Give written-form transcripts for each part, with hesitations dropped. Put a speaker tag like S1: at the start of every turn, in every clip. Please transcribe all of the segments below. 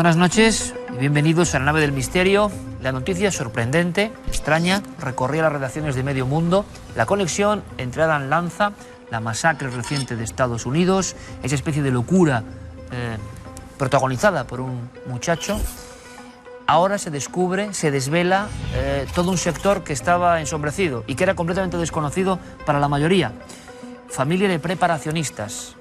S1: Buenas noches y bienvenidos a la nave del misterio. La noticia sorprendente, extraña, recorría las redacciones de medio mundo. La conexión entre Adam Lanza, la masacre reciente de Estados Unidos, esa especie de locura protagonizada por un muchacho. Ahora se descubre, se desvela todo un sector que estaba ensombrecido y que era completamente desconocido para la mayoría. Familia de preparacionistas.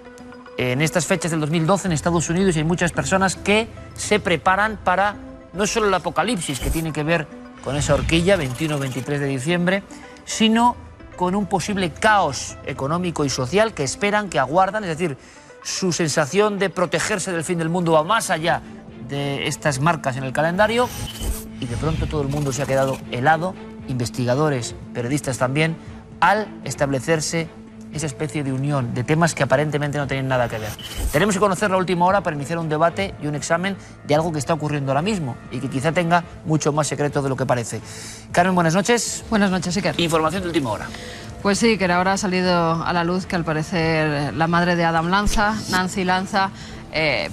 S1: En estas fechas del 2012 en Estados Unidos hay muchas personas que se preparan para no solo el apocalipsis que tiene que ver con esa horquilla 21-23 de diciembre, sino con un posible caos económico y social que esperan, que aguardan. Es decir, su sensación de protegerse del fin del mundo va más allá de estas marcas en el calendario y de pronto todo el mundo se ha quedado helado, investigadores, periodistas también, al establecerse esa especie de unión de temas que aparentemente no tienen nada que ver. Tenemos que conocer la última hora para iniciar un debate y un examen de algo que está ocurriendo ahora mismo y que quizá tenga mucho más secreto de lo que parece. Carmen, buenas noches.
S2: Buenas noches, Iker.
S1: Información de última hora.
S2: Pues sí, que ahora ha salido a la luz que al parecer la madre de Adam Lanza, Nancy Lanza,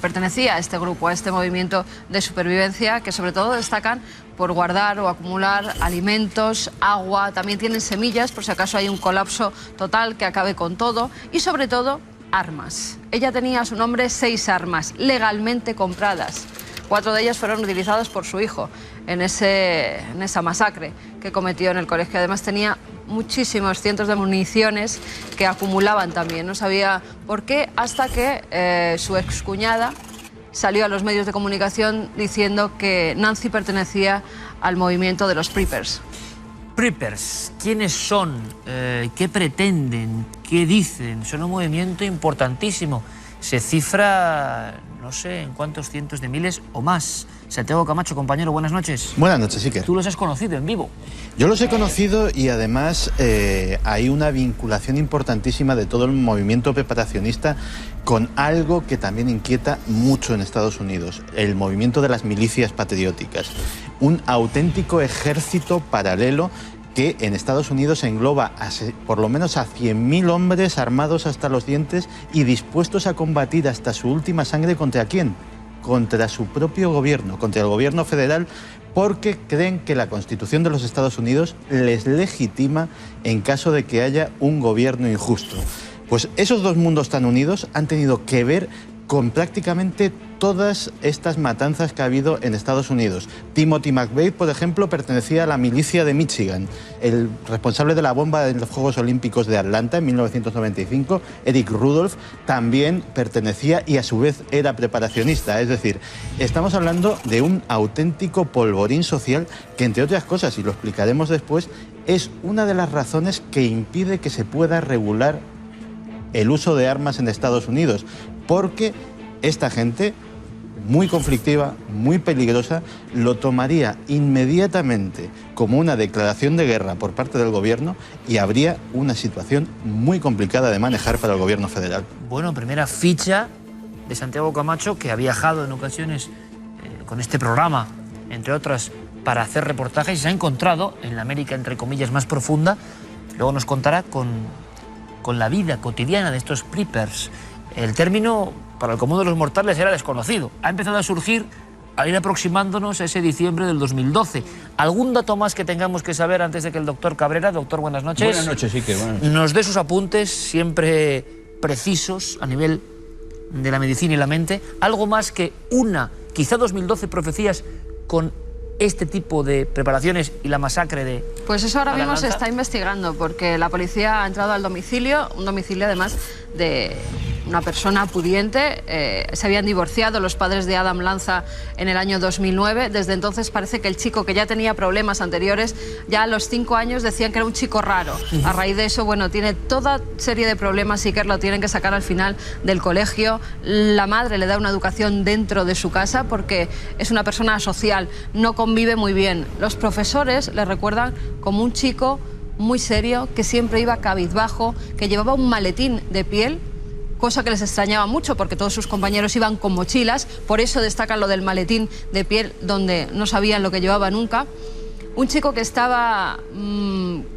S2: pertenecía a este grupo, a este movimiento de supervivencia que sobre todo destacan por guardar o acumular alimentos, agua, también tienen semillas por si acaso hay un colapso total que acabe con todo y sobre todo armas. Ella tenía a su nombre 6 armas legalmente compradas. 4 de ellas fueron utilizadas por su hijo en esa masacre que cometió en el colegio. Además tenía muchísimos cientos de municiones que acumulaban también. No sabía por qué hasta que su excuñada salió a los medios de comunicación diciendo que Nancy pertenecía al movimiento de los Preppers.
S1: Preppers, ¿quiénes son? ¿Qué pretenden? ¿Qué dicen? Son un movimiento importantísimo. Se cifra, no sé, en cuántos cientos de miles o más. Santiago Camacho, compañero, buenas noches.
S3: Buenas noches, Iker.
S1: Tú los has conocido en vivo.
S3: Yo los he conocido y además hay una vinculación importantísima de todo el movimiento preparacionista con algo que también inquieta mucho en Estados Unidos, el movimiento de las milicias patrióticas. Un auténtico ejército paralelo que en Estados Unidos engloba por lo menos a 100.000 hombres armados hasta los dientes y dispuestos a combatir hasta su última sangre. ¿Contra quién? Contra su propio gobierno, contra el gobierno federal, porque creen que la Constitución de los Estados Unidos les legitima en caso de que haya un gobierno injusto. Pues esos dos mundos tan unidos han tenido que ver con prácticamente todas estas matanzas que ha habido en Estados Unidos. Timothy McVeigh, por ejemplo, pertenecía a la milicia de Michigan. El responsable de la bomba en los Juegos Olímpicos de Atlanta en 1995, Eric Rudolph, también pertenecía y a su vez era preparacionista. Es decir, estamos hablando de un auténtico polvorín social que, entre otras cosas, y lo explicaremos después, es una de las razones que impide que se pueda regular el uso de armas en Estados Unidos, porque esta gente, muy conflictiva, muy peligrosa, lo tomaría inmediatamente como una declaración de guerra por parte del gobierno y habría una situación muy complicada de manejar para el gobierno federal.
S1: Bueno, primera ficha de Santiago Camacho, que ha viajado en ocasiones con este programa, entre otras, para hacer reportajes y se ha encontrado en la América, entre comillas, más profunda. Luego nos contará con la vida cotidiana de estos Preppers. El término para el común de los mortales era desconocido. Ha empezado a surgir al ir aproximándonos a ese diciembre del 2012. ¿Algún dato más que tengamos que saber antes de que el doctor Cabrera, doctor, buenas noches?
S4: Buenas noches, Iker, buenas noches.
S1: Nos dé sus apuntes, siempre precisos a nivel de la medicina y la mente? Algo más que quizá 2012 profecías con este tipo de preparaciones y la masacre de...
S2: Pues eso ahora mismo
S1: Lanza
S2: se está investigando porque la policía ha entrado al domicilio, un domicilio además de una persona pudiente. Se habían divorciado los padres de Adam Lanza en el año 2009. Desde entonces parece que el chico, que ya tenía problemas anteriores, ya a los 5 años decían que era un chico raro. A raíz de eso, bueno, tiene toda serie de problemas y que lo tienen que sacar al final del colegio. La madre le da una educación dentro de su casa porque es una persona asocial, no convive muy bien. Los profesores le recuerdan como un chico muy serio, que siempre iba cabizbajo, que llevaba un maletín de piel, cosa que les extrañaba mucho porque todos sus compañeros iban con mochilas. Por eso destacan lo del maletín de piel, donde no sabían lo que llevaba nunca. Un chico que estaba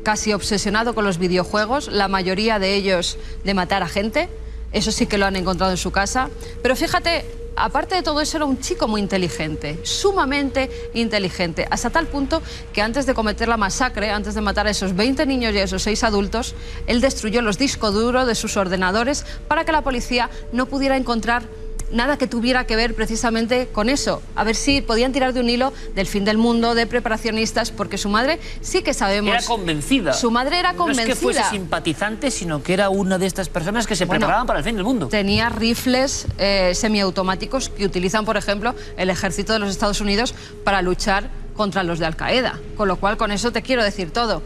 S2: casi obsesionado con los videojuegos, la mayoría de ellos de matar a gente. Eso sí que lo han encontrado en su casa. Pero fíjate aparte de todo eso, era un chico muy inteligente, sumamente inteligente, hasta tal punto que antes de cometer la masacre, antes de matar a esos 20 niños y a esos 6 adultos, él destruyó los discos duros de sus ordenadores para que la policía no pudiera encontrar nada que tuviera que ver precisamente con eso. A ver si podían tirar de un hilo del fin del mundo, de preparacionistas, porque su madre sí que sabemos...
S1: Era convencida.
S2: Su madre era convencida.
S1: No es que fuese simpatizante, sino que era una de estas personas que se preparaban para el fin del mundo.
S2: Tenía rifles semiautomáticos que utilizan, por ejemplo, el ejército de los Estados Unidos para luchar contra los de Al-Qaeda. Con lo cual, con eso te quiero decir todo.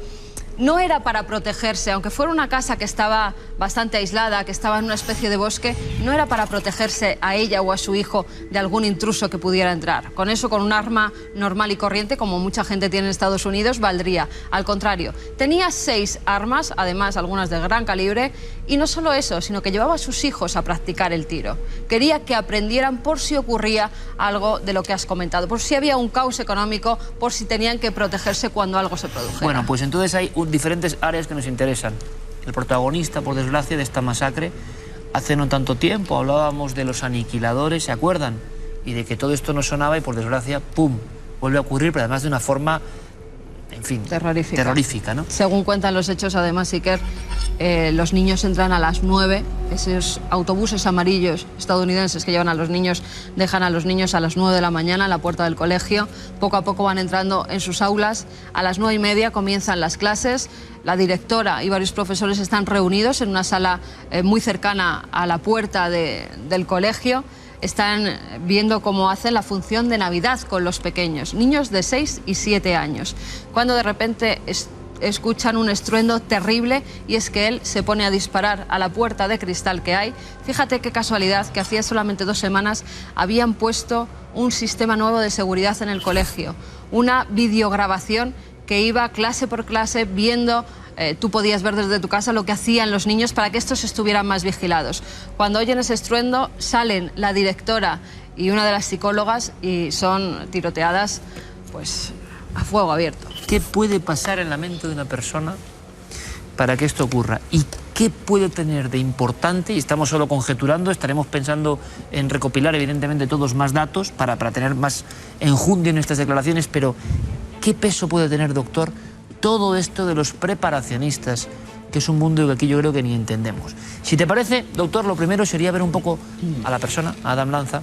S2: No era para protegerse, aunque fuera una casa que estaba bastante aislada, que estaba en una especie de bosque, no era para protegerse a ella o a su hijo de algún intruso que pudiera entrar. Con eso, con un arma normal y corriente, como mucha gente tiene en Estados Unidos, valdría. Al contrario, tenía 6 armas, además algunas de gran calibre, y no solo eso, sino que llevaba a sus hijos a practicar el tiro. Quería que aprendieran por si ocurría algo de lo que has comentado, por si había un caos económico, por si tenían que protegerse cuando algo se produjera.
S1: Bueno, pues entonces hay diferentes áreas que nos interesan. El protagonista, por desgracia, de esta masacre, hace no tanto tiempo hablábamos de los aniquiladores, ¿se acuerdan? Y de que todo esto no sonaba y, por desgracia, ¡pum!, vuelve a ocurrir, pero además de una forma, en fin, terrorífica, ¿no?
S2: Según cuentan los hechos, además, Iker, los niños entran a las 9, esos autobuses amarillos estadounidenses que llevan a los niños, dejan a los niños a las 9 de la mañana en la puerta del colegio, poco a poco van entrando en sus aulas, a las 9:30 comienzan las clases, la directora y varios profesores están reunidos en una sala muy cercana a la puerta del colegio. Están viendo cómo hacen la función de Navidad con los pequeños, niños de 6 y 7 años, cuando de repente escuchan un estruendo terrible y es que él se pone a disparar a la puerta de cristal que hay. Fíjate qué casualidad que hacía solamente 2 semanas habían puesto un sistema nuevo de seguridad en el colegio, una videograbación que iba clase por clase viendo... tú podías ver desde tu casa lo que hacían los niños para que estos estuvieran más vigilados. Cuando oyen ese estruendo, salen la directora y una de las psicólogas y son tiroteadas, pues, a fuego abierto.
S1: ¿Qué puede pasar en la mente de una persona para que esto ocurra? ¿Y qué puede tener de importante? Y estamos solo conjeturando, estaremos pensando en recopilar, evidentemente, todos más datos para tener más enjundia en estas declaraciones, pero ¿qué peso puede tener, doctor, todo esto de los preparacionistas, que es un mundo que aquí yo creo que ni entendemos? Si te parece, doctor, lo primero sería ver un poco a la persona, a Adam Lanza,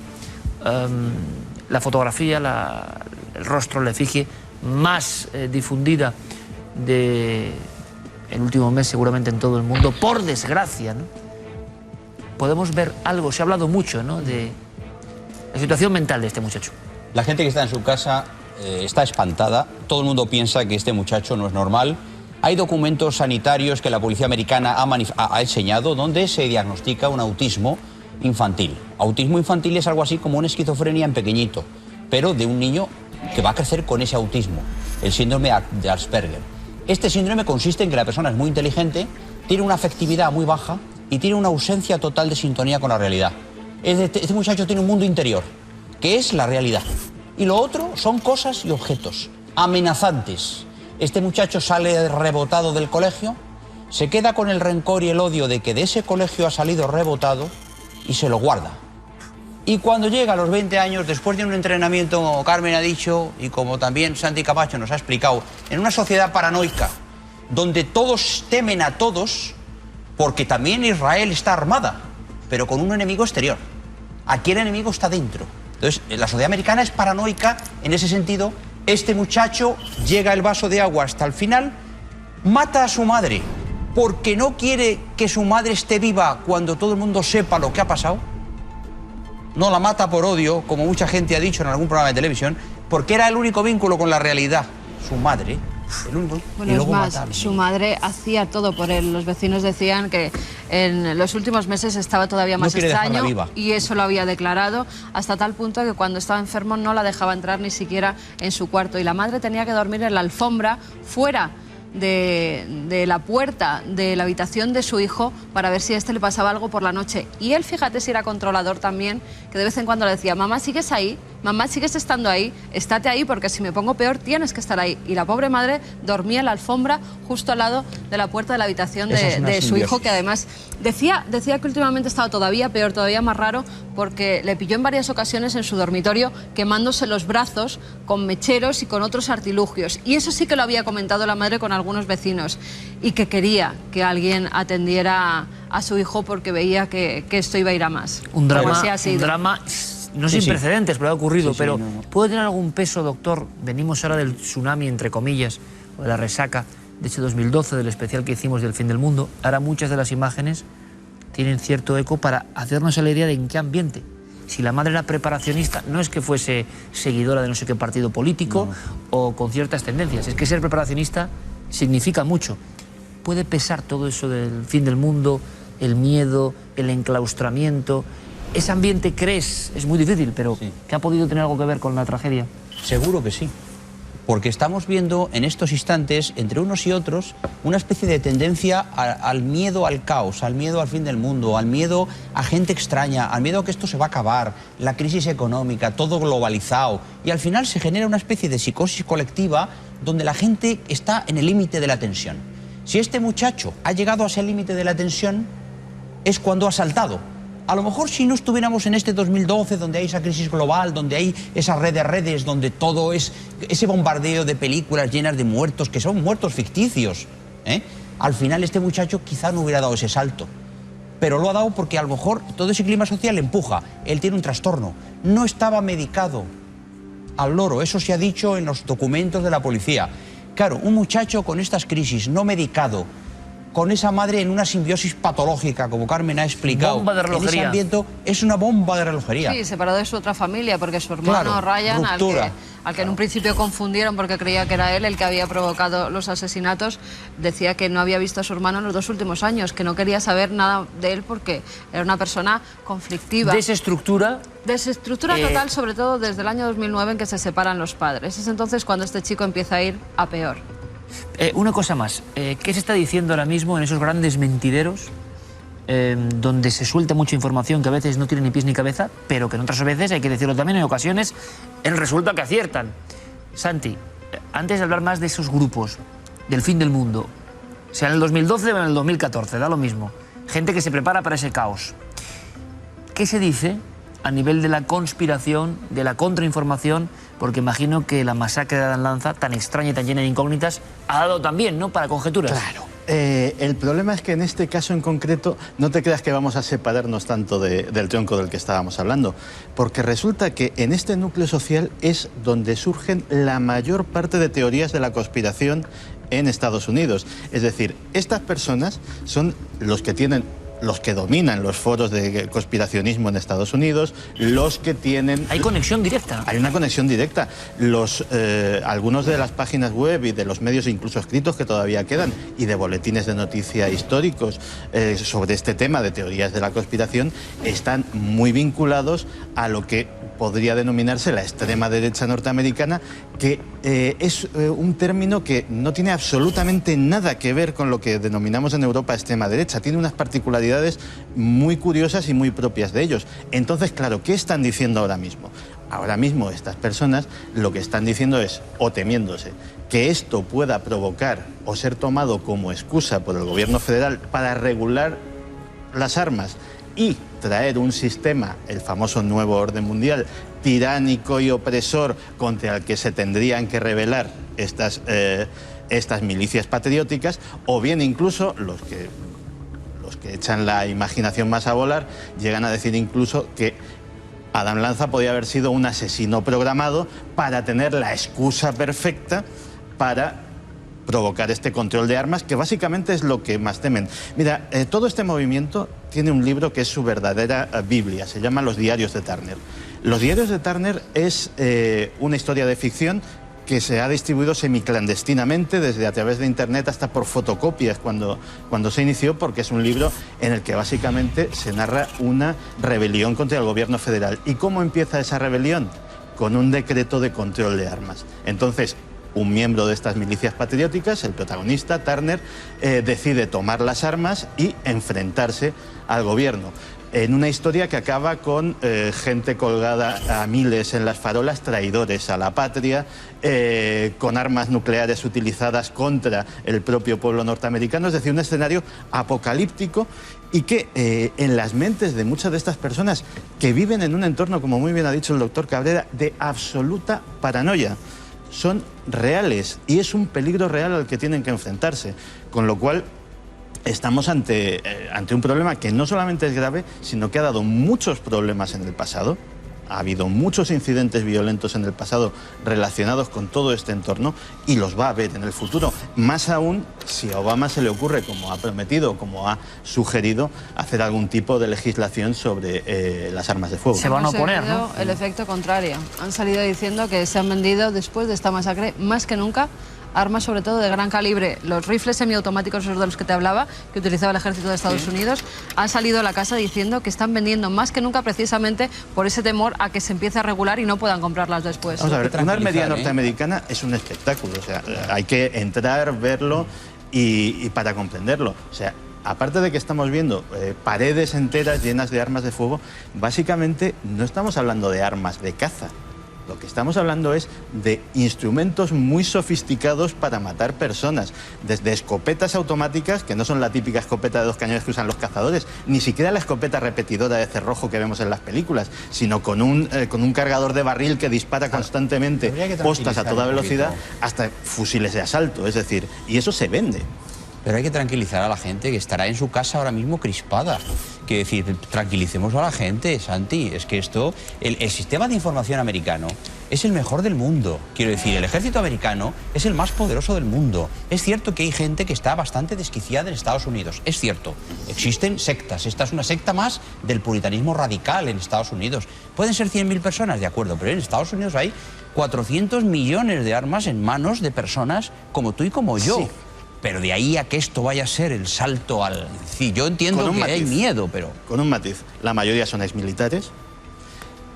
S1: la fotografía, el rostro, la efigie más difundida del último mes seguramente en todo el mundo, por desgracia, ¿no? Podemos ver algo, se ha hablado mucho, ¿no?, de la situación mental de este muchacho.
S4: La gente que está en su casa está espantada, todo el mundo piensa que este muchacho no es normal. Hay documentos sanitarios que la policía americana ha enseñado donde se diagnostica un autismo infantil. Autismo infantil es algo así como una esquizofrenia en pequeñito, pero de un niño que va a crecer con ese autismo, el síndrome de Asperger. Este síndrome consiste en que la persona es muy inteligente, tiene una afectividad muy baja y tiene una ausencia total de sintonía con la realidad. Este muchacho tiene un mundo interior, que es la realidad. Y lo otro son cosas y objetos amenazantes. Este muchacho sale rebotado del colegio, se queda con el rencor y el odio de que de ese colegio ha salido rebotado y se lo guarda. Y cuando llega a los 20 años, después de un entrenamiento, como Carmen ha dicho, y como también Santi Camacho nos ha explicado, en una sociedad paranoica, donde todos temen a todos, porque también Israel está armada, pero con un enemigo exterior. Aquí el enemigo está dentro. Entonces, la sociedad americana es paranoica en ese sentido. Este muchacho llega el vaso de agua hasta el final, mata a su madre porque no quiere que su madre esté viva cuando todo el mundo sepa lo que ha pasado. No la mata por odio, como mucha gente ha dicho en algún programa de televisión, porque era el único vínculo con la realidad, su madre.
S2: Bueno, es más, su madre hacía todo por él. Los vecinos decían que en los últimos meses estaba todavía más extraño y eso lo había declarado, hasta tal punto que cuando estaba enfermo no la dejaba entrar ni siquiera en su cuarto y la madre tenía que dormir en la alfombra fuera de la puerta de la habitación de su hijo para ver si a este le pasaba algo por la noche. Y él, fíjate si era controlador también, que de vez en cuando le decía: mamá, ¿sigues ahí? mamá, sigues estando ahí, estate ahí, porque si me pongo peor tienes que estar ahí. Y la pobre madre dormía en la alfombra justo al lado de la puerta de la habitación de su hijo, que además decía que últimamente estaba todavía peor, todavía más raro, porque le pilló en varias ocasiones en su dormitorio quemándose los brazos con mecheros y con otros artilugios. Y eso sí que lo había comentado la madre con algunos vecinos, y que quería que alguien atendiera a su hijo porque veía que esto iba a ir a más.
S1: Un drama,
S2: Pues sí ha sido.
S1: un drama no sin precedentes, pero ha ocurrido. Pero ¿puede tener algún peso, doctor? Venimos ahora del tsunami, entre comillas, o de la resaca de ese 2012, del especial que hicimos del fin del mundo. Ahora muchas de las imágenes tienen cierto eco para hacernos la idea de en qué ambiente. Si la madre era preparacionista, no es que fuese seguidora de no sé qué partido político o con ciertas tendencias, es que ser preparacionista significa mucho. ¿Puede pesar todo eso del fin del mundo, el miedo, el enclaustramiento? ¿Ese ambiente crees? Es muy difícil, pero ¿que ha podido tener algo que ver con la tragedia?
S4: Seguro que sí. Porque estamos viendo en estos instantes, entre unos y otros, una especie de tendencia al miedo al caos, al miedo al fin del mundo, al miedo a gente extraña, al miedo a que esto se va a acabar, la crisis económica, todo globalizado. Y al final se genera una especie de psicosis colectiva donde la gente está en el límite de la tensión. Si este muchacho ha llegado a ese límite de la tensión, es cuando ha saltado. A lo mejor si no estuviéramos en este 2012, donde hay esa crisis global, donde hay esa red de redes, donde todo es ese bombardeo de películas llenas de muertos, que son muertos ficticios, al final este muchacho quizá no hubiera dado ese salto. Pero lo ha dado porque a lo mejor todo ese clima social le empuja. Él tiene un trastorno. No estaba medicado al loro, eso se ha dicho en los documentos de la policía. Claro, un muchacho con estas crisis, no medicado, con esa madre en una simbiosis patológica, como Carmen ha explicado.
S1: Bomba de relojería.
S4: En ese ambiente es una bomba de relojería.
S2: Sí, separado de su otra familia, porque su hermano
S4: Claro,
S2: Ryan,
S4: ruptura.
S2: al que en un principio confundieron porque creía que era él el que había provocado los asesinatos, decía que no había visto a su hermano en los 2 últimos años, que no quería saber nada de él porque era una persona conflictiva.
S1: Desestructura.
S2: Desestructura total, sobre todo desde el año 2009 en que se separan los padres. Es entonces cuando este chico empieza a ir a peor.
S1: Una cosa más, ¿qué se está diciendo ahora mismo en esos grandes mentideros donde se suelta mucha información que a veces no tiene ni pies ni cabeza, pero que en otras veces, hay que decirlo también, en ocasiones, resulta que aciertan? Santi, antes de hablar más de esos grupos del fin del mundo, sea en el 2012 o en el 2014, da lo mismo, gente que se prepara para ese caos, ¿qué se dice a nivel de la conspiración, de la contrainformación? Porque imagino que la masacre de Adam Lanza, tan extraña y tan llena de incógnitas, ha dado también, ¿no?, para conjeturas.
S3: Claro. El problema es que en este caso en concreto no te creas que vamos a separarnos tanto del tronco del que estábamos hablando, porque resulta que en este núcleo social es donde surgen la mayor parte de teorías de la conspiración en Estados Unidos. Es decir, estas personas son los que dominan los foros de conspiracionismo en Estados Unidos, los que tienen...
S1: Hay conexión directa.
S3: Hay una conexión directa. Algunos de las páginas web y de los medios incluso escritos que todavía quedan y de boletines de noticia históricos sobre este tema de teorías de la conspiración están muy vinculados a lo que podría denominarse la extrema derecha norteamericana, que es un término que no tiene absolutamente nada que ver con lo que denominamos en Europa extrema derecha. Tiene unas particularidades muy curiosas y muy propias de ellos. Entonces, claro, ¿qué están diciendo ahora mismo? Ahora mismo estas personas lo que están diciendo es, o temiéndose, que esto pueda provocar o ser tomado como excusa por el gobierno federal para regular las armas y traer un sistema, el famoso nuevo orden mundial, tiránico y opresor contra el que se tendrían que rebelar estas milicias patrióticas, o bien incluso los que echan la imaginación más a volar, llegan a decir incluso que Adam Lanza podía haber sido un asesino programado para tener la excusa perfecta para provocar este control de armas, que básicamente es lo que más temen. Mira, todo este movimiento tiene un libro que es su verdadera Biblia, se llama Los Diarios de Turner. Los Diarios de Turner es una historia de ficción que se ha distribuido semiclandestinamente, desde a través de internet hasta por fotocopias cuando se inició, porque es un libro en el que básicamente se narra una rebelión contra el gobierno federal. ¿Y cómo empieza esa rebelión? Con un decreto de control de armas. Entonces, un miembro de estas milicias patrióticas, el protagonista, Turner, decide tomar las armas y enfrentarse al gobierno. en una historia que acaba con gente colgada a miles en las farolas, traidores a la patria, con armas nucleares utilizadas contra el propio pueblo norteamericano, es decir, un escenario apocalíptico y que en las mentes de muchas de estas personas que viven en un entorno, como muy bien ha dicho el doctor Cabrera, de absoluta paranoia, son reales y es un peligro real al que tienen que enfrentarse, con lo cual estamos ante un problema que no solamente es grave, sino que ha dado muchos problemas en el pasado. Ha habido muchos incidentes violentos en el pasado relacionados con todo este entorno y los va a haber en el futuro. Más aún si a Obama se le ocurre, como ha prometido, como ha sugerido, hacer algún tipo de legislación sobre las armas de fuego.
S1: Se van a oponer, ¿no?
S2: El efecto contrario. Han salido diciendo que se han vendido después de esta masacre más que nunca armas, sobre todo de gran calibre. Los rifles semiautomáticos, esos de los que te hablaba, que utilizaba el ejército de Estados Unidos, han salido a la casa diciendo que están vendiendo más que nunca precisamente por ese temor a que se empiece a regular y no puedan comprarlas después.
S3: Vamos a ver, una armería norteamericana es un espectáculo, o sea, hay que entrar, verlo y para comprenderlo. O sea, aparte de que estamos viendo paredes enteras llenas de armas de fuego, básicamente no estamos hablando de armas de caza. Lo que estamos hablando es de instrumentos muy sofisticados para matar personas, desde escopetas automáticas, que no son la típica escopeta de 2 cañones que usan los cazadores, ni siquiera la escopeta repetidora de cerrojo que vemos en las películas, sino con un cargador de barril que dispara constantemente postas a toda velocidad, hasta fusiles de asalto, es decir, y eso se vende.
S4: Pero hay que tranquilizar a la gente que estará en su casa ahora mismo crispada. Quiero decir, tranquilicemos a la gente, Santi. Es que esto, el sistema de información americano es el mejor del mundo. Quiero decir, el ejército americano es el más poderoso del mundo. Es cierto que hay gente que está bastante desquiciada en Estados Unidos. Es cierto, existen sectas. Esta es una secta más del puritanismo radical en Estados Unidos. Pueden ser 100.000 personas, de acuerdo, pero en Estados Unidos hay 400 millones de armas en manos de personas como tú y como yo. Sí. Pero de ahí a que esto vaya a ser el salto al... Sí, yo entiendo que hay miedo, pero...
S3: Con un matiz. La mayoría son exmilitares,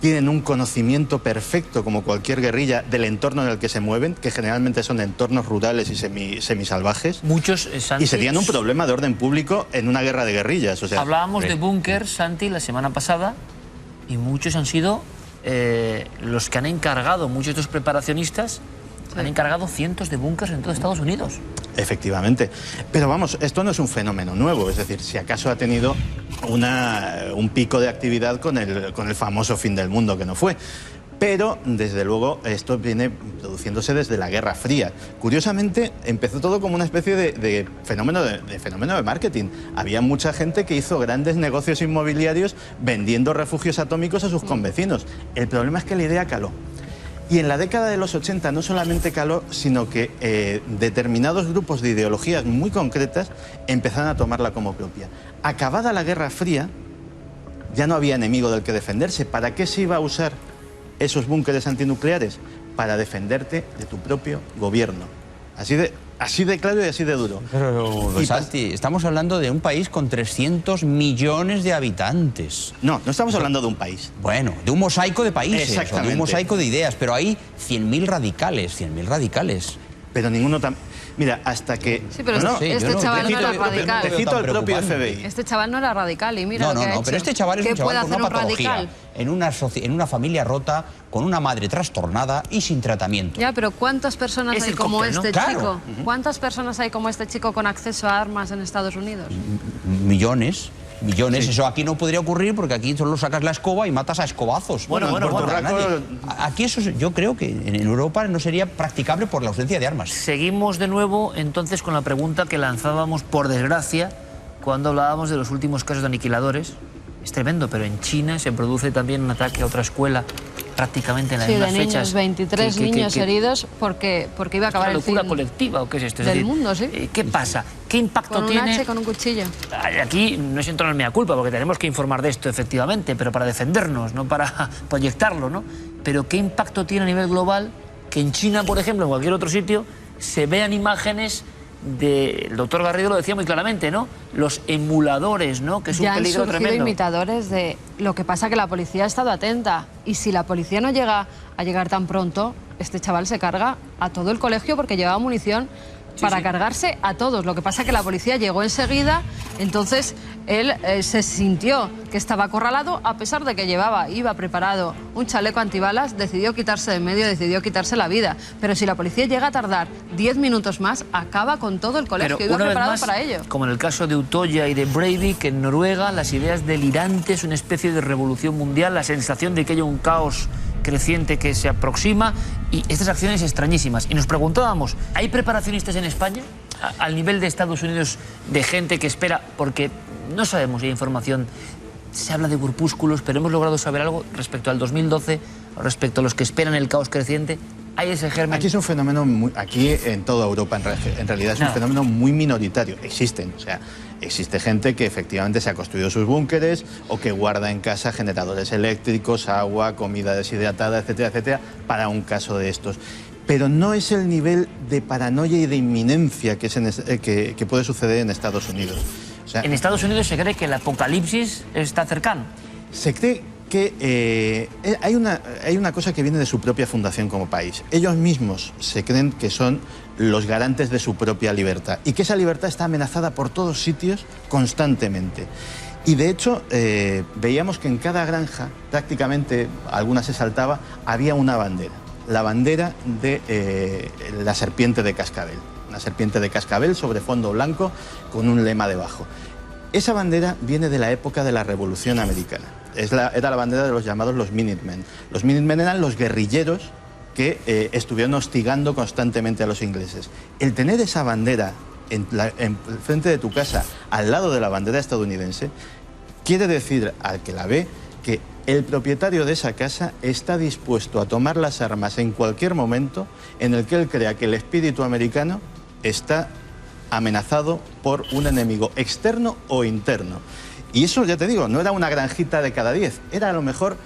S3: tienen un conocimiento perfecto, como cualquier guerrilla, del entorno en el que se mueven, que generalmente son entornos rurales y semisalvajes.
S1: Muchos, Santi,
S3: y serían un problema de orden público en una guerra de guerrillas. O sea,
S1: hablábamos de búnkers, Santi, la semana pasada, y muchos han sido los que han encargado, muchos de estos preparacionistas, han encargado cientos de búnkers en todo Estados Unidos.
S3: Efectivamente. Pero vamos, esto no es un fenómeno nuevo. Es decir, si acaso ha tenido un pico de actividad con el famoso fin del mundo, que no fue. Pero, desde luego, esto viene produciéndose desde la Guerra Fría. Curiosamente, empezó todo como una especie de fenómeno de marketing. Había mucha gente que hizo grandes negocios inmobiliarios vendiendo refugios atómicos a sus convecinos. El problema es que la idea caló. Y en la década de los 80 no solamente caló, sino que determinados grupos de ideologías muy concretas empezaron a tomarla como propia. Acabada la Guerra Fría, ya no había enemigo del que defenderse. ¿Para qué se iba a usar esos búnkeres antinucleares? Para defenderte de tu propio gobierno. Así de claro y así de duro.
S4: Pero, Santi, estamos hablando de un país con 300 millones de habitantes.
S3: No estamos hablando de un país.
S4: Bueno, de un mosaico de países, o de un mosaico de ideas, pero hay 100.000 radicales.
S3: Pero ninguno tan... Mira, hasta que...
S2: Sí, pero este chaval no era radical.
S3: Te cito el propio FBI.
S2: Este chaval no era radical y mira lo que ha hecho.
S4: Pero este chaval es un chaval con una patología, en una familia rota, con una madre trastornada y sin tratamiento.
S2: Ya, pero ¿cuántas personas hay como este chico? ¿Cuántas personas hay como este chico con acceso a armas en Estados Unidos?
S4: Millones. Sí. Eso aquí no podría ocurrir porque aquí solo sacas la escoba y matas a escobazos.
S3: Bueno,
S4: aquí eso yo creo que en Europa no sería practicable por la ausencia de armas.
S1: Seguimos de nuevo entonces con la pregunta que lanzábamos, por desgracia, cuando hablábamos de los últimos casos de aniquiladores. Es tremendo, pero en China se produce también un ataque a otra escuela prácticamente en las mismas fechas.
S2: Sí, de niños, 23 niños heridos porque iba a acabar el fin.
S1: ¿Es una locura colectiva o qué es esto?
S2: Del mundo, sí.
S1: ¿Qué pasa? ¿Qué impacto tiene?
S2: Con un hacha, con un cuchillo.
S1: Aquí no es entrar en mea culpa, porque tenemos que informar de esto, efectivamente, pero para defendernos, no para proyectarlo, ¿no? Pero ¿qué impacto tiene a nivel global que en China, por ejemplo, en cualquier otro sitio, se vean imágenes el doctor Garrido lo decía muy claramente, ¿no? Los emuladores, ¿no? Que es un peligro tremendo. Ya han surgido
S2: imitadores de... Lo que pasa que la policía ha estado atenta. Y si la policía no llega a llegar tan pronto, este chaval se carga a todo el colegio porque llevaba munición para cargarse a todos. Lo que pasa que la policía llegó enseguida, entonces él se sintió que estaba acorralado, a pesar de que iba preparado un chaleco antibalas, decidió quitarse de en medio, decidió quitarse la vida. Pero si la policía llega a tardar 10 minutos más, acaba con todo el colegio.
S1: Pero
S2: iba
S1: una vez
S2: preparado
S1: más,
S2: para ello.
S1: como en el caso de Utoya y de Breivik, en Noruega, las ideas delirantes, una especie de revolución mundial, la sensación de que hay un caos creciente que se aproxima y estas acciones extrañísimas. Y nos preguntábamos, ¿hay preparacionistas en España al nivel de Estados Unidos, de gente que espera? Porque no sabemos si hay información, se habla de grupúsculos, pero hemos logrado saber algo respecto al 2012, respecto a los que esperan el caos creciente. ¿Hay ese germen?
S3: Aquí es un fenómeno, aquí en toda Europa en realidad es un fenómeno muy minoritario. Existen, o sea, existe gente que efectivamente se ha construido sus búnkeres o que guarda en casa generadores eléctricos, agua, comida deshidratada, etcétera, etcétera, para un caso de estos. Pero no es el nivel de paranoia y de inminencia que puede suceder en Estados Unidos. O sea,
S1: en Estados Unidos se cree que el apocalipsis está cercano.
S3: Se cree que hay una cosa que viene de su propia fundación como país. Ellos mismos se creen que son los garantes de su propia libertad y que esa libertad está amenazada por todos sitios constantemente. Y de hecho, veíamos que en cada granja, prácticamente, alguna se saltaba, había una bandera. La bandera de la serpiente de cascabel. Una serpiente de cascabel sobre fondo blanco con un lema debajo. Esa bandera viene de la época de la Revolución Americana. Era la bandera de los llamados los Minutemen. Los Minutemen eran los guerrilleros que estuvieron hostigando constantemente a los ingleses. El tener esa bandera en frente de tu casa, al lado de la bandera estadounidense, quiere decir al que la ve que el propietario de esa casa está dispuesto a tomar las armas en cualquier momento en el que él crea que el espíritu americano está amenazado por un enemigo externo o interno. Y eso, ya te digo, no era una granjita de cada 10, era a lo mejor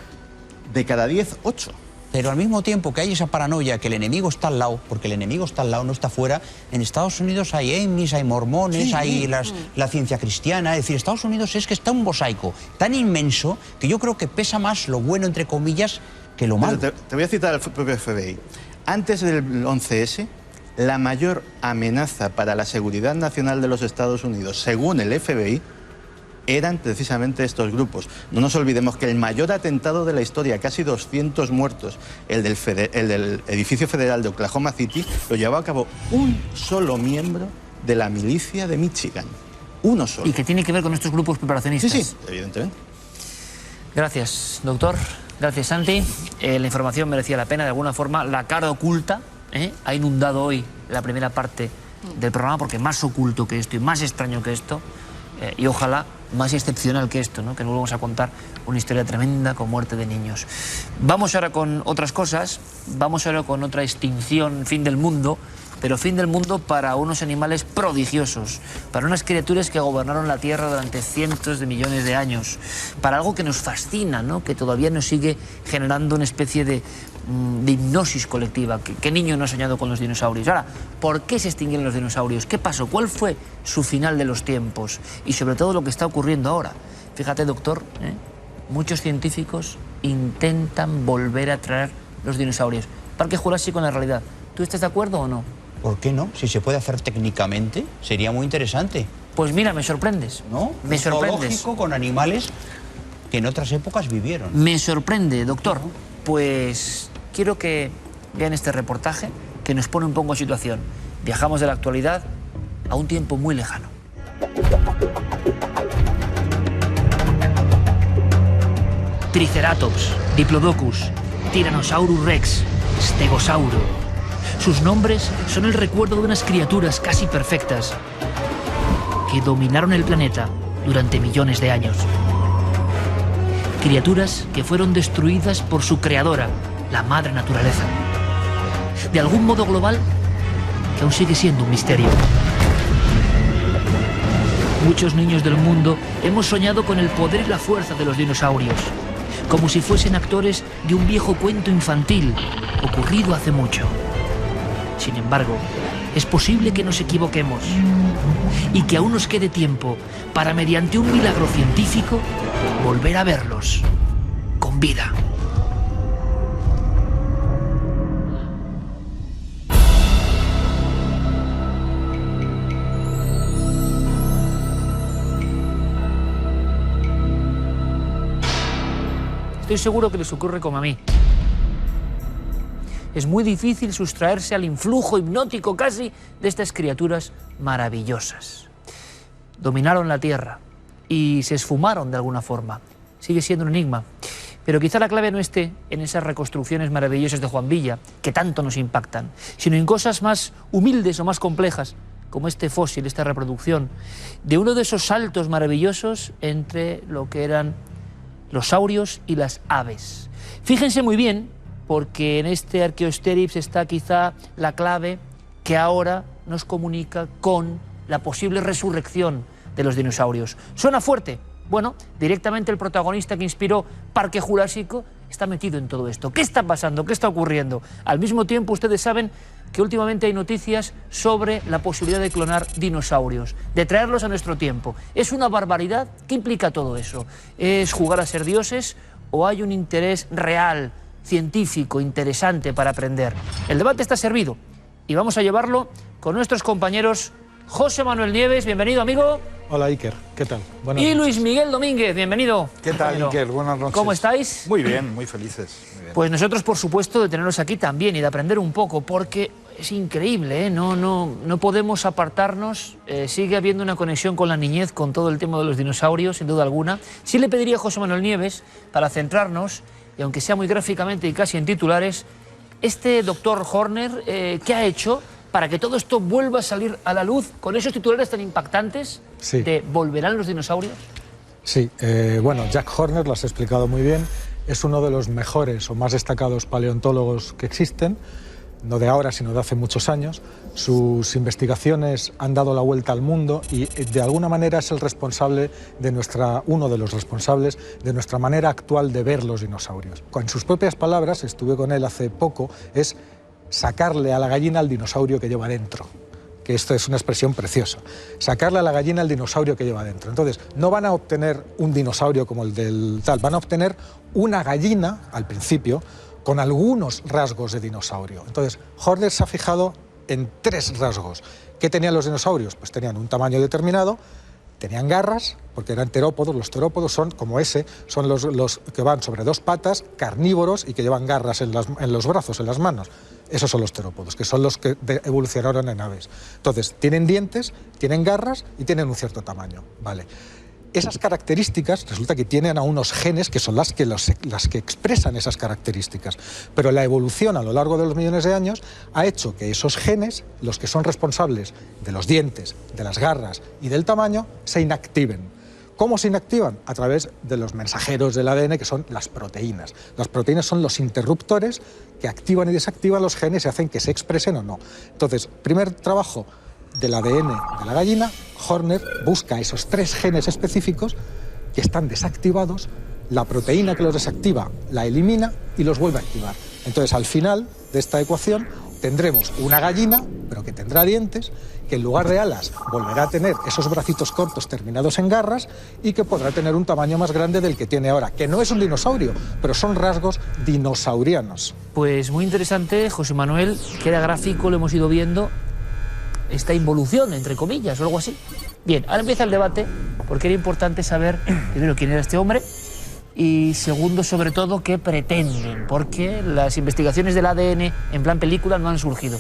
S3: de cada 10, 8.
S4: Pero al mismo tiempo que hay esa paranoia que el enemigo está al lado, porque el enemigo está al lado, no está fuera, en Estados Unidos hay Amish, hay mormones, hay la ciencia cristiana. Es decir, Estados Unidos es que está un mosaico tan inmenso que yo creo que pesa más lo bueno, entre comillas, que lo malo.
S3: Te voy a citar al propio FBI. Antes del 11S, la mayor amenaza para la seguridad nacional de los Estados Unidos, según el FBI, eran precisamente estos grupos. No nos olvidemos que el mayor atentado de la historia, casi 200 muertos, el del edificio federal de Oklahoma City, lo llevó a cabo un solo miembro de la milicia de Michigan. Uno solo.
S1: ¿Y que tiene que ver con estos grupos preparacionistas?
S3: Sí, sí, evidentemente.
S1: Gracias, doctor. Gracias, Santi. La información merecía la pena. De alguna forma, la cara oculta ha inundado hoy la primera parte del programa, porque más oculto que esto y más extraño que esto, y ojalá más excepcional que esto, ¿no? Que no volvamos a contar una historia tremenda con muerte de niños. Vamos ahora con otras cosas, vamos ahora con otra extinción, fin del mundo, pero fin del mundo para unos animales prodigiosos, para unas criaturas que gobernaron la Tierra durante cientos de millones de años, para algo que nos fascina, ¿no? Que todavía nos sigue generando una especie de hipnosis colectiva. ¿Qué niño no ha soñado con los dinosaurios? Ahora, ¿por qué se extinguieron los dinosaurios? ¿Qué pasó? ¿Cuál fue su final de los tiempos? Y sobre todo lo que está ocurriendo ahora. Fíjate, doctor, muchos científicos intentan volver a traer los dinosaurios. Parque Jurásico en la realidad. ¿Tú estás de acuerdo o no?
S4: ¿Por qué no? Si se puede hacer técnicamente, sería muy interesante.
S1: Pues mira, me sorprendes.
S4: ¿No?
S1: Me sorprendes.
S4: Zoológico con animales que en otras épocas vivieron.
S1: Me sorprende, doctor. Pues quiero que vean este reportaje que nos pone un poco en situación. Viajamos de la actualidad a un tiempo muy lejano. Triceratops, Diplodocus, Tyrannosaurus Rex, Stegosauro. Sus nombres son el recuerdo de unas criaturas casi perfectas que dominaron el planeta durante millones de años. Criaturas que fueron destruidas por su creadora, la madre naturaleza. De algún modo global, que aún sigue siendo un misterio. Muchos niños del mundo hemos soñado con el poder y la fuerza de los dinosaurios, como si fuesen actores de un viejo cuento infantil ocurrido hace mucho. Sin embargo, es posible que nos equivoquemos y que aún nos quede tiempo para, mediante un milagro científico, volver a verlos con vida. Estoy seguro que les ocurre como a mí. Es muy difícil sustraerse al influjo hipnótico casi de estas criaturas maravillosas. Dominaron la Tierra y se esfumaron de alguna forma. Sigue siendo un enigma. Pero quizá la clave no esté en esas reconstrucciones maravillosas de Juan Villa, que tanto nos impactan, sino en cosas más humildes o más complejas, como este fósil, esta reproducción, de uno de esos saltos maravillosos entre lo que eran los saurios y las aves. Fíjense muy bien, porque en este Archaeopteryx está quizá la clave que ahora nos comunica con la posible resurrección de los dinosaurios. ¿Suena fuerte? Bueno, directamente el protagonista que inspiró Parque Jurásico está metido en todo esto. ¿Qué está pasando? ¿Qué está ocurriendo? Al mismo tiempo, ustedes saben que últimamente hay noticias sobre la posibilidad de clonar dinosaurios, de traerlos a nuestro tiempo. ¿Es una barbaridad? ¿Qué implica todo eso? ¿Es jugar a ser dioses o hay un interés real, científico, interesante para aprender? El debate está servido y vamos a llevarlo con nuestros compañeros. José Manuel Nieves, bienvenido, amigo.
S5: Hola, Iker, ¿qué tal? Buenas
S1: y
S5: noches.
S1: Luis Miguel Domínguez, bienvenido.
S6: ¿Qué tal,
S1: Bienvenido.
S6: Iker? Buenas noches.
S1: ¿Cómo estáis?
S6: Muy bien, muy felices. Muy bien.
S1: Pues nosotros, por supuesto, de tenerlos aquí también y de aprender un poco, porque es increíble, ¿eh? No podemos apartarnos. Sigue habiendo una conexión con la niñez, con todo el tema de los dinosaurios, sin duda alguna. Sí le pediría a José Manuel Nieves, para centrarnos, y aunque sea muy gráficamente y casi en titulares, este doctor Horner, ¿qué ha hecho para que todo esto vuelva a salir a la luz con esos titulares tan impactantes
S5: Sí.
S1: de ¿volverán los dinosaurios?
S5: Sí, bueno, Jack Horner, lo has explicado muy bien, es uno de los mejores o más destacados paleontólogos que existen, no de ahora, sino de hace muchos años. Sus investigaciones han dado la vuelta al mundo y de alguna manera es el responsable de uno de los responsables de nuestra manera actual de ver los dinosaurios. Con sus propias palabras, estuve con él hace poco, es sacarle a la gallina al dinosaurio que lleva dentro. Que esto es una expresión preciosa. Sacarle a la gallina al dinosaurio que lleva dentro. Entonces, no van a obtener un dinosaurio como el del tal, van a obtener una gallina, al principio, con algunos rasgos de dinosaurio. Entonces, Horner se ha fijado en 3 rasgos. ¿Qué tenían los dinosaurios? Pues tenían un tamaño determinado, tenían garras, porque eran terópodos. Los terópodos son, como ese, son los que van sobre 2 patas, carnívoros y que llevan garras en los brazos, en las manos. Esos son los terópodos, que son los que evolucionaron en aves. Entonces, tienen dientes, tienen garras y tienen un cierto tamaño. Vale. Esas características resulta que tienen a unos genes que son las que expresan esas características. Pero la evolución a lo largo de los millones de años ha hecho que esos genes, los que son responsables de los dientes, de las garras y del tamaño, se inactiven. ¿Cómo se inactivan? A través de los mensajeros del ADN, que son las proteínas. Las proteínas son los interruptores que activan y desactivan los genes y hacen que se expresen o no. Entonces, primer trabajo del ADN de la gallina, Horner busca esos 3 genes específicos que están desactivados, la proteína que los desactiva la elimina y los vuelve a activar. Entonces, al final de esta ecuación, tendremos una gallina, pero que tendrá dientes, que en lugar de alas volverá a tener esos bracitos cortos terminados en garras y que podrá tener un tamaño más grande del que tiene ahora, que no es un dinosaurio, pero son rasgos dinosaurianos.
S1: Pues muy interesante, José Manuel, que era gráfico, lo hemos ido viendo, esta involución, entre comillas, o algo así. Bien, ahora empieza el debate, porque era importante saber, primero, quién era este hombre, y segundo, sobre todo, qué pretenden, porque las investigaciones del ADN en plan película no han surgido.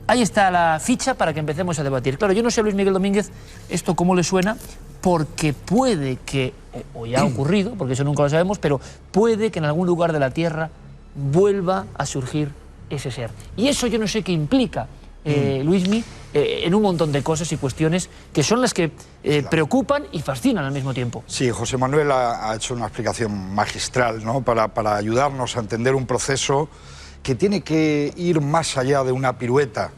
S1: Ahí está la ficha para que empecemos a debatir. Claro, yo no sé, Luis Miguel Domínguez, esto cómo le suena, porque puede que, o ya ha ocurrido, porque eso nunca lo sabemos, pero puede que en algún lugar de la Tierra vuelva a surgir ese ser. Y eso yo no sé qué implica, Luismi, en un montón de cosas y cuestiones que son las que preocupan y fascinan al mismo tiempo.
S6: Sí, José Manuel ha hecho una explicación magistral, ¿no? para ayudarnos a entender un proceso que tiene que ir más allá de una pirueta,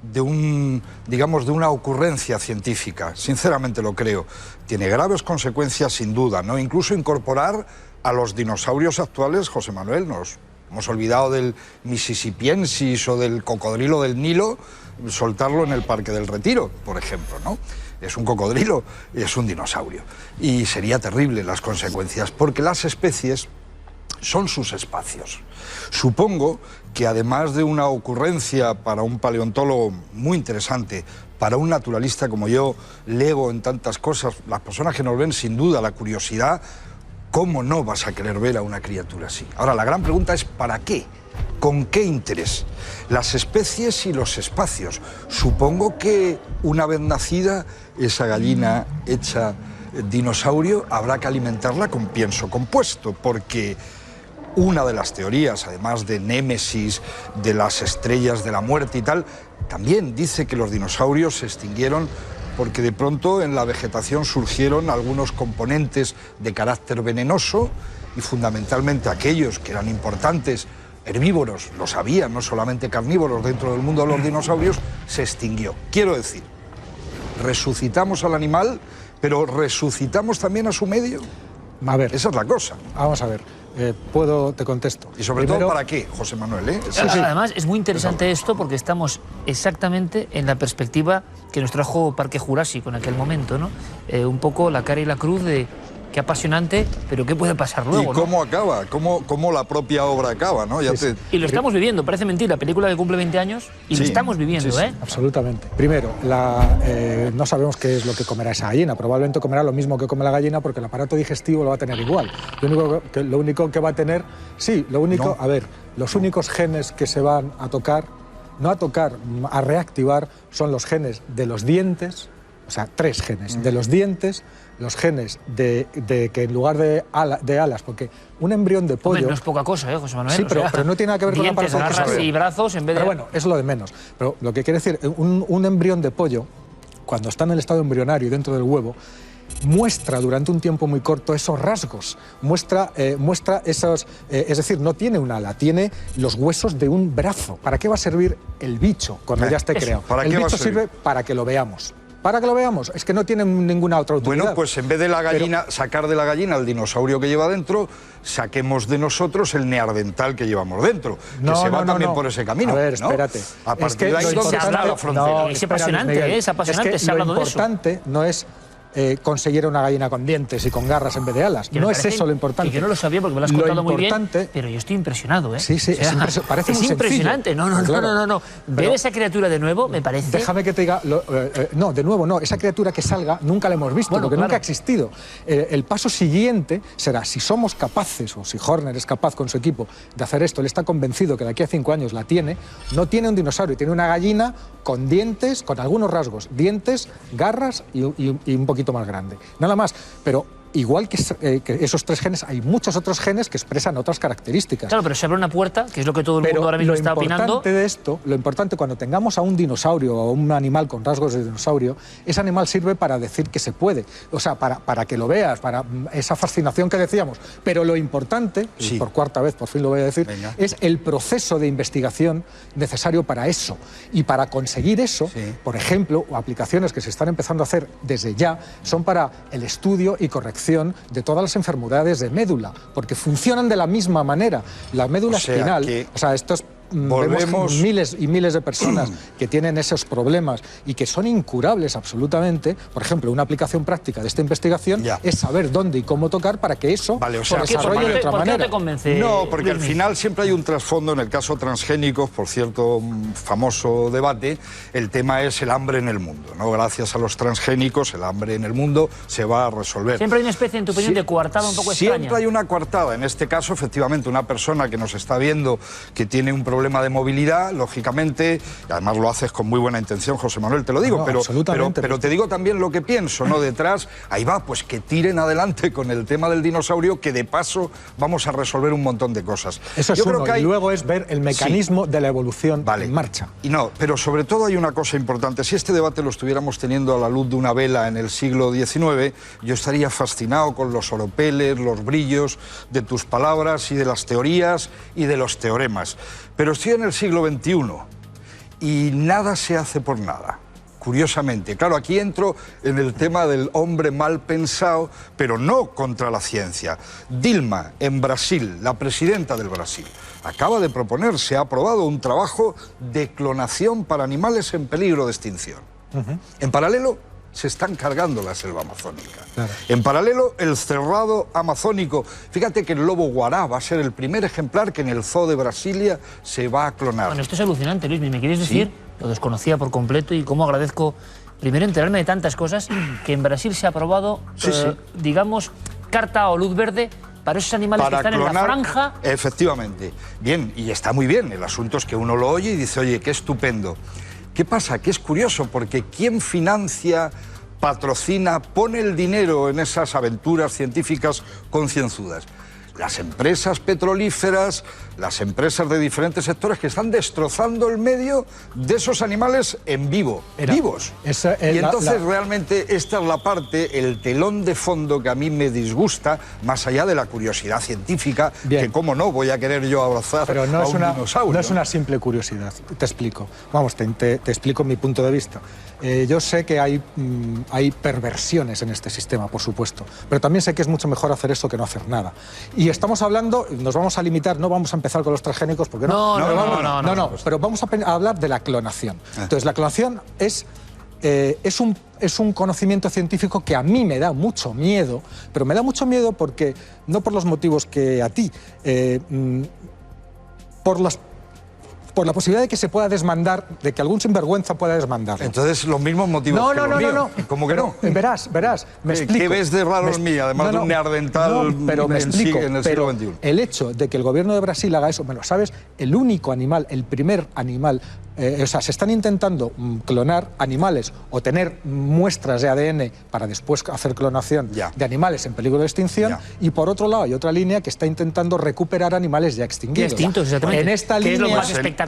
S6: de una ocurrencia científica. Sinceramente lo creo. Tiene graves consecuencias, sin duda, ¿no? Incluso incorporar a los dinosaurios actuales, José Manuel, nos hemos olvidado del Mississippiensis o del cocodrilo del Nilo, soltarlo en el Parque del Retiro, por ejemplo, ¿no? Es un cocodrilo y es un dinosaurio. Y sería terrible las consecuencias, porque las especies son sus espacios. Supongo que además de una ocurrencia para un paleontólogo muy interesante, para un naturalista como yo, leo en tantas cosas, las personas que nos ven sin duda la curiosidad ¿cómo no vas a querer ver a una criatura así? Ahora, la gran pregunta es ¿para qué? ¿Con qué interés? Las especies y los espacios. Supongo que una vez nacida, esa gallina hecha dinosaurio habrá que alimentarla con pienso compuesto, porque una de las teorías, además de Némesis, de las estrellas de la muerte y tal, también dice que los dinosaurios se extinguieron porque de pronto en la vegetación surgieron algunos componentes de carácter venenoso y fundamentalmente aquellos que eran importantes, herbívoros, los había, no solamente carnívoros dentro del mundo de los dinosaurios, se extinguió. Quiero decir, resucitamos al animal, pero resucitamos también a su medio.
S5: A ver.
S6: Esa es la cosa.
S5: Vamos a ver. Te contesto.
S6: Y sobre
S5: Primero,
S6: todo, ¿para qué, José Manuel?
S1: Además, es muy interesante esto porque estamos exactamente en la perspectiva que nos trajo Parque Jurásico en aquel momento, ¿no? Un poco la cara y la cruz de qué apasionante, pero qué puede pasar luego,
S6: ¿Y cómo acaba? ¿Cómo la propia obra acaba, ¿no?
S1: Y lo estamos viviendo, parece mentira, la película que cumple 20 años y lo estamos viviendo, ¿eh?
S5: Absolutamente. Primero, no sabemos qué es lo que comerá esa gallina. Probablemente comerá lo mismo que come la gallina porque el aparato digestivo lo va a tener igual. Lo único que va a tener... Sí, lo único... No. A ver, los únicos genes que se van a tocar, a reactivar, son los genes de los dientes, o sea, 3 genes, de los dientes, los genes de que en lugar de alas, porque un embrión de pollo...
S1: Hombre, no es poca cosa, José Manuel.
S5: Sí, pero no tiene nada que ver con la
S1: dientes, garras y brazos en vez de...
S5: Pero bueno, es lo de menos. Pero lo que quiere decir, un embrión de pollo, cuando está en el estado embrionario dentro del huevo, muestra durante un tiempo muy corto esos rasgos, muestra esos... es decir, no tiene un ala, tiene los huesos de un brazo. ¿Para qué va a servir el bicho cuando ya esté creado? El bicho sirve para que lo veamos. Para que lo veamos, es que no tienen ninguna otra utilidad.
S6: Bueno, pues en vez de la gallina, sacar de la gallina el dinosaurio que lleva dentro, saquemos de nosotros el neandertal que llevamos dentro, que se va también por ese camino.
S5: A ver, espérate.
S6: ¿No? A partir de ahí se habla la frontera.
S1: Es apasionante, es apasionante, se ha hablado de eso.
S5: Lo importante no es conseguir una gallina con dientes y con garras en vez de alas. No es eso lo importante.
S1: Y yo no lo sabía porque me lo has contado muy bien, pero yo estoy impresionado, ¿eh?
S5: Sí, sí, parece muy
S1: impresionante. No. Ver esa criatura de nuevo me parece...
S5: Déjame que te diga... no, de nuevo no. Esa criatura que salga nunca la hemos visto, porque nunca ha existido. El paso siguiente será, si somos capaces, o si Horner es capaz con su equipo de hacer esto, él está convencido que de aquí a 5 años la tiene, no tiene un dinosaurio, tiene una gallina con dientes, con algunos rasgos, dientes, garras y un poquito más grande. Nada más, pero igual que esos 3 genes, hay muchos otros genes que expresan otras características.
S1: Claro, pero se abre una puerta, que es lo que todo el mundo ahora mismo está opinando.
S5: Lo importante cuando tengamos a un dinosaurio o un animal con rasgos de dinosaurio, ese animal sirve para decir que se puede, o sea, para que lo veas, para esa fascinación que decíamos. Pero lo importante, y por 4ª vez por fin lo voy a decir, es el proceso de investigación necesario para eso. Y para conseguir eso, por ejemplo, aplicaciones que se están empezando a hacer desde ya, son para el estudio y corrección de todas las enfermedades de médula, porque funcionan de la misma manera. La médula espinal, estos... Vemos miles y miles de personas que tienen esos problemas y que son incurables absolutamente. Por ejemplo, una aplicación práctica de esta investigación es saber dónde y cómo tocar para que eso se desarrolle de otra manera.
S1: ¿Por qué te convence?
S6: No, porque al final siempre hay un trasfondo. En el caso transgénicos, por cierto, un famoso debate, el tema es el hambre en el mundo, ¿no? Gracias a los transgénicos, el hambre en el mundo se va a resolver.
S1: Siempre hay una especie, en tu opinión, de coartada un poco extraña.
S6: Siempre hay una coartada. En este caso, efectivamente, una persona que nos está viendo que tiene un problema de movilidad, lógicamente, y además lo haces con muy buena intención, José Manuel, te lo digo, pero te digo también lo que pienso, ¿no? Detrás, ahí va, pues que tiren adelante con el tema del dinosaurio, que de paso vamos a resolver un montón de cosas.
S5: Eso es uno, y luego es ver el mecanismo de la evolución en marcha.
S6: Y no, pero sobre todo hay una cosa importante. Si este debate lo estuviéramos teniendo a la luz de una vela en el siglo XIX, yo estaría fascinado con los oropeles, los brillos de tus palabras y de las teorías y de los teoremas. Pero estoy en el siglo XXI y nada se hace por nada, curiosamente. Claro, aquí entro en el tema del hombre mal pensado, pero no contra la ciencia. Dilma, en Brasil, la presidenta del Brasil, acaba de proponer, se ha aprobado un trabajo de clonación para animales en peligro de extinción. En paralelo, se están cargando la selva amazónica. Claro. En paralelo, el cerrado amazónico. Fíjate que el lobo guará va a ser el primer ejemplar que en el zoo de Brasilia se va a clonar.
S1: Bueno, esto es alucinante, Luis. ¿Me quieres decir? Lo desconocía por completo y cómo agradezco, primero, enterarme de tantas cosas, que en Brasil se ha aprobado, digamos, carta o luz verde para esos animales que están en la franja.
S6: Efectivamente. Bien, y está muy bien. El asunto es que uno lo oye y dice, oye, qué estupendo. ¿Qué pasa? Que es curioso, porque ¿quién financia, patrocina, pone el dinero en esas aventuras científicas concienzudas? Las empresas petrolíferas, las empresas de diferentes sectores que están destrozando el medio de esos animales en vivo, vivos. Y entonces realmente esta es la parte, el telón de fondo que a mí me disgusta, más allá de la curiosidad científica, que cómo no voy a querer yo abrazar
S5: pero no
S6: a
S5: es
S6: un dinosaurio.
S5: No es una simple curiosidad, te explico. Vamos, te explico mi punto de vista. Yo sé que hay perversiones en este sistema, por supuesto, pero también sé que es mucho mejor hacer eso que no hacer nada. Y estamos hablando, nos vamos a limitar, no vamos a empezar con los transgénicos, porque no, pero vamos a hablar de la clonación. Entonces, la clonación es un conocimiento científico que a mí me da mucho miedo, pero me da mucho miedo porque, no por los motivos que a ti, por la posibilidad de que se pueda desmandar, de que algún sinvergüenza pueda desmandar.
S6: Entonces, los mismos motivos que los míos. No. ¿Cómo que no?
S5: Verás, me explico.
S6: ¿Qué ves de raro en mí, además de un neandertal
S5: pero me explico,
S6: en el siglo XXI?
S5: El hecho de que el gobierno de Brasil haga eso, bueno, ¿sabes? El único animal, el primer animal, o sea, se están intentando clonar animales o tener muestras de ADN para después hacer clonación de animales en peligro de extinción, y por otro lado hay otra línea que está intentando recuperar animales ya extinguidos.
S1: Extintos, exactamente.
S5: En esta línea,
S1: es lo más espectacular,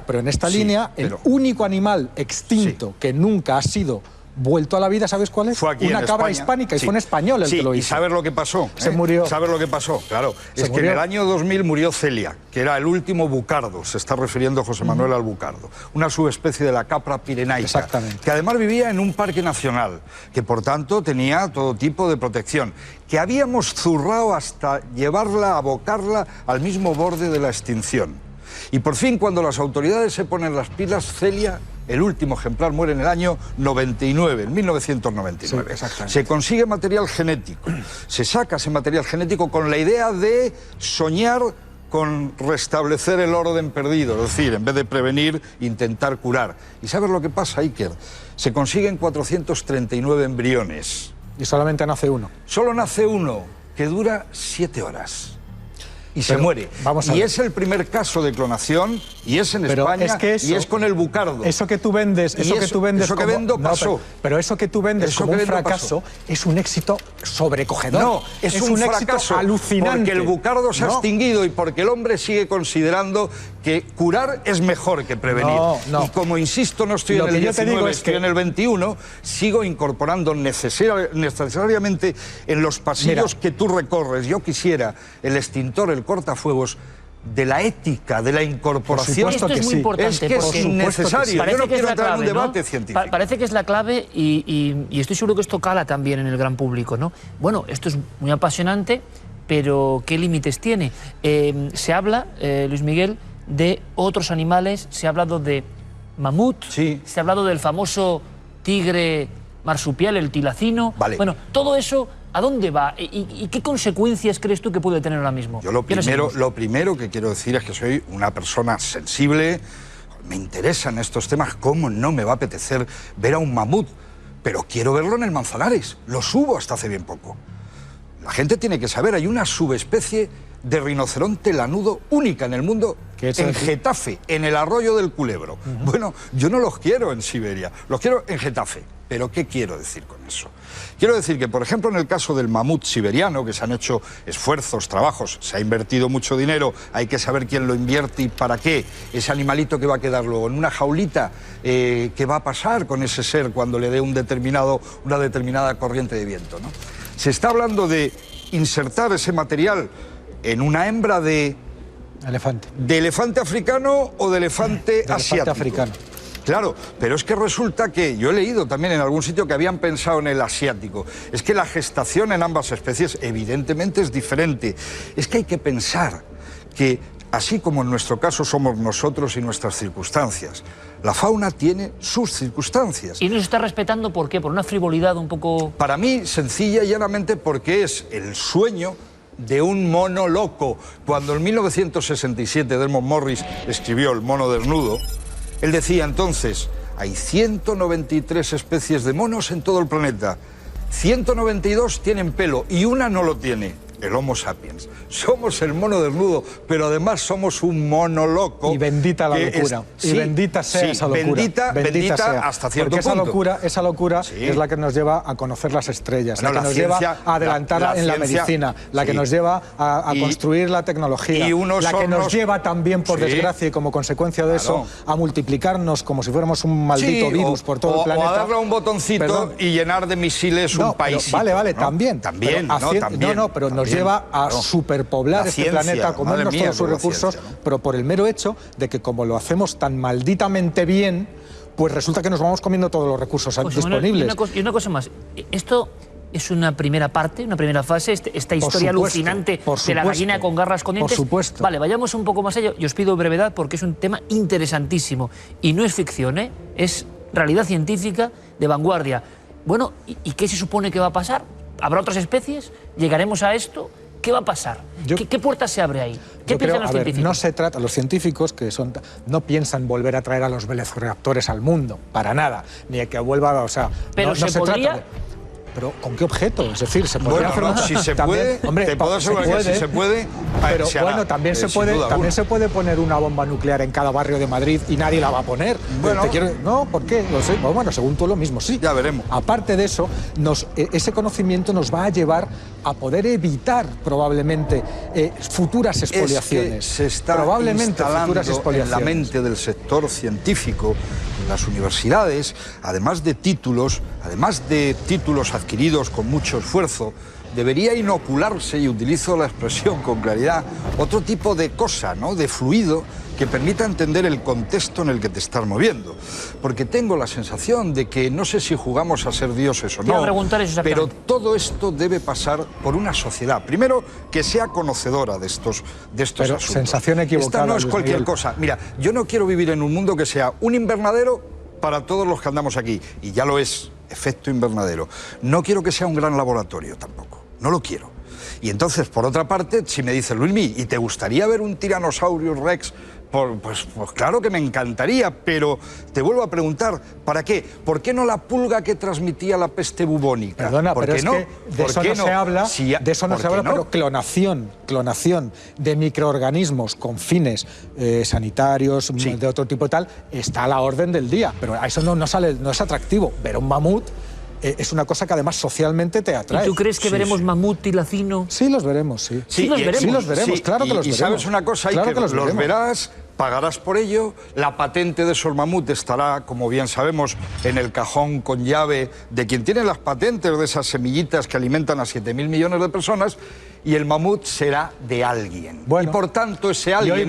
S5: pero en esta línea, el único animal extinto que nunca ha sido vuelto a la vida, ¿sabes cuál es?
S6: Fue aquí
S5: una
S6: en
S5: cabra
S6: España.
S5: hispánica, y fue un español el que lo hizo.
S6: ¿Y sabes lo que pasó?
S5: Se murió.
S6: ¿Sabes lo que pasó? Claro, es que en el año 2000 murió Celia, que era el último bucardo, se está refiriendo José Manuel al bucardo, una subespecie de la capra pirenaica.
S5: Exactamente.
S6: Que además vivía en un parque nacional, que por tanto tenía todo tipo de protección, que habíamos zurrado hasta llevarla, abocarla al mismo borde de la extinción. Y por fin, cuando las autoridades se ponen las pilas, Celia, el último ejemplar, muere en el año 99, en 1999.
S5: Sí,
S6: se consigue material genético, se saca ese material genético con la idea de soñar con restablecer el orden perdido, es decir, en vez de prevenir, intentar curar. ¿Y sabes lo que pasa, Iker? Se consiguen 439 embriones.
S5: Y solamente nace uno.
S6: Solo nace uno, que dura 7 horas. Y se muere. Y es el primer caso de clonación, y es en España, y es con el bucardo.
S5: Eso que tú vendes, eso
S6: que vendo pasó.
S5: Pero eso que tú vendes como un fracaso es un éxito sobrecogedor.
S6: No, es un fracaso alucinante. Porque el bucardo se ha extinguido y porque el hombre sigue considerando que curar es mejor que prevenir. Y como insisto, no estoy en el 19, estoy en el 21, sigo incorporando necesariamente en los pasillos que tú recorres. Yo quisiera el extintor, el cortafuegos, de la ética, de la incorporación.
S1: Esto es muy importante.
S6: Es que es innecesario. Yo no quiero entrar en un debate científico.
S1: Parece que es la clave y estoy seguro que esto cala también en el gran público, ¿no? Bueno, esto es muy apasionante, pero ¿qué límites tiene? Se habla, Luis Miguel, de otros animales, se ha hablado de mamut, se ha hablado del famoso tigre marsupial, el tilacino.
S6: Vale.
S1: Bueno, todo eso, ¿a dónde va? ¿Y qué consecuencias crees tú que puede tener ahora mismo?
S6: Yo lo primero que quiero decir es que soy una persona sensible, me interesan estos temas. ¿Cómo no me va a apetecer ver a un mamut? Pero quiero verlo en el Manzanares, lo subo hasta hace bien poco. La gente tiene que saber, hay una subespecie de rinoceronte lanudo única en el mundo, en Getafe, en el arroyo del Culebro. Bueno, yo no los quiero en Siberia, los quiero en Getafe. ¿Pero qué quiero decir con eso? Quiero decir que, por ejemplo, en el caso del mamut siberiano, que se han hecho esfuerzos, trabajos, se ha invertido mucho dinero, hay que saber quién lo invierte y para qué. Ese animalito que va a quedar luego en una jaulita, ¿qué va a pasar con ese ser cuando le dé una determinada corriente de viento, ¿no? Se está hablando de insertar ese material en una hembra de elefante africano o de elefante asiático.
S5: Africano.
S6: Claro, pero es que resulta que, yo he leído también en algún sitio que habían pensado en el asiático, es que la gestación en ambas especies evidentemente es diferente. Es que hay que pensar que, así como en nuestro caso somos nosotros y nuestras circunstancias, la fauna tiene sus circunstancias.
S1: ¿Y no se está respetando por qué? ¿Por una frivolidad un poco...?
S6: Para mí, sencilla y llanamente, porque es el sueño de un mono loco. Cuando en 1967 Desmond Morris escribió El mono desnudo, él decía entonces, hay 193 especies de monos en todo el planeta, 192 tienen pelo y una no lo tiene. El Homo sapiens. Somos el mono desnudo, pero además somos un mono loco.
S5: Y bendita la locura. Y bendita sea esa locura.
S6: Bendita sea. Hasta cierto punto.
S5: Porque esa locura es la que nos lleva a conocer las estrellas, la que nos lleva a adelantar en la medicina, la que nos lleva a construir la tecnología, la que nos lleva también, por desgracia y como consecuencia de eso, a multiplicarnos como si fuéramos un maldito virus por todo el planeta.
S6: O a darle a un botoncito y llenar de misiles un país.
S5: Vale, también.
S6: También,
S5: pero nos lleva a superpoblar este planeta, a comernos todos sus recursos, pero por el mero hecho de que como lo hacemos tan malditamente bien, pues resulta que nos vamos comiendo todos los recursos disponibles.
S1: Y una cosa más, esto es una primera parte, una primera fase, esta historia alucinante de la gallina con garras con dientes.
S5: Por supuesto.
S1: Vale, vayamos un poco más allá, y os pido brevedad porque es un tema interesantísimo, y no es ficción, es realidad científica de vanguardia. Bueno, ¿y qué se supone que va a pasar? ¿Habrá otras especies? ¿Llegaremos a esto? ¿Qué va a pasar? ¿Qué puerta se abre ahí? ¿Qué piensan los científicos?
S5: No se trata, los científicos no piensan volver a traer a los velociraptores al mundo, para nada, ni a que vuelva, o sea,
S1: pero
S5: no
S1: se podría.
S5: ¿Pero con qué objeto? Es decir, se podría hacer
S6: si se puede,
S5: hombre,
S6: te puedo asegurar que si se puede,
S5: pero bueno, también se puede poner una bomba nuclear en cada barrio de Madrid y nadie la va a poner.
S6: Bueno,
S5: no, ¿por qué? Lo sé. Bueno, según tú lo mismo, sí.
S6: Ya veremos.
S5: Aparte de eso, ese conocimiento nos va a llevar a poder evitar probablemente futuras expoliaciones.
S6: Es que se está instalando en la mente del sector científico, en las universidades, además de títulos adquiridos con mucho esfuerzo, debería inocularse, y utilizo la expresión con claridad, otro tipo de cosa, ¿no?, de fluido que permita entender el contexto en el que te estás moviendo. Porque tengo la sensación de que no sé si jugamos a ser dioses o no, pero todo esto debe pasar por una sociedad, primero, que sea conocedora de estos asuntos.
S5: Sensación equivocada.
S6: Esta no es cualquier cosa. Mira, yo no quiero vivir en un mundo que sea un invernadero para todos los que andamos aquí, y ya lo es, efecto invernadero. No quiero que sea un gran laboratorio tampoco, no lo quiero. Y entonces, por otra parte, si me dice Luismi, ¿y te gustaría ver un Tyrannosaurus Rex? Pues claro que me encantaría, pero te vuelvo a preguntar, ¿para qué? ¿Por qué no la pulga que transmitía la peste bubónica?
S5: Perdona, pero es que de eso no se habla, pero clonación de microorganismos con fines sanitarios, de otro tipo tal, está a la orden del día, pero a eso no es atractivo. Ver un mamut es una cosa que además socialmente te atrae.
S1: ¿Y tú crees que veremos mamut y lacino?
S5: Sí, los veremos, sí.
S1: Sí, los veremos,
S5: claro que los veremos.
S6: Y sabes una cosa, claro que los verás, pagarás por ello, la patente de esos mamut estará, como bien sabemos, en el cajón con llave de quien tiene las patentes de esas semillitas que alimentan a 7.000 millones de personas, y el mamut será de alguien.
S5: Bueno,
S6: y por tanto ese alguien,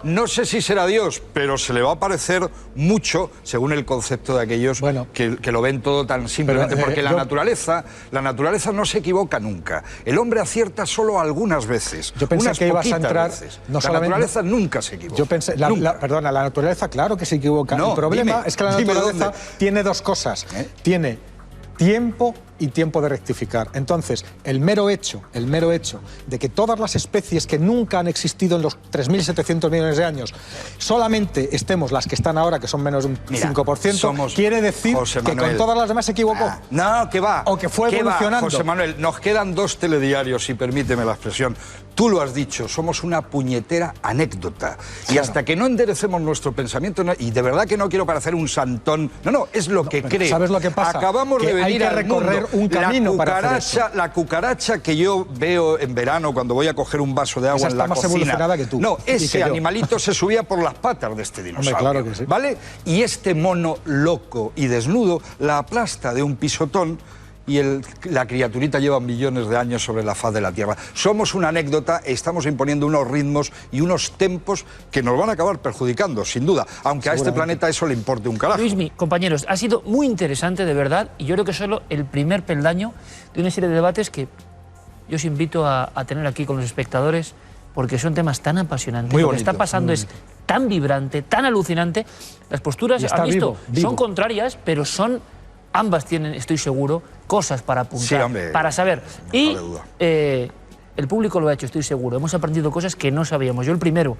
S6: no sé si será Dios, pero se le va a parecer mucho, según el concepto de aquellos que lo ven todo tan simplemente, porque la naturaleza no se equivoca nunca. El hombre acierta solo algunas veces.
S5: Yo pensé que ibas a entrar...
S6: La naturaleza nunca se equivoca.
S5: Yo pensé, la naturaleza claro que se equivoca. El problema es que la naturaleza tiene dos cosas. Tiene tiempo y tiempo de rectificar. Entonces, el mero hecho de que todas las especies que nunca han existido en los 3.700 millones de años, solamente estemos las que están ahora, que son menos de un 5%, quiere decir que con todas las demás se equivocó.
S6: No, que va.
S5: O que fue evolucionando.
S6: José Manuel, nos quedan 2 telediarios, si permíteme la expresión. Tú lo has dicho, somos una puñetera anécdota. Y hasta que no enderecemos nuestro pensamiento, y de verdad que no quiero parecer un santón, es lo que creo.
S5: ¿Sabes lo que pasa?
S6: Acabamos de venir
S5: a recorrer un camino para hacer eso.
S6: La cucaracha que yo veo en verano cuando voy a coger un vaso de agua en la cocina.
S5: Evolucionada que tú.
S6: No, ese animalito se subía por las patas de este dinosaurio.
S5: Hombre, claro que sí.
S6: ¿Vale? Y este mono loco y desnudo la aplasta de un pisotón, y la criaturita lleva millones de años sobre la faz de la Tierra. Somos una anécdota, estamos imponiendo unos ritmos y unos tempos que nos van a acabar perjudicando, sin duda, aunque a este planeta eso le importe un carajo.
S1: Luismi, compañeros, ha sido muy interesante, de verdad, y yo creo que es solo el primer peldaño de una serie de debates que yo os invito a tener aquí con los espectadores, porque son temas tan apasionantes. Lo que está pasando es tan vibrante, tan alucinante. Las posturas, has visto, son contrarias, pero ambas tienen, estoy seguro, cosas para apuntar, para saber. Y El público lo ha hecho, estoy seguro. Hemos aprendido cosas que no sabíamos. Yo el primero.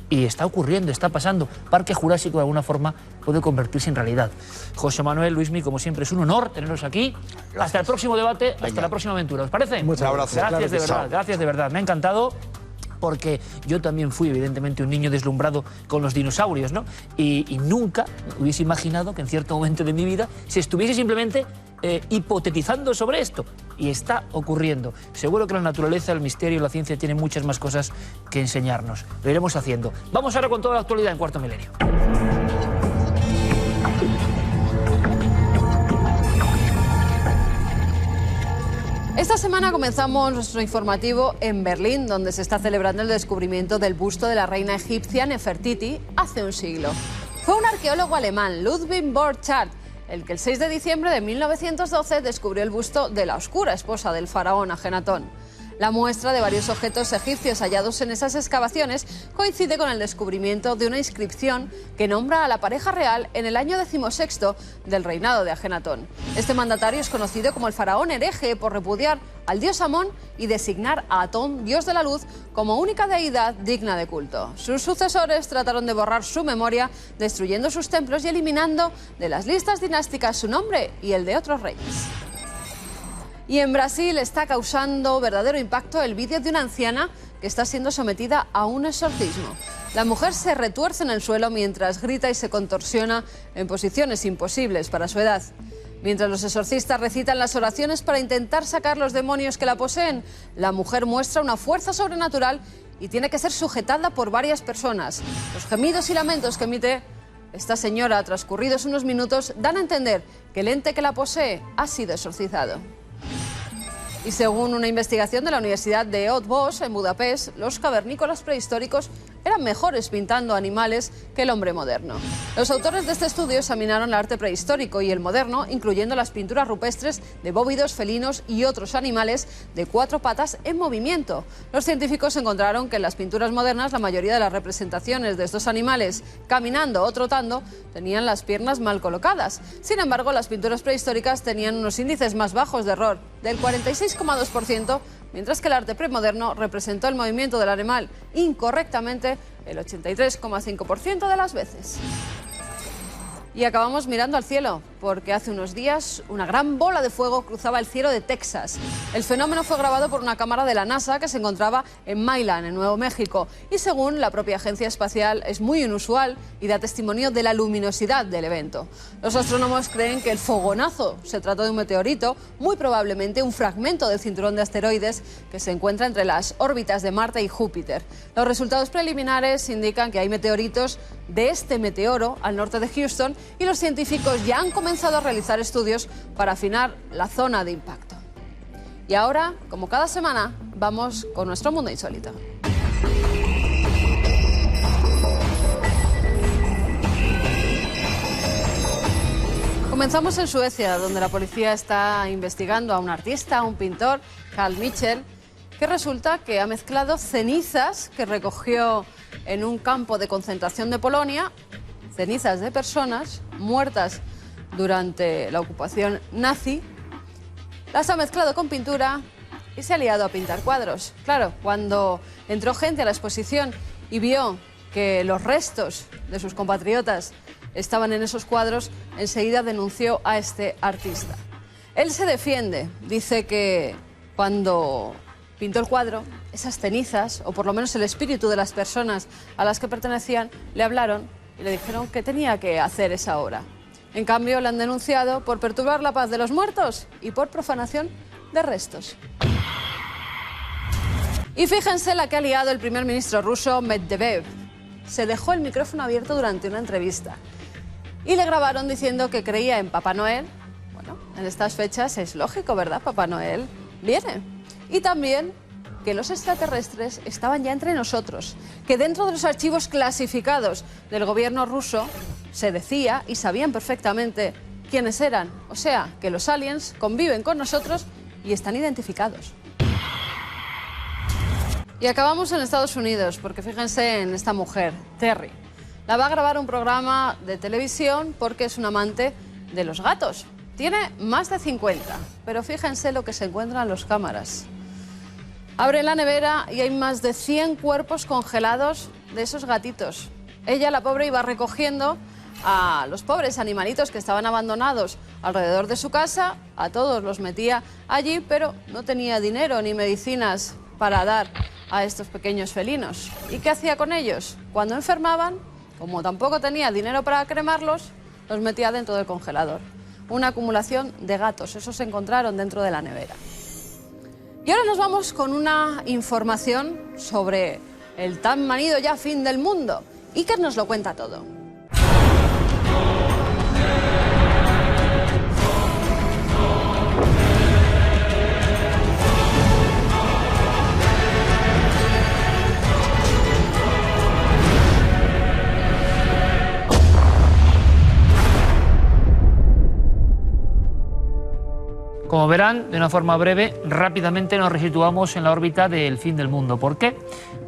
S1: Y está ocurriendo, está pasando. Parque Jurásico de alguna forma puede convertirse en realidad. José Manuel, Luismi, como siempre, es un honor teneros aquí. Gracias. Hasta el próximo debate, hasta la próxima aventura. ¿Os parece?
S5: Muchas gracias.
S1: Gracias de verdad, gracias de verdad. Me ha encantado. Porque yo también fui, evidentemente, un niño deslumbrado con los dinosaurios, ¿no? Y nunca hubiese imaginado que en cierto momento de mi vida se estuviese simplemente hipotetizando sobre esto. Y está ocurriendo. Seguro que la naturaleza, el misterio y la ciencia tienen muchas más cosas que enseñarnos. Lo iremos haciendo. Vamos ahora con toda la actualidad en Cuarto Milenio.
S2: Esta semana comenzamos nuestro informativo en Berlín, donde se está celebrando el descubrimiento del busto de la reina egipcia Nefertiti hace un siglo. Fue un arqueólogo alemán, Ludwig Borchardt, el que el 6 de diciembre de 1912 descubrió el busto de la oscura esposa del faraón Ajenatón. La muestra de varios objetos egipcios hallados en esas excavaciones coincide con el descubrimiento de una inscripción que nombra a la pareja real en el año 16 del reinado de Ajenatón. Este mandatario es conocido como el faraón hereje por repudiar al dios Amón y designar a Atón, dios de la luz, como única deidad digna de culto. Sus sucesores trataron de borrar su memoria, destruyendo sus templos y eliminando de las listas dinásticas su nombre y el de otros reyes. Y en Brasil está causando verdadero impacto el vídeo de una anciana que está siendo sometida a un exorcismo. La mujer se retuerce en el suelo mientras grita y se contorsiona en posiciones imposibles para su edad. Mientras los exorcistas recitan las oraciones para intentar sacar los demonios que la poseen, la mujer muestra una fuerza sobrenatural y tiene que ser sujetada por varias personas. Los gemidos y lamentos que emite esta señora, transcurridos unos minutos, dan a entender que el ente que la posee ha sido exorcizado. Y según una investigación de la Universidad de Eötvös en Budapest, los cavernícolas prehistóricos eran mejores pintando animales que el hombre moderno. Los autores de este estudio examinaron el arte prehistórico y el moderno, incluyendo las pinturas rupestres de bóvidos, felinos y otros animales de 4 patas en movimiento. Los científicos encontraron que en las pinturas modernas la mayoría de las representaciones de estos animales caminando o trotando tenían las piernas mal colocadas. Sin embargo, las pinturas prehistóricas tenían unos índices más bajos de error, del 46,2%, mientras que el arte premoderno representó el movimiento del animal incorrectamente el 83,5% de las veces. Y acabamos mirando al cielo, porque hace unos días una gran bola de fuego cruzaba el cielo de Texas. El fenómeno fue grabado por una cámara de la NASA que se encontraba en Mayland, en Nuevo México, y según la propia agencia espacial es muy inusual y da testimonio de la luminosidad del evento. Los astrónomos creen que el fogonazo se trató de un meteorito, muy probablemente un fragmento del cinturón de asteroides que se encuentra entre las órbitas de Marte y Júpiter. Los resultados preliminares indican que hay meteoritos de este meteoro al norte de Houston y los científicos ya han comenzado a realizar estudios para afinar la zona de impacto. Y ahora, como cada semana, vamos con nuestro mundo insólito. Comenzamos en Suecia, donde la policía está investigando a un artista, a un pintor, Carl Mitchell, que resulta que ha mezclado cenizas que recogió en un campo de concentración de Polonia, cenizas de personas muertas durante la ocupación nazi, las ha mezclado con pintura y se ha liado a pintar cuadros. Claro, cuando entró gente a la exposición y vio que los restos de sus compatriotas estaban en esos cuadros, enseguida denunció a este artista. Él se defiende, dice que cuando pintó el cuadro, esas cenizas, o por lo menos el espíritu de las personas a las que pertenecían, le hablaron y le dijeron que tenía que hacer esa obra. En cambio, le han denunciado por perturbar la paz de los muertos y por profanación de restos. Y fíjense la que ha liado el primer ministro ruso, Medvedev. Se dejó el micrófono abierto durante una entrevista y le grabaron diciendo que creía en Papá Noel. Bueno, en estas fechas es lógico, ¿verdad? Papá Noel viene. Y también que los extraterrestres estaban ya entre nosotros, que dentro de los archivos clasificados del gobierno ruso se decía y sabían perfectamente quiénes eran. O sea, que los aliens conviven con nosotros y están identificados. Y acabamos en Estados Unidos, porque fíjense en esta mujer, Terry. La va a grabar un programa de televisión porque es un amante de los gatos. Tiene más de 50, pero fíjense lo que se encuentran las cámaras. Abre la nevera y hay más de 100 cuerpos congelados de esos gatitos. Ella, la pobre, iba recogiendo a los pobres animalitos que estaban abandonados alrededor de su casa, a todos los metía allí, pero no tenía dinero ni medicinas para dar a estos pequeños felinos. ¿Y qué hacía con ellos? Cuando enfermaban, como tampoco tenía dinero para cremarlos, los metía dentro del congelador. Una acumulación de gatos, esos se encontraron dentro de la nevera. Y ahora nos vamos con una información sobre el tan manido ya fin del mundo. Iker nos lo cuenta todo.
S1: Como verán, de una forma breve, rápidamente nos resituamos en la órbita del fin del mundo. ¿Por qué?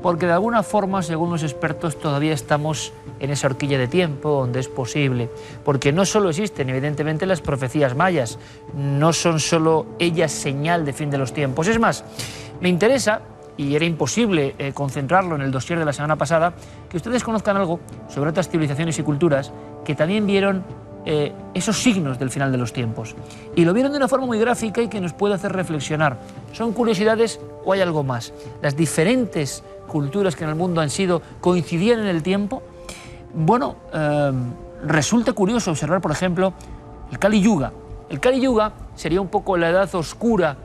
S1: Porque de alguna forma, según los expertos, todavía estamos en esa horquilla de tiempo donde es posible. Porque no solo existen, evidentemente, las profecías mayas, no son solo ellas señal de fin de los tiempos. Es más, me interesa, y era imposible concentrarlo en el dossier de la semana pasada, que ustedes conozcan algo sobre otras civilizaciones y culturas que también vieron esos signos del final de los tiempos. Y lo vieron de una forma muy gráfica y que nos puede hacer reflexionar. ¿Son curiosidades o hay algo más? Las diferentes culturas que en el mundo han sido, ¿coincidían en el tiempo? Bueno, resulta curioso observar, por ejemplo, el Kali Yuga. El Kali Yuga sería un poco la edad oscura,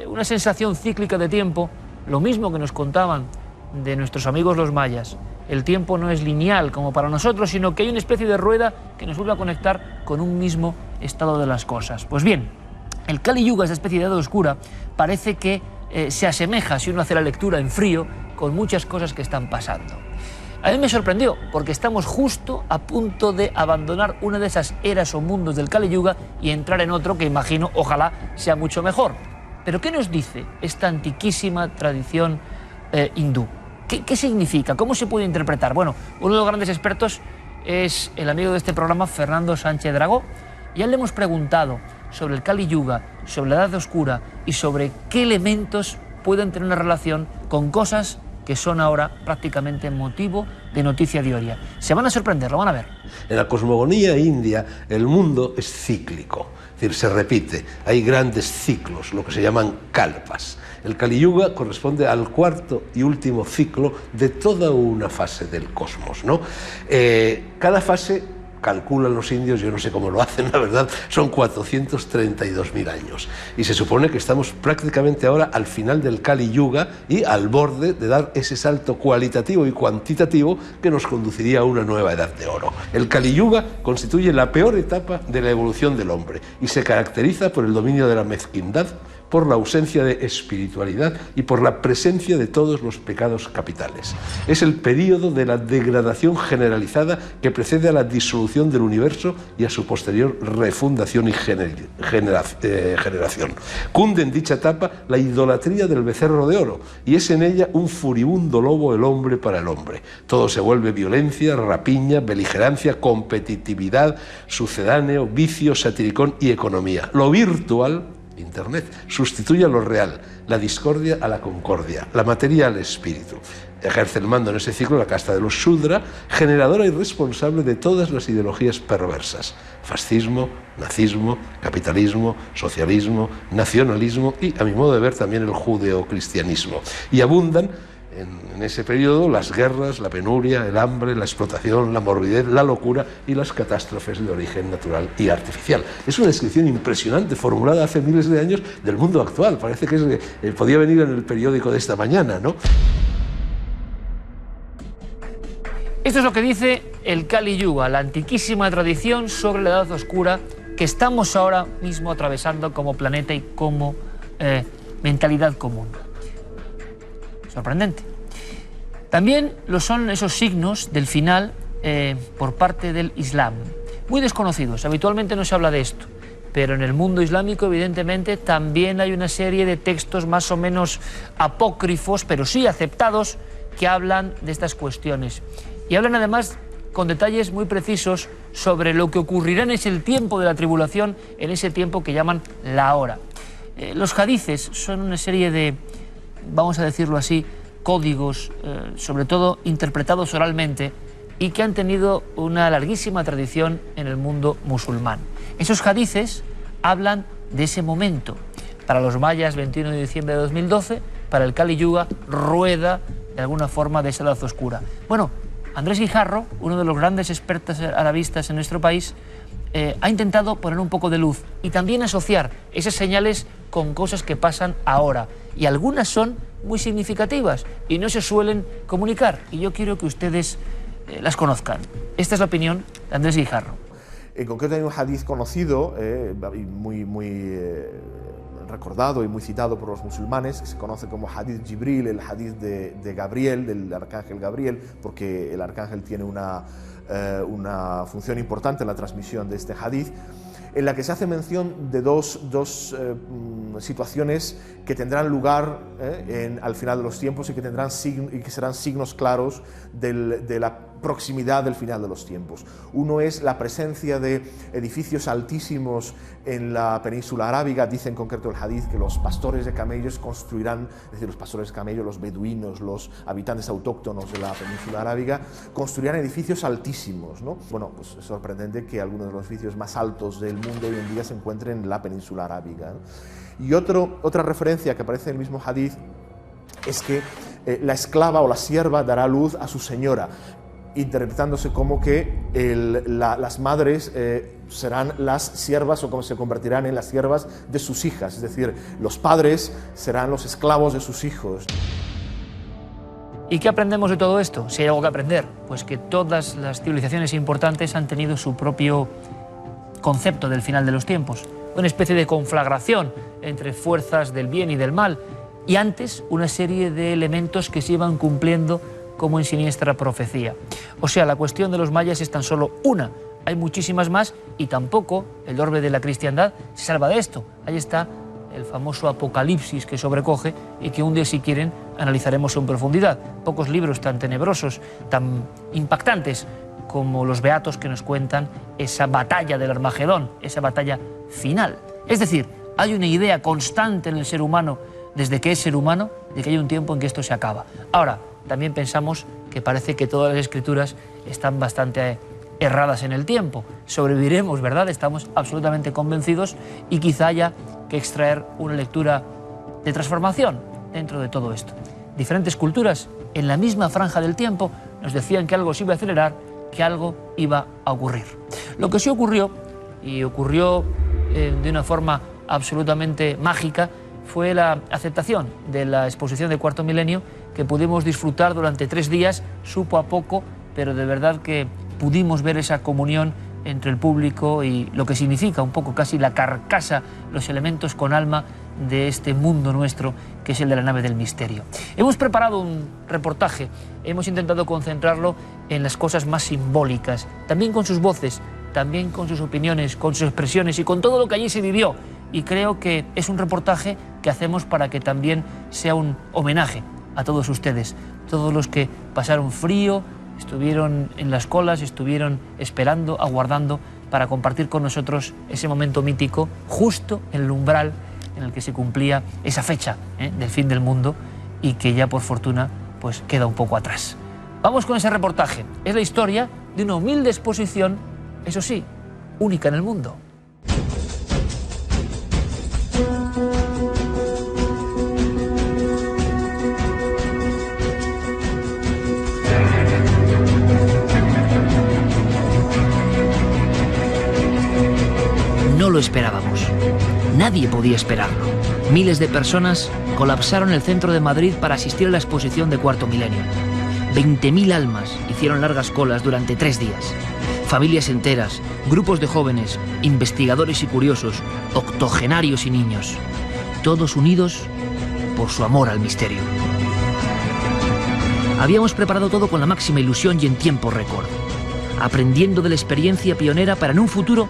S1: una sensación cíclica de tiempo, lo mismo que nos contaban de nuestros amigos los mayas. El tiempo no es lineal como para nosotros, sino que hay una especie de rueda que nos vuelve a conectar con un mismo estado de las cosas. Pues bien, el Kali Yuga, esa especie de edad oscura, parece que se asemeja, si uno hace la lectura en frío, con muchas cosas que están pasando. A mí me sorprendió, porque estamos justo a punto de abandonar una de esas eras o mundos del Kali Yuga y entrar en otro que imagino, ojalá, sea mucho mejor. Pero ¿qué nos dice esta antiquísima tradición hindú? ¿Qué significa? ¿Cómo se puede interpretar? Bueno, uno de los grandes expertos es el amigo de este programa, Fernando Sánchez Dragó, y a él le hemos preguntado sobre el Kali Yuga, sobre la Edad Oscura y sobre qué elementos pueden tener una relación con cosas que son ahora prácticamente motivo de noticia diaria. Se van a sorprender, lo van a ver.
S7: En la cosmogonía india, el mundo es cíclico, es decir, se repite. Hay grandes ciclos, lo que se llaman kalpas. El Kali Yuga corresponde al cuarto y último ciclo de toda una fase del cosmos, ¿no? Cada fase, calculan los indios, yo no sé cómo lo hacen, la verdad, son 432.000 años. Y se supone que estamos prácticamente ahora al final del Kali Yuga y al borde de dar ese salto cualitativo y cuantitativo que nos conduciría a una nueva edad de oro. El Kali Yuga constituye la peor etapa de la evolución del hombre y se caracteriza por el dominio de la mezquindad, por la ausencia de espiritualidad y por la presencia de todos los pecados capitales. Es el período de la degradación generalizada que precede a la disolución del universo y a su posterior refundación y generación. Cunde en dicha etapa la idolatría del becerro de oro y es en ella un furibundo lobo el hombre para el hombre. Todo se vuelve violencia, rapiña, beligerancia, competitividad, sucedáneo, vicio, satiricón y economía. Lo virtual, Internet, sustituye a lo real, la discordia a la concordia, la materia al espíritu. Ejerce el mando en ese ciclo la casta de los Shudra, generadora y responsable de todas las ideologías perversas: fascismo, nazismo, capitalismo, socialismo, nacionalismo y, a mi modo de ver, también el judeocristianismo. Y abundan en ese periodo las guerras, la penuria, el hambre, la explotación, la morbidez, la locura y las catástrofes de origen natural y artificial. Es una descripción impresionante, formulada hace miles de años, del mundo actual. Parece que podía venir en el periódico de esta mañana, ¿no?
S1: Esto es lo que dice el Kali Yuga, la antiquísima tradición sobre la Edad Oscura que estamos ahora mismo atravesando como planeta y como mentalidad común. Sorprendente. También lo son esos signos del final por parte del Islam, muy desconocidos. Habitualmente no se habla de esto, pero en el mundo islámico evidentemente también hay una serie de textos más o menos apócrifos, pero sí aceptados, que hablan de estas cuestiones. Y hablan además con detalles muy precisos sobre lo que ocurrirá en ese tiempo de la tribulación, en ese tiempo que llaman la hora. Los hadices son una serie de vamos a decirlo así, códigos, sobre todo interpretados oralmente, y que han tenido una larguísima tradición en el mundo musulmán. Esos hadices hablan de ese momento. Para los mayas, 21 de diciembre de 2012, para el Kali Yuga, rueda de alguna forma de esa edad oscura. Bueno, Andrés Guijarro, uno de los grandes expertos arabistas en nuestro país, ha intentado poner un poco de luz y también asociar esas señales con cosas que pasan ahora. Y algunas son muy significativas y no se suelen comunicar. Y yo quiero que ustedes las conozcan. Esta es la opinión de Andrés Guijarro.
S8: En concreto hay un hadiz conocido, muy recordado y muy citado por los musulmanes, que se conoce como Hadith Jibril, el Hadith de Gabriel, del arcángel Gabriel, porque el arcángel tiene una función importante en la transmisión de este Hadith, en la que se hace mención de dos situaciones que tendrán lugar al final de los tiempos y que serán signos claros de la proximidad del final de los tiempos. Uno es la presencia de edificios altísimos en la península arábiga. Dice en concreto el hadith que los pastores de camellos construirán, es decir, los pastores de camellos, los beduinos, los habitantes autóctonos de la península arábiga, construirán edificios altísimos, ¿no? Bueno, pues es sorprendente que algunos de los edificios más altos del mundo hoy en día se encuentren en la península arábiga, ¿no? Y otra referencia que aparece en el mismo hadith es que la esclava o la sierva dará luz a su señora, interpretándose como que las madres serán las siervas o como se convertirán en las siervas de sus hijas, es decir, los padres serán los esclavos de sus hijos.
S1: ¿Y qué aprendemos de todo esto? Si hay algo que aprender, pues que todas las civilizaciones importantes han tenido su propio concepto del final de los tiempos, una especie de conflagración entre fuerzas del bien y del mal, y antes una serie de elementos que se iban cumpliendo como en siniestra profecía. O sea, la cuestión de los mayas es tan solo una, hay muchísimas más, y tampoco el orbe de la cristiandad se salva de esto. Ahí está el famoso apocalipsis que sobrecoge y que un día, si quieren, analizaremos en profundidad. Pocos libros tan tenebrosos, tan impactantes como los Beatos, que nos cuentan esa batalla del Armagedón, esa batalla final. Es decir, hay una idea constante en el ser humano, desde que es ser humano, de que hay un tiempo en que esto se acaba. Ahora, también pensamos que parece que todas las escrituras están bastante erradas en el tiempo. Sobreviviremos, ¿verdad? Estamos absolutamente convencidos, y quizá haya que extraer una lectura de transformación dentro de todo esto. Diferentes culturas, en la misma franja del tiempo, nos decían que algo se iba a acelerar, que algo iba a ocurrir. Lo que sí ocurrió, y ocurrió de una forma absolutamente mágica, fue la aceptación de la exposición de Cuarto Milenio, que pudimos disfrutar durante 3 días, supo a poco, pero de verdad que pudimos ver esa comunión entre el público y lo que significa un poco casi la carcasa, los elementos con alma de este mundo nuestro, que es el de la nave del misterio. Hemos preparado un reportaje, hemos intentado concentrarlo en las cosas más simbólicas, también con sus voces, también con sus opiniones, con sus expresiones y con todo lo que allí se vivió. Y creo que es un reportaje que hacemos para que también sea un homenaje a todos ustedes, todos los que pasaron frío, estuvieron en las colas, estuvieron esperando, aguardando para compartir con nosotros ese momento mítico, justo en el umbral en el que se cumplía esa fecha del fin del mundo, y que ya por fortuna pues queda un poco atrás. Vamos con ese reportaje. Es la historia de una humilde exposición, eso sí, única en el mundo. No lo esperábamos. Nadie podía esperarlo. Miles de personas colapsaron el centro de Madrid para asistir a la exposición de Cuarto Milenio. 20.000 almas hicieron largas colas durante 3 días. Familias enteras, grupos de jóvenes, investigadores y curiosos, octogenarios y niños. Todos unidos por su amor al misterio. Habíamos preparado todo con la máxima ilusión y en tiempo récord, aprendiendo de la experiencia pionera para en un futuro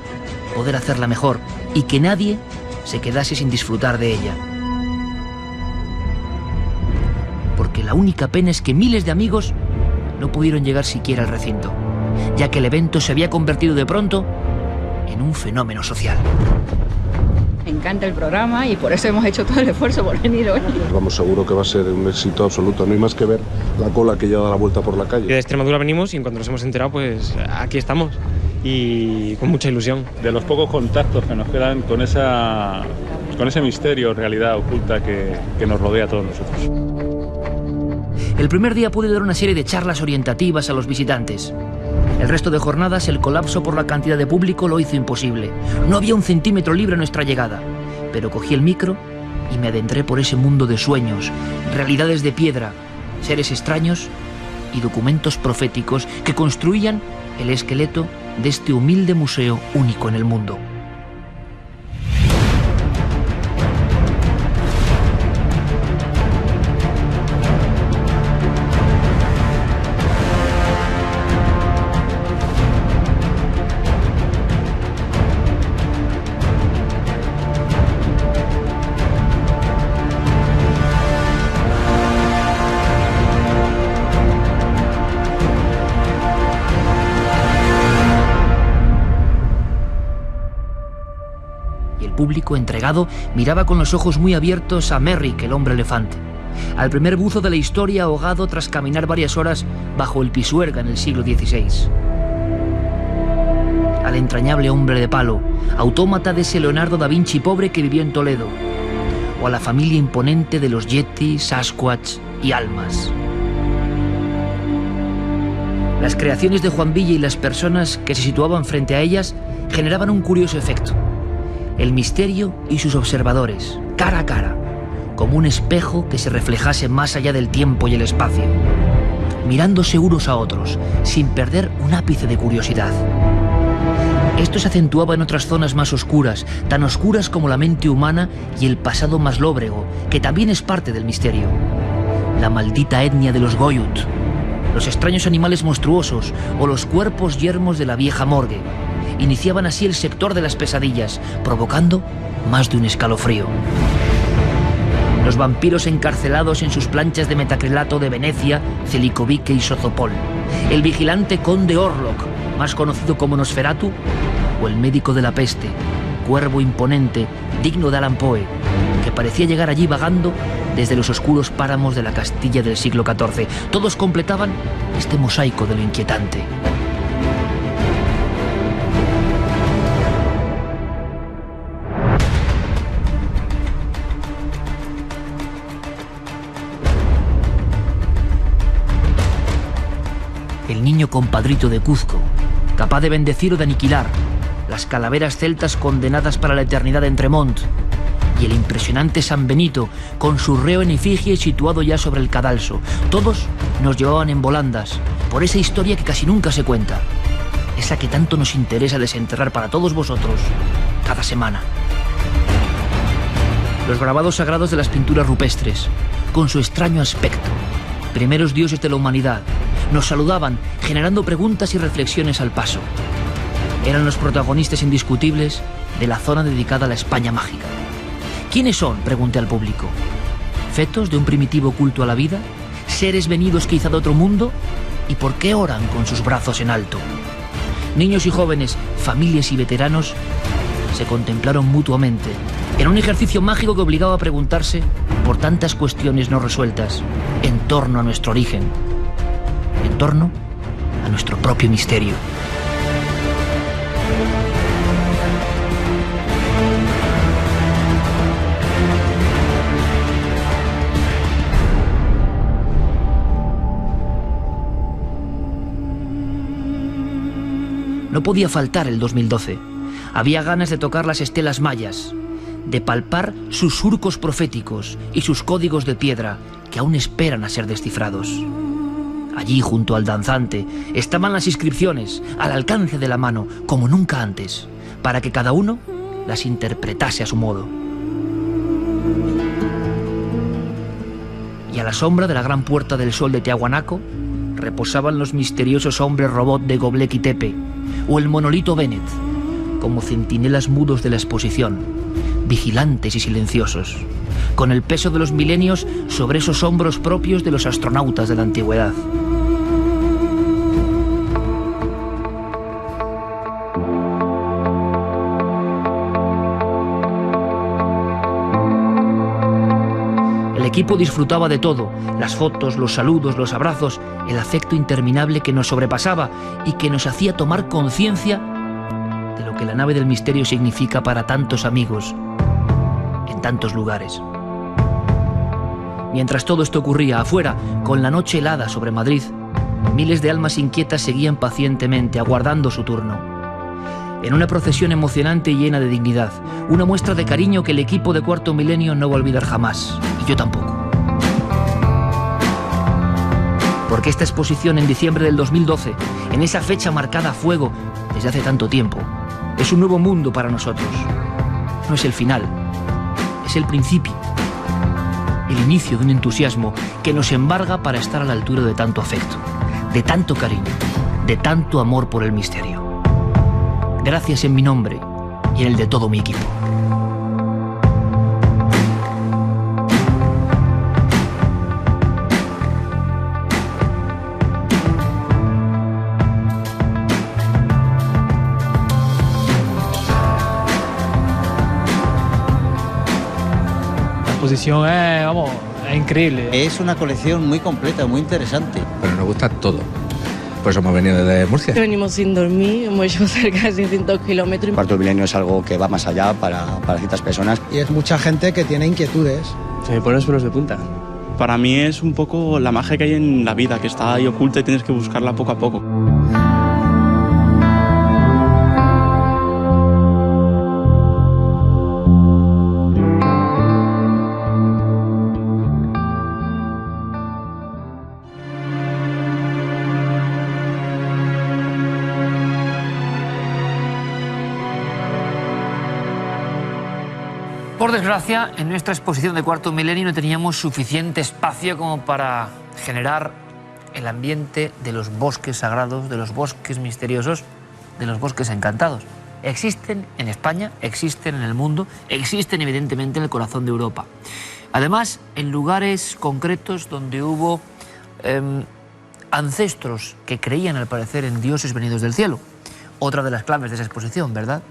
S1: poder hacerla mejor y que nadie se quedase sin disfrutar de ella. Porque la única pena es que miles de amigos no pudieron llegar siquiera al recinto, ya que el evento se había convertido de pronto en un fenómeno social.
S9: Me encanta el programa y por eso hemos hecho todo el esfuerzo por venir hoy.
S7: Vamos, seguro que va a ser un éxito absoluto. No hay más que ver la cola que ya da la vuelta por la calle.
S10: De Extremadura venimos y en cuanto nos hemos enterado, pues aquí estamos y con mucha ilusión.
S11: De los pocos contactos que nos quedan con ese misterio, realidad oculta que nos rodea a todos nosotros.
S1: El primer día pude dar una serie de charlas orientativas a los visitantes. El resto de jornadas, el colapso por la cantidad de público lo hizo imposible. No había un centímetro libre a nuestra llegada. Pero cogí el micro y me adentré por ese mundo de sueños, realidades de piedra, seres extraños y documentos proféticos que construían el esqueleto de este humilde museo único en el mundo. Público entregado miraba con los ojos muy abiertos a Merrick, el hombre elefante, al primer buzo de la historia ahogado tras caminar varias horas bajo el Pisuerga en el siglo XVI, al entrañable hombre de palo, autómata de ese Leonardo da Vinci pobre que vivió en Toledo, o a la familia imponente de los Yeti, Sasquatch y Almas. Las creaciones de Juan Villa y las personas que se situaban frente a ellas generaban un curioso efecto. El misterio y sus observadores, cara a cara, como un espejo que se reflejase más allá del tiempo y el espacio, mirándose unos a otros, sin perder un ápice de curiosidad. Esto se acentuaba en otras zonas más oscuras, tan oscuras como la mente humana y el pasado más lóbrego, que también es parte del misterio. La maldita etnia de los Goyut, los extraños animales monstruosos o los cuerpos yermos de la vieja morgue, iniciaban así el sector de las pesadillas, provocando más de un escalofrío. Los vampiros encarcelados en sus planchas de metacrilato de Venecia, Celicovique y Sozopol, el vigilante conde Orlok, más conocido como Nosferatu, o el médico de la peste, cuervo imponente, digno de Allan Poe, que parecía llegar allí vagando desde los oscuros páramos de la Castilla del siglo XIV. Todos completaban este mosaico de lo inquietante. El niño compadrito de Cuzco, capaz de bendecir o de aniquilar, las calaveras celtas condenadas para la eternidad en Tremont, y el impresionante San Benito, con su reo en efigie situado ya sobre el cadalso. Todos nos llevaban en volandas por esa historia que casi nunca se cuenta, esa que tanto nos interesa desenterrar para todos vosotros cada semana. Los grabados sagrados de las pinturas rupestres, con su extraño aspecto, primeros dioses de la humanidad, nos saludaban, generando preguntas y reflexiones al paso. Eran los protagonistas indiscutibles de la zona dedicada a la España mágica. ¿Quiénes son?, pregunté al público. ¿Fetos de un primitivo culto a la vida? ¿Seres venidos quizá de otro mundo? ¿Y por qué oran con sus brazos en alto? Niños y jóvenes, familias y veteranos se contemplaron mutuamente. Era un ejercicio mágico que obligaba a preguntarse por tantas cuestiones no resueltas en torno a nuestro origen, en torno a nuestro propio misterio. No podía faltar el 2012. Había ganas de tocar las estelas mayas, de palpar sus surcos proféticos y sus códigos de piedra que aún esperan a ser descifrados. Allí, junto al danzante, estaban las inscripciones, al alcance de la mano, como nunca antes, para que cada uno las interpretase a su modo. Y a la sombra de la gran Puerta del Sol de Tiahuanaco reposaban los misteriosos hombres robot de Göbekli Tepe o el monolito Bennett, como centinelas mudos de la exposición, vigilantes y silenciosos, con el peso de los milenios sobre esos hombros propios de los astronautas de la antigüedad. El equipo disfrutaba de todo, las fotos, los saludos, los abrazos, el afecto interminable que nos sobrepasaba y que nos hacía tomar conciencia de lo que la nave del misterio significa para tantos amigos, en tantos lugares. Mientras todo esto ocurría afuera, con la noche helada sobre Madrid, miles de almas inquietas seguían pacientemente aguardando su turno. En una procesión emocionante y llena de dignidad, una muestra de cariño que el equipo de Cuarto Milenio no va a olvidar jamás, y yo tampoco. Porque esta exposición en diciembre del 2012, en esa fecha marcada a fuego desde hace tanto tiempo, es un nuevo mundo para nosotros. No es el final, es el principio. El inicio de un entusiasmo que nos embarga para estar a la altura de tanto afecto, de tanto cariño, de tanto amor por el misterio. Gracias en mi nombre y en el de todo mi equipo.
S10: La exposición es increíble.
S12: Es una colección muy completa, muy interesante.
S13: Pero nos gusta todo. Por eso hemos venido desde Murcia.
S14: Venimos sin dormir, hemos hecho cerca de 600 kilómetros.
S15: Cuarto Milenio es algo que va más allá para ciertas personas.
S16: Y es mucha gente que tiene inquietudes.
S10: Se me ponen los pelos de punta.
S17: Para mí es un poco la magia que hay en la vida, que está ahí oculta y tienes que buscarla poco a poco.
S1: Por desgracia, en nuestra exposición de Cuarto Milenio no teníamos suficiente espacio como para generar el ambiente de los bosques sagrados, de los bosques misteriosos, de los bosques encantados. Existen en España, existen en el mundo, existen evidentemente en el corazón de Europa. Además, en lugares concretos donde hubo ancestros que creían, al parecer, en dioses venidos del cielo. Otra de las claves de esa exposición, ¿verdad?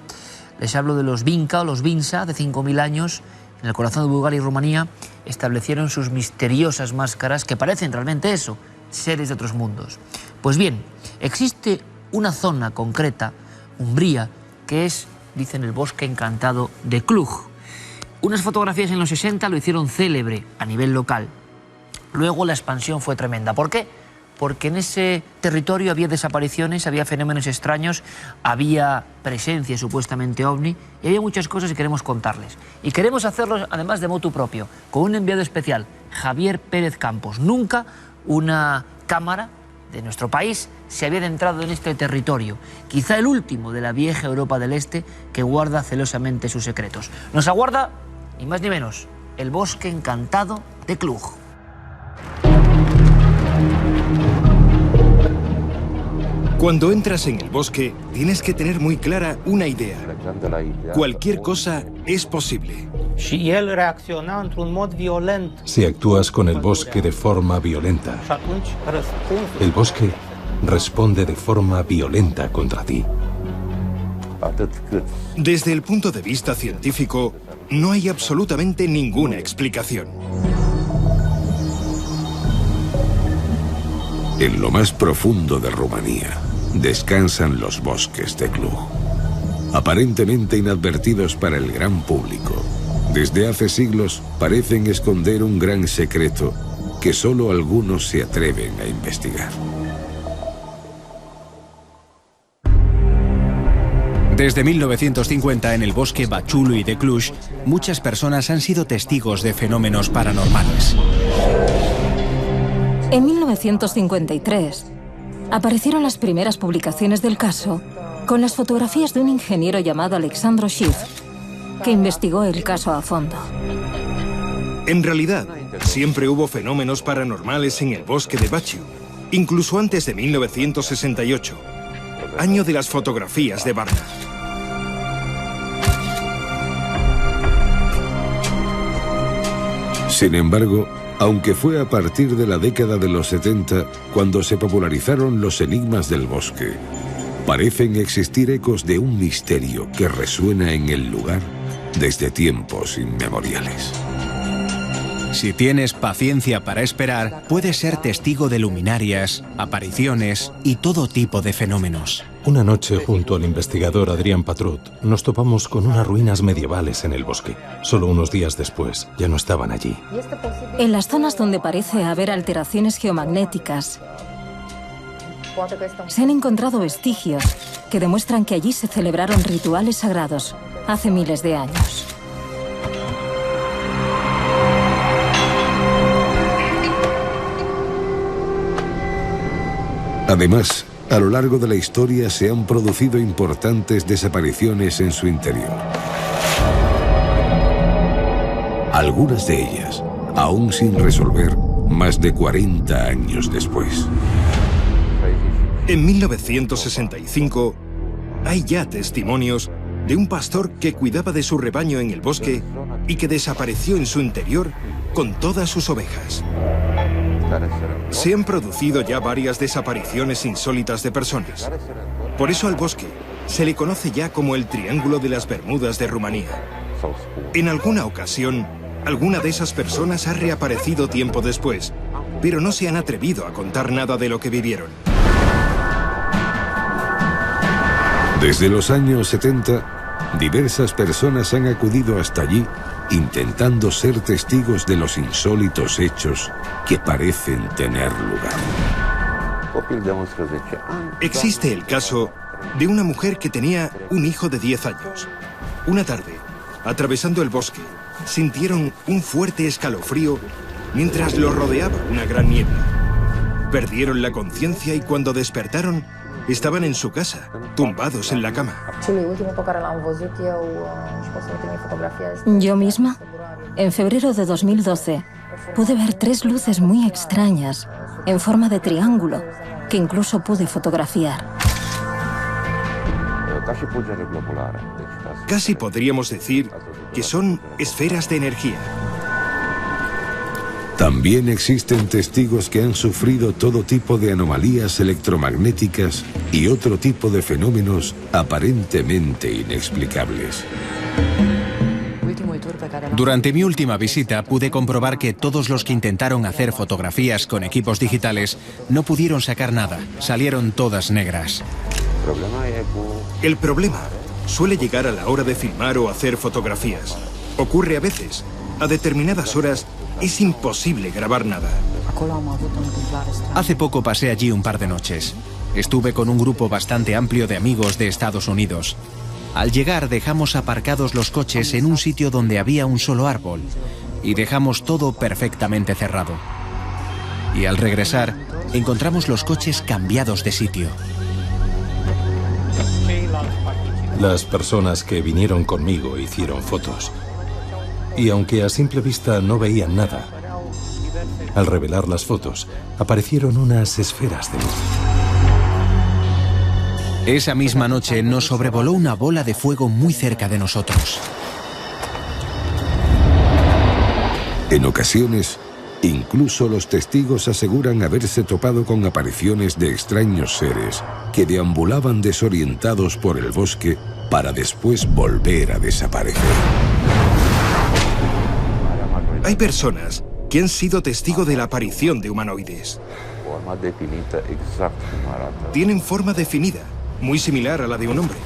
S1: Les hablo de los Vinca o los Vinsa, de 5.000 años, en el corazón de Bulgaria y Rumanía, establecieron sus misteriosas máscaras que parecen realmente eso, seres de otros mundos. Pues bien, existe una zona concreta, Umbría, que es, dicen, el bosque encantado de Cluj. Unas fotografías en los 60 lo hicieron célebre a nivel local. Luego la expansión fue tremenda. ¿Por qué? Porque en ese territorio había desapariciones, había fenómenos extraños, había presencia supuestamente ovni y había muchas cosas que queremos contarles. Y queremos hacerlo además de motu propio, con un enviado especial, Javier Pérez Campos. Nunca una cámara de nuestro país se había adentrado en este territorio, quizá el último de la vieja Europa del Este que guarda celosamente sus secretos. Nos aguarda, ni más ni menos, el bosque encantado de Cluj.
S18: Cuando entras en el bosque, tienes que tener muy clara una idea. Cualquier cosa es posible.
S19: Si actúas con el bosque de forma violenta, el bosque responde de forma violenta contra ti.
S18: Desde el punto de vista científico, no hay absolutamente ninguna explicación.
S20: En lo más profundo de Rumanía descansan los bosques de Cluj. Aparentemente inadvertidos para el gran público, desde hace siglos parecen esconder un gran secreto que solo algunos se atreven a investigar.
S21: Desde 1950 en el bosque Bachului de Cluj, muchas personas han sido testigos de fenómenos paranormales.
S22: En 1953, aparecieron las primeras publicaciones del caso con las fotografías de un ingeniero llamado Alexandro Schiff, que investigó el caso a fondo.
S18: En realidad, siempre hubo fenómenos paranormales en el bosque de Bachului, incluso antes de 1968, año de las fotografías de Barnard.
S20: Sin embargo, aunque fue a partir de la década de los 70 cuando se popularizaron los enigmas del bosque, parecen existir ecos de un misterio que resuena en el lugar desde tiempos inmemoriales.
S21: Si tienes paciencia para esperar, puedes ser testigo de luminarias, apariciones y todo tipo de fenómenos.
S19: Una noche, junto al investigador Adrián Patrut, nos topamos con unas ruinas medievales en el bosque. Solo unos días después, ya no estaban allí.
S22: En las zonas donde parece haber alteraciones geomagnéticas, se han encontrado vestigios que demuestran que allí se celebraron rituales sagrados hace miles de años.
S20: Además, a lo largo de la historia se han producido importantes desapariciones en su interior. Algunas de ellas, aún sin resolver, más de 40 años después.
S18: En 1965, hay ya testimonios de un pastor que cuidaba de su rebaño en el bosque y que desapareció en su interior con todas sus ovejas. Se han producido ya varias desapariciones insólitas de personas. Por eso al bosque se le conoce ya como el Triángulo de las Bermudas de Rumanía. En alguna ocasión, alguna de esas personas ha reaparecido tiempo después, pero no se han atrevido a contar nada de lo que vivieron.
S20: Desde los años 70, diversas personas han acudido hasta allí intentando ser testigos de los insólitos hechos que parecen tener lugar.
S18: Existe el caso de una mujer que tenía un hijo de 10 años. Una tarde, atravesando el bosque, sintieron un fuerte escalofrío mientras los rodeaba una gran niebla. Perdieron la conciencia y cuando despertaron, estaban en su casa, tumbados en la cama.
S22: Yo misma, en febrero de 2012, pude ver 3 luces muy extrañas, en forma de triángulo, que incluso pude fotografiar.
S18: Casi podríamos decir que son esferas de energía.
S20: También existen testigos que han sufrido todo tipo de anomalías electromagnéticas y otro tipo de fenómenos aparentemente inexplicables.
S21: Durante mi última visita pude comprobar que todos los que intentaron hacer fotografías con equipos digitales no pudieron sacar nada, salieron todas negras.
S18: El problema suele llegar a la hora de filmar o hacer fotografías. Ocurre a veces, a determinadas horas, es imposible grabar nada.
S21: Hace poco pasé allí un par de noches. Estuve con un grupo bastante amplio de amigos de Estados Unidos. Al llegar dejamos aparcados los coches en un sitio donde había un solo árbol y dejamos todo perfectamente cerrado. Y al regresar encontramos los coches cambiados de sitio.
S19: Las personas que vinieron conmigo hicieron fotos. Y aunque a simple vista no veían nada, al revelar las fotos, aparecieron unas esferas de luz.
S21: Esa misma noche nos sobrevoló una bola de fuego muy cerca de nosotros.
S20: En ocasiones, incluso los testigos aseguran haberse topado con apariciones de extraños seres que deambulaban desorientados por el bosque para después volver a desaparecer.
S18: Hay personas que han sido testigo de la aparición de humanoides. Tienen forma definida, muy similar a la de un hombre.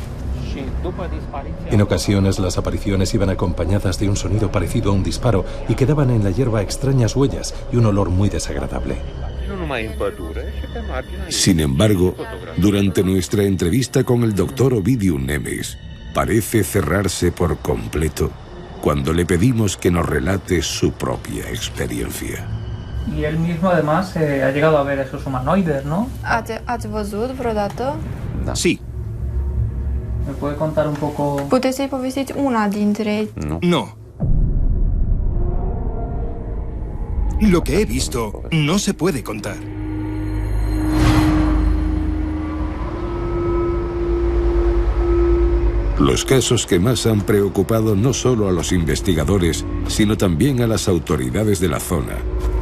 S19: En ocasiones las apariciones iban acompañadas de un sonido parecido a un disparo y quedaban en la hierba extrañas huellas y un olor muy desagradable.
S20: Sin embargo, durante nuestra entrevista con el doctor Ovidiu Nemes, parece cerrarse por completo cuando le pedimos que nos relate su propia experiencia.
S3: Y él mismo además ha llegado a ver esos humanoides, ¿no?
S4: Ați văzut vreodată?
S18: Sí.
S3: ¿Me puede contar un poco?
S4: Puteți să-i povestiți una dintre...
S18: No. Lo que he visto no se puede contar.
S20: Los casos que más han preocupado no solo a los investigadores, sino también a las autoridades de la zona,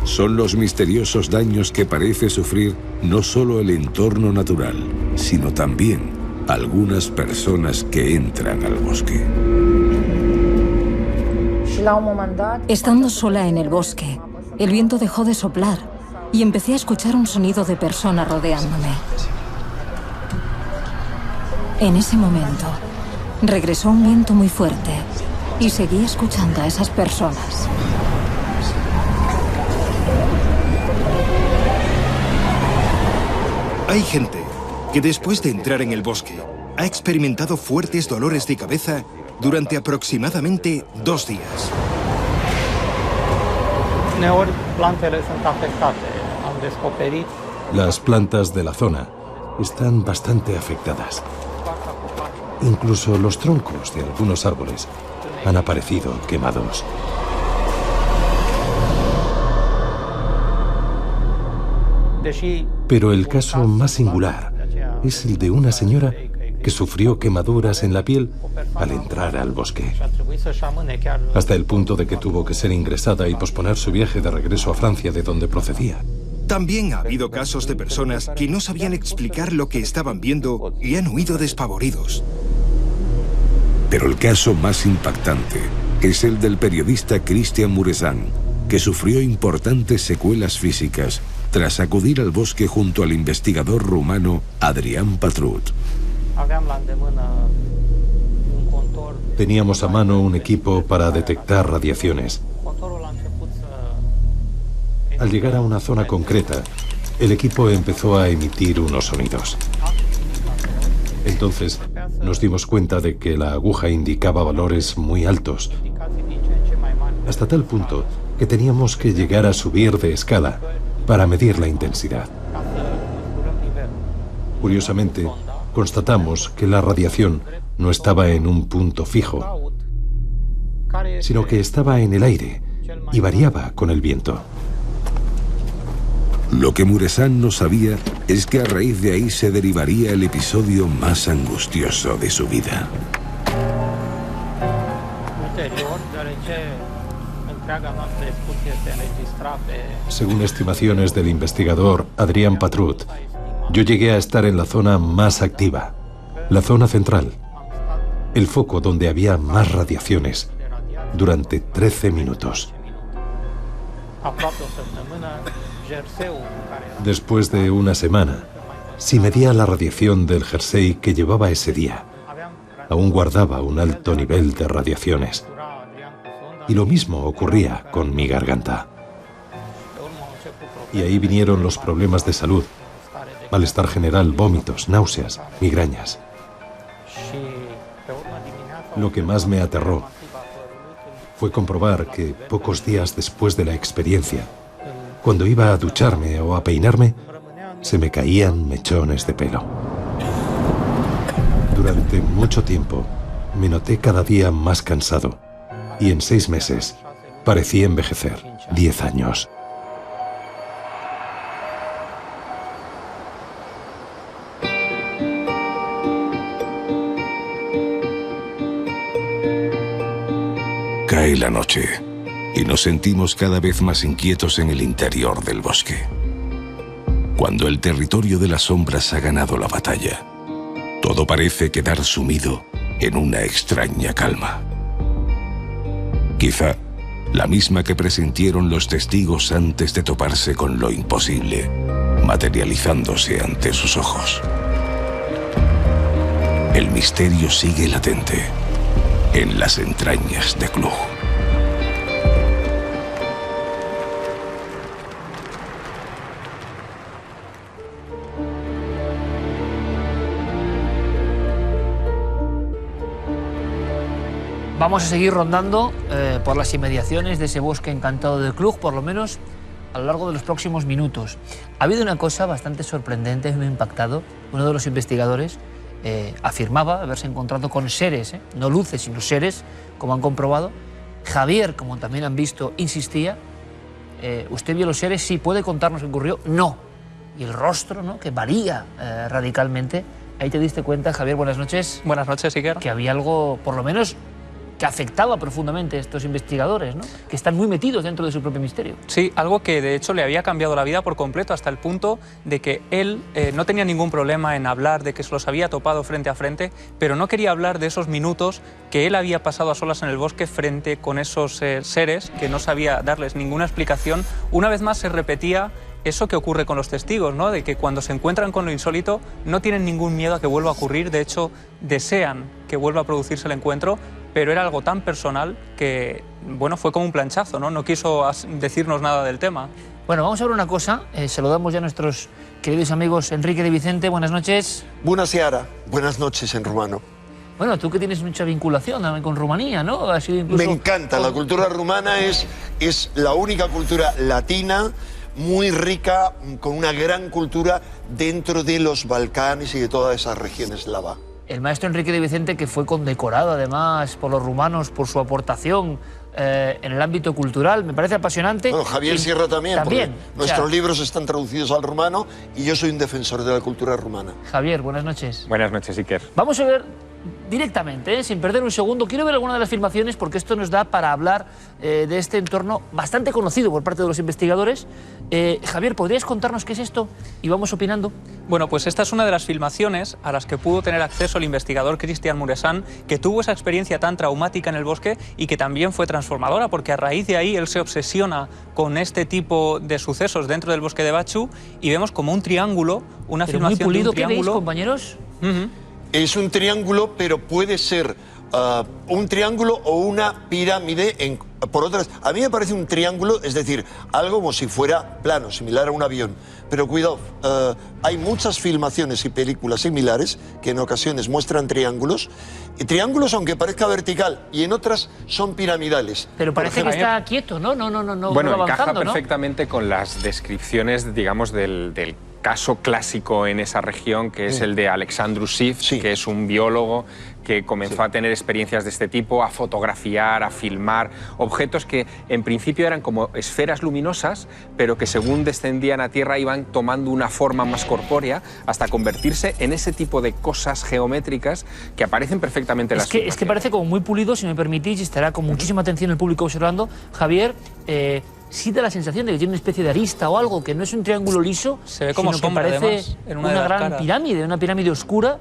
S20: son los misteriosos daños que parece sufrir no solo el entorno natural, sino también algunas personas que entran al bosque.
S22: Estando sola en el bosque, el viento dejó de soplar y empecé a escuchar un sonido de persona rodeándome. En ese momento, regresó un viento muy fuerte y seguí escuchando a esas personas.
S18: Hay gente que después de entrar en el bosque ha experimentado fuertes dolores de cabeza durante aproximadamente 2 días.
S19: Las plantas de la zona están bastante afectadas. Incluso los troncos de algunos árboles han aparecido quemados. Pero el caso más singular es el de una señora que sufrió quemaduras en la piel al entrar al bosque, hasta el punto de que tuvo que ser ingresada y posponer su viaje de regreso a Francia, de donde procedía.
S18: También ha habido casos de personas que no sabían explicar lo que estaban viendo y han huido despavoridos.
S20: Pero el caso más impactante es el del periodista Cristian Muresan, que sufrió importantes secuelas físicas tras acudir al bosque junto al investigador rumano Adrian Patrut.
S19: Teníamos a mano un equipo para detectar radiaciones. Al llegar a una zona concreta, el equipo empezó a emitir unos sonidos. Entonces, nos dimos cuenta de que la aguja indicaba valores muy altos, hasta tal punto que teníamos que llegar a subir de escala para medir la intensidad. Curiosamente, constatamos que la radiación no estaba en un punto fijo, sino que estaba en el aire y variaba con el viento.
S20: Lo que Muresan no sabía es que a raíz de ahí se derivaría el episodio más angustioso de su vida.
S19: Según estimaciones del investigador Adrian Patrut, yo llegué a estar en la zona más activa, la zona central, el foco donde había más radiaciones, durante 13 minutos. Después de una semana, si medía la radiación del jersey que llevaba ese día, aún guardaba un alto nivel de radiaciones. Y lo mismo ocurría con mi garganta. Y ahí vinieron los problemas de salud, malestar general, vómitos, náuseas, migrañas. Lo que más me aterró fue comprobar que pocos días después de la experiencia, cuando iba a ducharme o a peinarme, se me caían mechones de pelo. Durante mucho tiempo me noté cada día más cansado y en 6 meses parecía envejecer 10 años.
S20: Cae la noche y nos sentimos cada vez más inquietos en el interior del bosque. Cuando el territorio de las sombras ha ganado la batalla, todo parece quedar sumido en una extraña calma. Quizá la misma que presintieron los testigos antes de toparse con lo imposible, materializándose ante sus ojos. El misterio sigue latente en las entrañas de Cluj.
S1: Vamos a seguir rondando por las inmediaciones de ese bosque encantado de Cluj, por lo menos a lo largo de los próximos minutos. Ha habido una cosa bastante sorprendente, me ha impactado. Uno de los investigadores afirmaba haberse encontrado con seres, no luces, sino seres, como han comprobado. Javier, como también han visto, insistía. ¿Usted vio los seres? Sí. ¿Puede contarnos qué ocurrió? No. Y el rostro, ¿no?, que varía radicalmente. Ahí te diste cuenta, Javier, buenas noches.
S3: Buenas noches, Iker.
S1: Que había algo, por lo menos, que afectaba profundamente a estos investigadores, ¿no? Que están muy metidos dentro de su propio misterio.
S5: Sí, algo que de hecho le había cambiado la vida por completo, hasta el punto de que él no tenía ningún problema en hablar de que se los había topado frente a frente, pero no quería hablar de esos minutos que él había pasado a solas en el bosque frente con esos seres, que no sabía darles ninguna explicación. Una vez más se repetía eso que ocurre con los testigos, ¿no? De que cuando se encuentran con lo insólito no tienen ningún miedo a que vuelva a ocurrir, de hecho desean que vuelva a producirse el encuentro, pero era algo tan personal que, bueno, fue como un planchazo, ¿no? No quiso decirnos nada del tema.
S1: Bueno, vamos a ver una cosa, saludamos ya a nuestros queridos amigos Enrique de Vicente, buenas noches.
S6: Bună seara, buenas noches en rumano.
S1: Bueno, tú que tienes mucha vinculación también con Rumanía, ¿no? Ha sido incluso...
S6: Me encanta, la cultura rumana es la única cultura latina muy rica, con una gran cultura dentro de los Balcanes y de toda esa región eslava.
S1: El maestro Enrique de Vicente, que fue condecorado además por los rumanos por su aportación en el ámbito cultural, me parece apasionante.
S6: Bueno, Javier Sierra también, porque nuestros libros están traducidos al rumano y yo soy un defensor de la cultura rumana.
S1: Javier, buenas noches.
S23: Buenas noches, Iker.
S1: Vamos a ver directamente, sin perder un segundo, quiero ver alguna de las filmaciones porque esto nos da para hablar de este entorno bastante conocido por parte de los investigadores. Javier, ¿podrías contarnos qué es esto? Y vamos opinando.
S5: Bueno, pues esta es una de las filmaciones a las que pudo tener acceso el investigador Cristian Muresan, que tuvo esa experiencia tan traumática en el bosque y que también fue transformadora, porque a raíz de ahí él se obsesiona con este tipo de sucesos dentro del bosque de Baciu y vemos como un triángulo, una filmación
S1: muy pulido,
S5: de un triángulo.
S1: ¿Qué veis, compañeros?
S6: Es un triángulo, pero puede ser un triángulo o una pirámide por otras. A mí me parece un triángulo, es decir, algo como si fuera plano, similar a un avión. Pero cuidado, hay muchas filmaciones y películas similares que en ocasiones muestran triángulos. Y triángulos, aunque parezca vertical, y en otras son piramidales.
S1: Pero parece que está quieto, ¿no?
S23: Bueno,
S1: avanzando,
S23: encaja
S1: ¿no?
S23: perfectamente con las descripciones, digamos, del caso clásico en esa región, que es el de Alexandru Sif, que es un biólogo que comenzó a tener experiencias de este tipo, a fotografiar, a filmar objetos que en principio eran como esferas luminosas, pero que según descendían a tierra iban tomando una forma más corpórea hasta convertirse en ese tipo de cosas geométricas que aparecen perfectamente en las filmaciones.
S1: Es que parece como muy pulido, si me permitís, y estará con muchísima atención el público observando. Javier, sí da la sensación de que tiene una especie de arista o algo, que no es un triángulo liso,
S5: se ve como
S1: sino
S5: sombra,
S1: que parece
S5: además, en
S1: una gran pirámide, una pirámide oscura.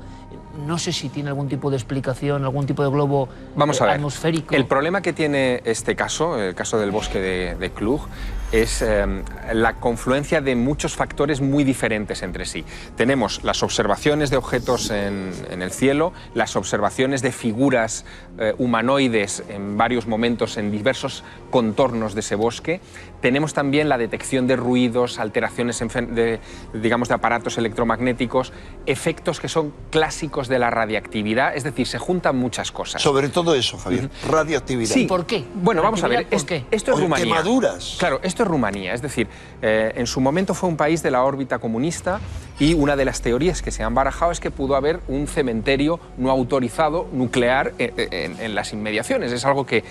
S1: No sé si tiene algún tipo de explicación, algún tipo de globo atmosférico.
S23: El problema que tiene este caso, el caso del bosque de Cluj, es la confluencia de muchos factores muy diferentes entre sí. Tenemos las observaciones de objetos en el cielo, las observaciones de figuras humanoides en varios momentos en diversos contornos de ese bosque. Tenemos también la detección de ruidos, alteraciones de aparatos electromagnéticos, efectos que son clásicos de la radiactividad, es decir, se juntan muchas cosas.
S6: Sobre todo eso, Javier, radiactividad.
S23: Sí.
S1: ¿Por qué?
S23: Bueno, vamos a ver, esto es Rumanía.
S6: Quemaduras.
S23: Claro, esto es Rumanía, es decir, en su momento fue un país de la órbita comunista y una de las teorías que se han barajado es que pudo haber un cementerio no autorizado nuclear en las inmediaciones. Es algo que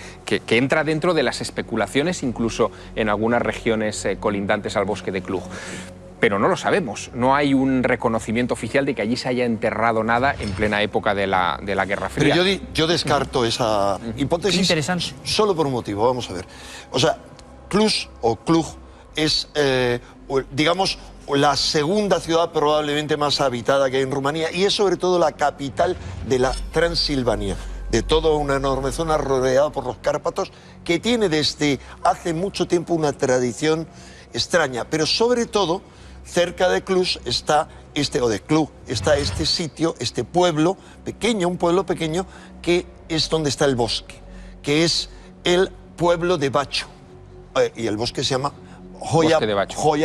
S23: entra dentro de las especulaciones, incluso en algunas regiones colindantes al bosque de Cluj. Pero no lo sabemos, no hay un reconocimiento oficial de que allí se haya enterrado nada en plena época de la Guerra Fría.
S6: Pero yo descarto esa hipótesis.
S1: Interesante.
S6: Solo por un motivo, vamos a ver. O sea, Cluj es, digamos, la segunda ciudad probablemente más habitada que hay en Rumanía y es sobre todo la capital de la Transilvania, de toda una enorme zona rodeada por los Cárpatos, que tiene desde hace mucho tiempo una tradición extraña, pero sobre todo cerca de Cluj está este sitio, este pueblo pequeño, un pueblo pequeño que es donde está el bosque, que es el pueblo de Baciu. Y el bosque se llama Hoia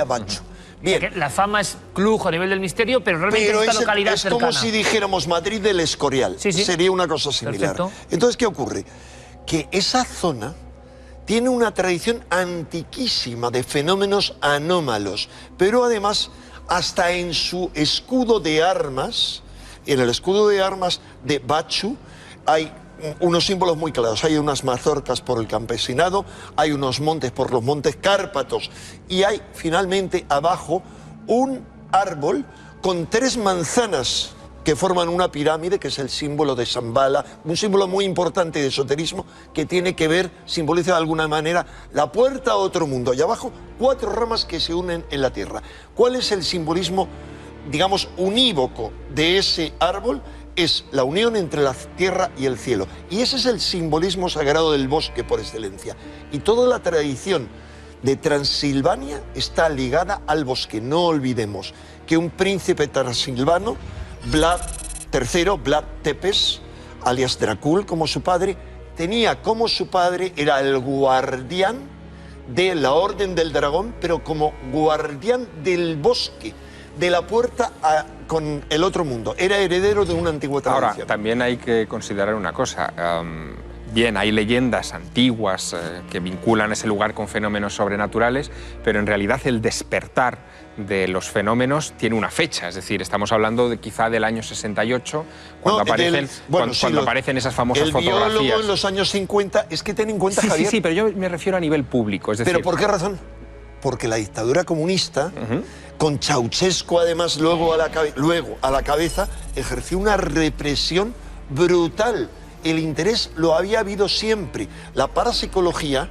S6: Baciu. Bien.
S1: La fama es Cluj a nivel del misterio, pero realmente esta localidad
S6: es
S1: cercana.
S6: como si dijéramos Madrid del Escorial.
S1: Sí.
S6: Sería una cosa similar.
S1: Perfecto.
S6: Entonces, ¿qué ocurre? Que esa zona tiene una tradición antiquísima de fenómenos anómalos, pero además hasta en su escudo de armas, en el escudo de armas de Baciu, hay unos símbolos muy claros. Hay unas mazorcas por el campesinado, hay unos montes por los montes Cárpatos y hay finalmente abajo un árbol con 3 manzanas que forman una pirámide, que es el símbolo de Shambhala, un símbolo muy importante de esoterismo que tiene que ver, simboliza de alguna manera la puerta a otro mundo. Y abajo, 4 ramas que se unen en la tierra. ¿Cuál es el simbolismo, digamos, unívoco de ese árbol? Es la unión entre la tierra y el cielo. Y ese es el simbolismo sagrado del bosque por excelencia. Y toda la tradición de Transilvania está ligada al bosque. No olvidemos que un príncipe transilvano, Vlad III, Vlad Tepes, alias Dracul, como su padre, tenía como su padre, era el guardián de la Orden del Dragón, pero como guardián del bosque, de la puerta con el otro mundo. Era heredero de una antigua tradición.
S23: Ahora, también hay que considerar una cosa. Bien, hay leyendas antiguas que vinculan ese lugar con fenómenos sobrenaturales, pero en realidad el despertar de los fenómenos tiene una fecha, es decir, estamos hablando de quizá del año 68, cuando aparecen esas famosas fotografías.
S6: El biólogo en los años 50, es que ten en cuenta, Javier...
S23: Sí, pero yo me refiero a nivel público, es decir...
S6: ¿Pero por qué razón? Porque la dictadura comunista, con Ceausescu además luego a la cabeza, ejerció una represión brutal. El interés lo había habido siempre. La parapsicología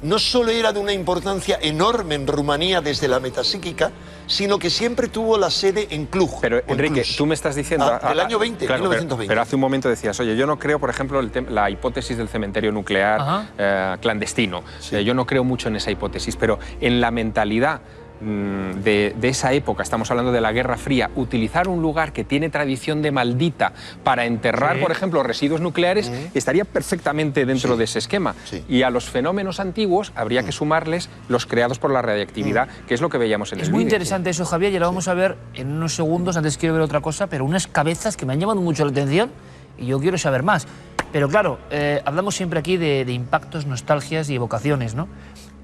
S6: no solo era de una importancia enorme en Rumanía desde la metapsíquica, sino que siempre tuvo la sede en Cluj.
S23: Pero, Enrique, tú me estás diciendo...
S6: del año 20,
S23: claro,
S6: 1920.
S23: Pero hace un momento decías, oye, yo no creo, por ejemplo, la hipótesis del cementerio nuclear clandestino. Sí. Yo no creo mucho en esa hipótesis, pero en la mentalidad de esa época, estamos hablando de la Guerra Fría, utilizar un lugar que tiene tradición de maldita para enterrar, por ejemplo, residuos nucleares, estaría perfectamente dentro de ese esquema. Y a los fenómenos antiguos habría que sumarles los creados por la radiactividad, que es lo que veíamos en el vídeo.
S1: Es muy interesante eso, Javier, y lo vamos a ver en unos segundos. Antes quiero ver otra cosa, pero unas cabezas que me han llamado mucho la atención y yo quiero saber más. Pero claro, hablamos siempre aquí de impactos, nostalgias y evocaciones, ¿no?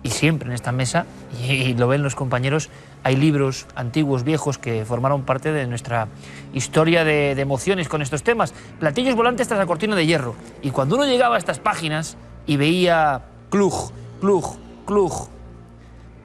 S1: Y siempre en esta mesa, y lo ven los compañeros, hay libros antiguos, viejos, que formaron parte de nuestra historia de emociones con estos temas. Platillos volantes tras la cortina de hierro. Y cuando uno llegaba a estas páginas y veía Cluj, Cluj, Cluj,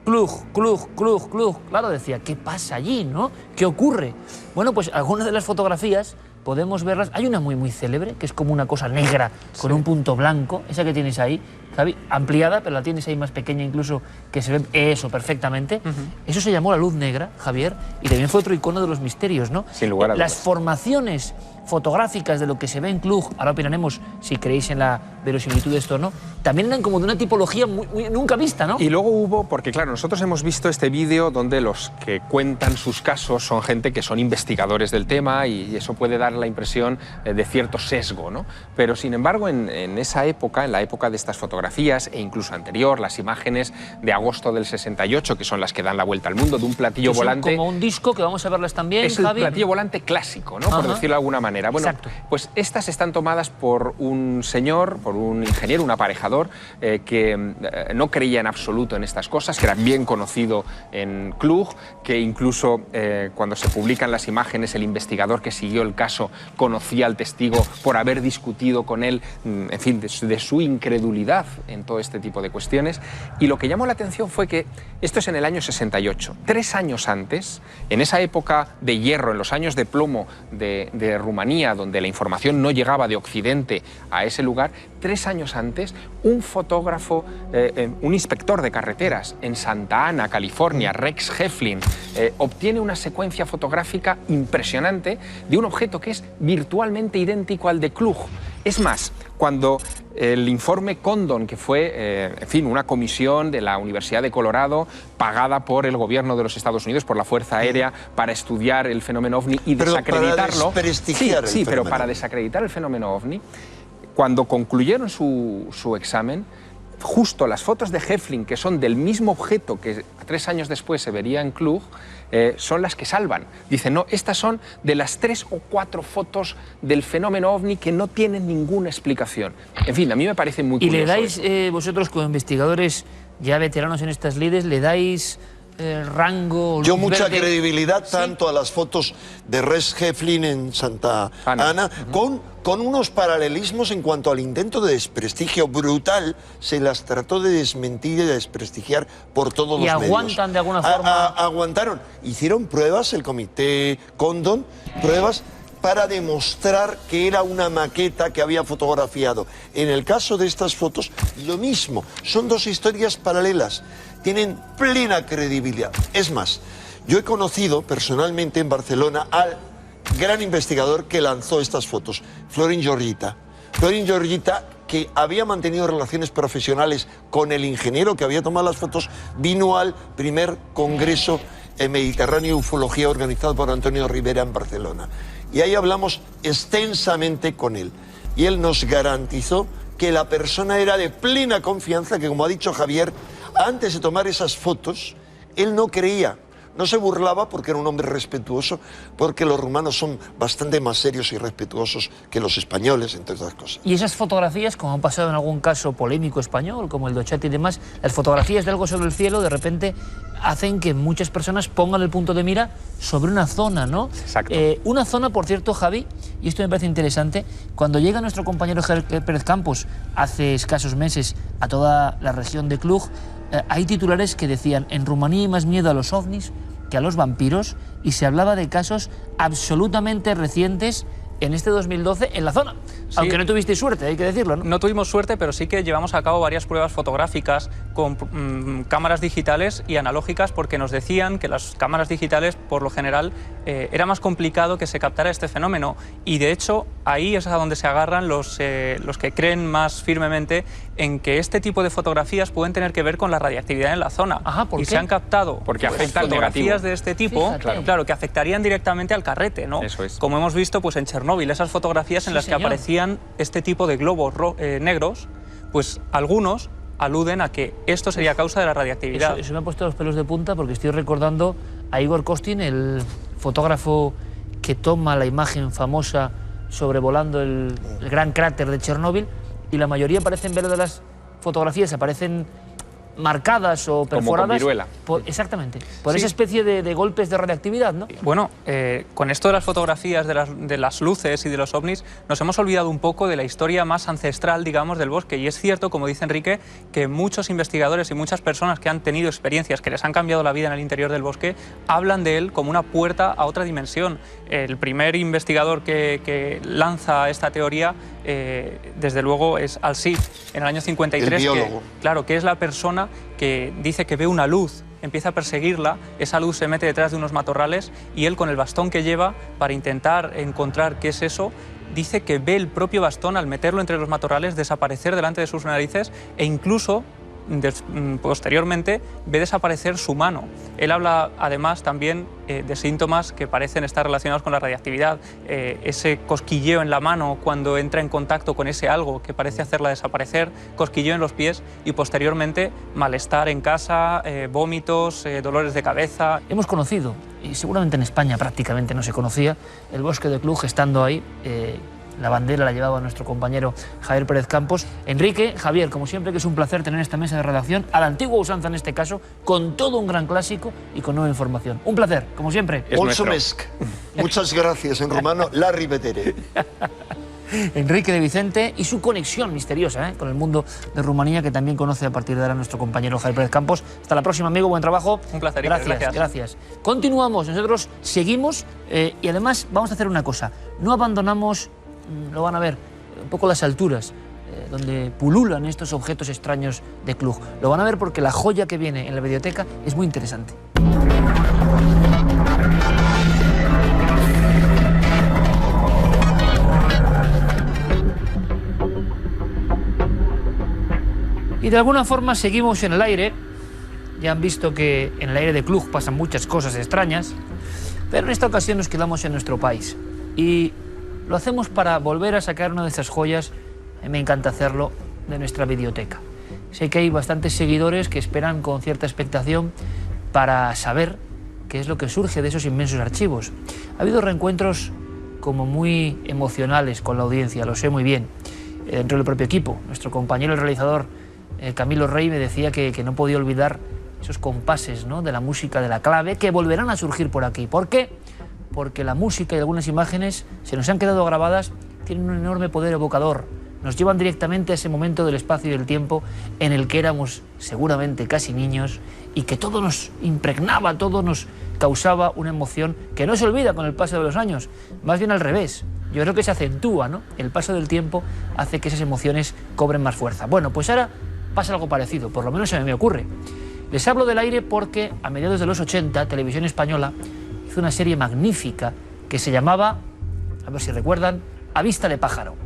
S1: Cluj, Cluj, Cluj, Cluj, claro, decía, ¿qué pasa allí, no? ¿Qué ocurre? Bueno, pues algunas de las fotografías podemos verlas. Hay una muy célebre, que es como una cosa negra con un punto blanco, esa que tienes ahí, Javi, ampliada, pero la tienes ahí más pequeña incluso, que se ve eso perfectamente. Eso se llamó la luz negra, Javier, y también fue otro icono de los misterios, ¿no?
S23: Sin lugar a dudas.
S1: Las formaciones fotográficas de lo que se ve en Cluj, ahora opinaremos si creéis en la verosimilitud de esto o no, también eran como de una tipología muy nunca vista, ¿no?
S23: Y luego hubo, porque claro, nosotros hemos visto este vídeo donde los que cuentan sus casos son gente que son investigadores del tema y eso puede dar la impresión de cierto sesgo, ¿no? Pero sin embargo, en esa época, en la época de estas fotografías e incluso anterior, las imágenes de agosto del 68, que son las que dan la vuelta al mundo, de un platillo volante...
S1: como un disco, que vamos a verlas también,
S23: es
S1: Javi.
S23: El platillo volante clásico, ¿no? Por decirlo de alguna manera. Bueno, pues estas están tomadas por un señor, por un ingeniero, un aparejador, que no creía en absoluto en estas cosas, que era bien conocido en Cluj, que incluso cuando se publican las imágenes, el investigador que siguió el caso conocía al testigo por haber discutido con él, en fin, de su incredulidad en todo este tipo de cuestiones. Y lo que llamó la atención fue que esto es en el año 68. 3 años antes, en esa época de hierro, en los años de plomo de Rumanía, donde la información no llegaba de Occidente a ese lugar, 3 años antes, un fotógrafo, un inspector de carreteras en Santa Ana, California, Rex Heflin, obtiene una secuencia fotográfica impresionante de un objeto que es virtualmente idéntico al de Cluj. Es más, cuando el informe Condon, que fue, en fin, una comisión de la Universidad de Colorado pagada por el gobierno de los Estados Unidos, por la Fuerza Aérea, para estudiar el fenómeno OVNI y desacreditarlo... Pero para desacreditar el fenómeno OVNI, cuando concluyeron su examen, justo las fotos de Heflin, que son del mismo objeto que 3 años después se vería en Cluj, son las que salvan. Dicen, no, estas son de las 3 o 4 fotos del fenómeno OVNI que no tienen ninguna explicación. En fin, a mí me parece muy curioso.
S1: ¿Y le dais, vosotros como investigadores ya veteranos en estas lides, le dais rango?
S6: Yo mucha credibilidad tanto a las fotos de Rex Heflin en Santa Ana, con unos paralelismos en cuanto al intento de desprestigio brutal. Se las trató de desmentir y de desprestigiar por todos los medios.
S1: ¿Y aguantan de alguna forma?
S6: Aguantaron. Hicieron pruebas, el comité Condon, pruebas para demostrar que era una maqueta que había fotografiado. En el caso de estas fotos, lo mismo. Son dos historias paralelas. Tienen plena credibilidad. Es más, yo he conocido personalmente en Barcelona al gran investigador que lanzó estas fotos, Florin Giorgita. Florin Giorgita, que había mantenido relaciones profesionales con el ingeniero que había tomado las fotos, vino al primer congreso Mediterráneo de Ufología organizado por Antonio Rivera en Barcelona. Y ahí hablamos extensamente con él. Y él nos garantizó que la persona era de plena confianza, que como ha dicho Javier, antes de tomar esas fotos, él no creía. No se burlaba porque era un hombre respetuoso, porque los rumanos son bastante más serios y respetuosos que los españoles, entre otras cosas.
S1: Y esas fotografías, como han pasado en algún caso polémico español, como el de Ochaty y demás, las fotografías de algo sobre el cielo, de repente hacen que muchas personas pongan el punto de mira sobre una zona, ¿no?
S23: Exacto.
S1: Una zona, por cierto, Javi, y esto me parece interesante, cuando llega nuestro compañero Javier Pérez Campos hace escasos meses a toda la región de Cluj, hay titulares que decían: en Rumanía hay más miedo a los ovnis que a los vampiros, y se hablaba de casos absolutamente recientes en este 2012 en la zona. Sí. Aunque no tuvisteis suerte, hay que decirlo, ¿no?
S5: No tuvimos suerte, pero sí que llevamos a cabo varias pruebas fotográficas con cámaras digitales y analógicas, porque nos decían que las cámaras digitales, por lo general, era más complicado que se captara este fenómeno. Y de hecho, ahí es a donde se agarran los que creen más firmemente en que este tipo de fotografías pueden tener que ver con la radiactividad en la zona.
S1: Ajá, ¿por qué?
S5: Se han captado
S23: porque afecta al negativo.
S5: Fotografías de este tipo, claro, que afectarían directamente al carrete, ¿no?
S23: Eso es.
S5: Como hemos visto pues en Chernóbil, esas fotografías en las que aparecían este tipo de globos negros, pues algunos aluden a que esto sería causa de la radiactividad.
S1: Eso me ha puesto los pelos de punta, porque estoy recordando a Igor Kostin, el fotógrafo que toma la imagen famosa sobrevolando el gran cráter de Chernóbil, y la mayoría parecen ver de las fotografías, aparecen marcadas o perforadas.
S23: Como con viruela.
S1: Exactamente, por esa especie de golpes de radiactividad, ¿no?
S5: Bueno, con esto de las fotografías de las luces y de los ovnis, nos hemos olvidado un poco de la historia más ancestral, digamos, del bosque. Y es cierto, como dice Enrique, que muchos investigadores y muchas personas que han tenido experiencias que les han cambiado la vida en el interior del bosque hablan de él como una puerta a otra dimensión. El primer investigador que lanza esta teoría, desde luego, es Al-Cid, en el año 53.
S6: El biólogo.
S5: Que es la persona que dice que ve una luz, empieza a perseguirla, esa luz se mete detrás de unos matorrales y él, con el bastón que lleva para intentar encontrar qué es eso, dice que ve el propio bastón, al meterlo entre los matorrales, desaparecer delante de sus narices, e incluso posteriormente ve desaparecer su mano. Él habla además también de síntomas que parecen estar relacionados con la radiactividad, ese cosquilleo en la mano cuando entra en contacto con ese algo que parece hacerla desaparecer, cosquilleo en los pies y posteriormente malestar en casa, vómitos, dolores de cabeza.
S1: Hemos conocido, y seguramente en España prácticamente no se conocía, el bosque de Cluj, estando ahí. La bandera la llevaba nuestro compañero Javier Pérez Campos. Enrique, Javier, como siempre, que es un placer tener esta mesa de redacción, a la antigua usanza en este caso, con todo un gran clásico y con nueva información. Un placer, como siempre.
S6: Mulțumesc. Muchas gracias, en rumano, la rivetere.
S1: Enrique de Vicente y su conexión misteriosa con el mundo de Rumanía, que también conoce a partir de ahora nuestro compañero Javier Pérez Campos. Hasta la próxima, amigo, buen trabajo.
S5: Un placer.
S1: Gracias. Continuamos, nosotros seguimos y además vamos a hacer una cosa. No abandonamos, lo van a ver, un poco las alturas donde pululan estos objetos extraños de Cluj. Lo van a ver porque la joya que viene en la biblioteca es muy interesante. Y de alguna forma seguimos en el aire. Ya han visto que en el aire de Cluj pasan muchas cosas extrañas, pero en esta ocasión nos quedamos en nuestro país. Y lo hacemos para volver a sacar una de esas joyas, a mí me encanta hacerlo, de nuestra biblioteca. Sé que hay bastantes seguidores que esperan con cierta expectación para saber qué es lo que surge de esos inmensos archivos. Ha habido reencuentros como muy emocionales con la audiencia, lo sé muy bien, dentro del propio equipo. Nuestro compañero, el realizador Camilo Rey, me decía que no podía olvidar esos compases, ¿no?, de la música de la clave, que volverán a surgir por aquí. ¿Por qué? Porque la música y algunas imágenes se nos han quedado grabadas, tienen un enorme poder evocador, nos llevan directamente a ese momento del espacio y del tiempo en el que éramos seguramente casi niños y que todo nos impregnaba, todo nos causaba una emoción que no se olvida con el paso de los años, más bien al revés. Yo creo que se acentúa, ¿no? El paso del tiempo hace que esas emociones cobren más fuerza. Bueno, pues ahora pasa algo parecido, por lo menos se me ocurre. Les hablo del aire porque a mediados de los 80, Televisión Española hizo una serie magnífica que se llamaba, a ver si recuerdan, A Vista de Pájaro.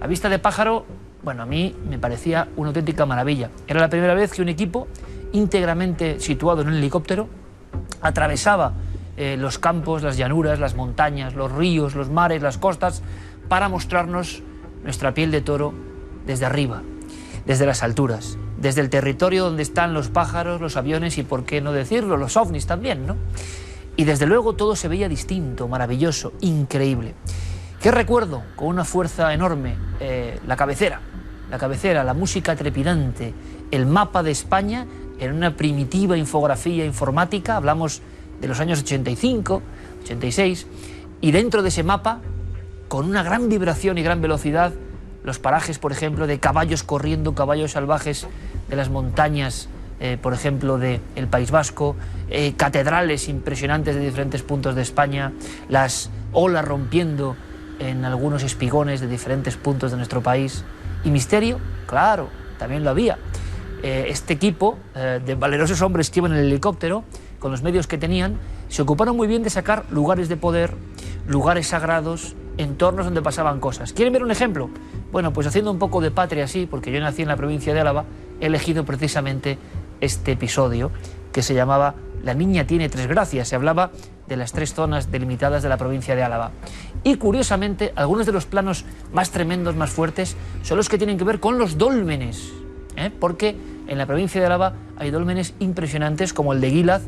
S1: A Vista de Pájaro, bueno, a mí me parecía una auténtica maravilla. Era la primera vez que un equipo íntegramente situado en un helicóptero atravesaba los campos, las llanuras, las montañas, los ríos, los mares, las costas, para mostrarnos nuestra piel de toro desde arriba, desde las alturas, desde el territorio donde están los pájaros, los aviones y, por qué no decirlo, los ovnis también, ¿no? Y desde luego todo se veía distinto, maravilloso, increíble. ¿Qué recuerdo? Con una fuerza enorme, la cabecera, la música trepidante, el mapa de España en una primitiva infografía informática, hablamos de los años 85, 86, y dentro de ese mapa, con una gran vibración y gran velocidad, los parajes, por ejemplo, de caballos corriendo, caballos salvajes de las montañas, por ejemplo, del País Vasco, catedrales impresionantes de diferentes puntos de España, las olas rompiendo en algunos espigones de diferentes puntos de nuestro país. ¿Y misterio? Claro, también lo había. Este equipo de valerosos hombres que iban en el helicóptero, con los medios que tenían, se ocuparon muy bien de sacar lugares de poder, lugares sagrados, entornos donde pasaban cosas. ¿Quieren ver un ejemplo? Bueno, pues haciendo un poco de patria así, porque yo nací en la provincia de Álava, he elegido precisamente este episodio que se llamaba La niña tiene tres gracias. Se hablaba de las tres zonas delimitadas de la provincia de Álava. Y curiosamente, algunos de los planos más tremendos, más fuertes, son los que tienen que ver con los dólmenes, porque en la provincia de Álava hay dólmenes impresionantes como el de Guilaz,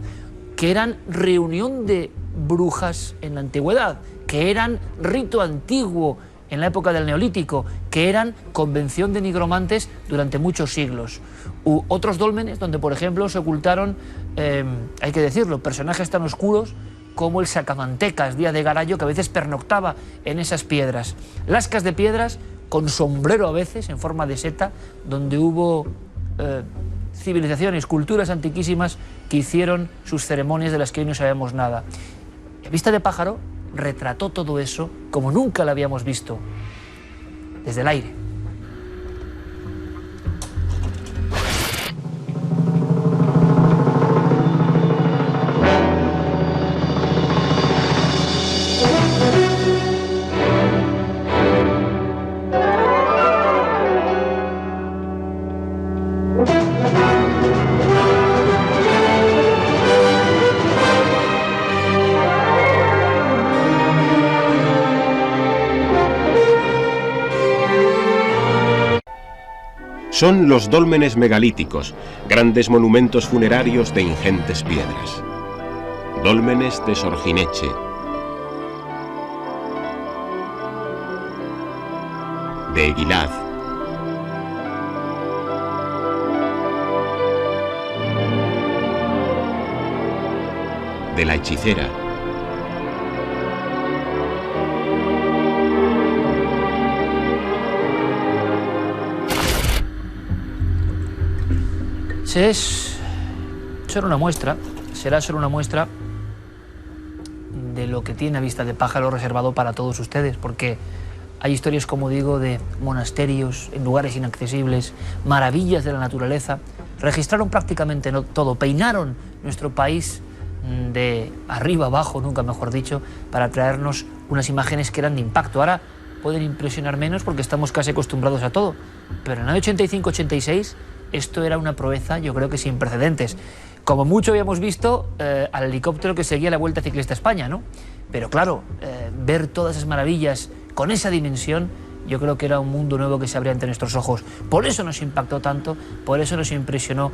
S1: que eran reunión de brujas en la antigüedad, que eran rito antiguo en la época del Neolítico, que eran convención de nigromantes durante muchos siglos. U otros dólmenes donde, por ejemplo, se ocultaron, hay que decirlo, personajes tan oscuros como el Sacamantecas, Díaz de Garayo, que a veces pernoctaba en esas piedras. Lascas de piedras con sombrero a veces, en forma de seta, donde hubo civilizaciones, culturas antiquísimas que hicieron sus ceremonias de las que hoy no sabemos nada. A Vista de Pájaro retrató todo eso como nunca lo habíamos visto, desde el aire.
S2: Son los dólmenes megalíticos, grandes monumentos funerarios de ingentes piedras. Dólmenes de Sorgineche, de Eguilaz, de la Hechicera,
S1: Es solo una muestra, será solo una muestra de lo que tiene A Vista de Pájaro reservado para todos ustedes, porque hay historias, como digo, de monasterios en lugares inaccesibles, maravillas de la naturaleza. Registraron prácticamente todo, peinaron nuestro país de arriba abajo, nunca mejor dicho, para traernos unas imágenes que eran de impacto. Ahora pueden impresionar menos porque estamos casi acostumbrados a todo, pero en el año 85-86 esto era una proeza, yo creo que sin precedentes. Como mucho habíamos visto al helicóptero que seguía la Vuelta Ciclista a España, ¿no? Pero claro, ver todas esas maravillas con esa dimensión, yo creo que era un mundo nuevo que se abría ante nuestros ojos. Por eso nos impactó tanto, por eso nos impresionó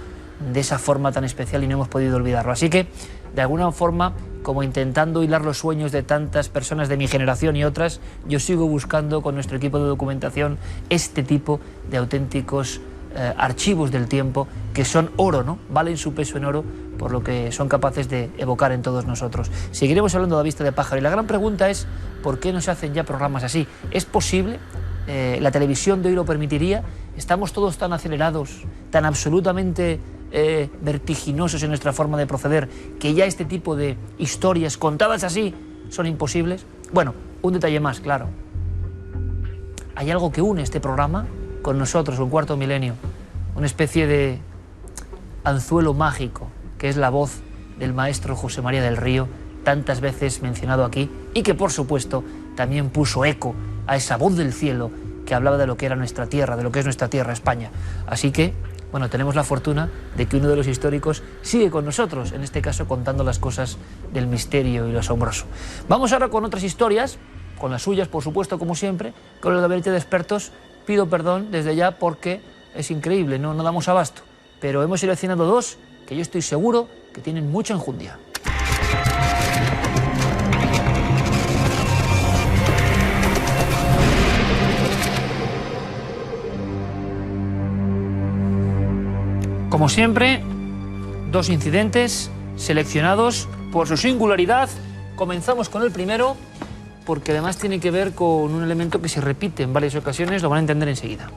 S1: de esa forma tan especial y no hemos podido olvidarlo. Así que, de alguna forma, como intentando hilar los sueños de tantas personas de mi generación y otras, yo sigo buscando con nuestro equipo de documentación este tipo de auténticos archivos del tiempo que son oro, ¿no? Valen su peso en oro por lo que son capaces de evocar en todos nosotros. Seguiremos hablando de A Vista de Pájaro y la gran pregunta es ¿por qué no se hacen ya programas así? ¿Es posible? ¿La televisión de hoy lo permitiría? ¿Estamos todos tan acelerados, tan absolutamente vertiginosos en nuestra forma de proceder, que ya este tipo de historias contadas así son imposibles. Bueno, un detalle más, claro. Hay algo que une este programa con nosotros, un cuarto milenio, una especie de anzuelo mágico, que es la voz del maestro José María del Río, tantas veces mencionado aquí, y que por supuesto también puso eco a esa voz del cielo que hablaba de lo que era nuestra tierra, de lo que es nuestra tierra, España. Así que, bueno, tenemos la fortuna de que uno de los históricos sigue con nosotros, en este caso contando las cosas del misterio y lo asombroso. Vamos ahora con otras historias, con las suyas, por supuesto, como siempre, con el gabinete de expertos. Pido perdón desde ya porque es increíble, no damos abasto, pero hemos seleccionado dos que yo estoy seguro que tienen mucha enjundia. Como siempre, dos incidentes seleccionados por su singularidad. Comenzamos con el primero, porque además tiene que ver con un elemento que se repite en varias ocasiones, lo van a entender enseguida.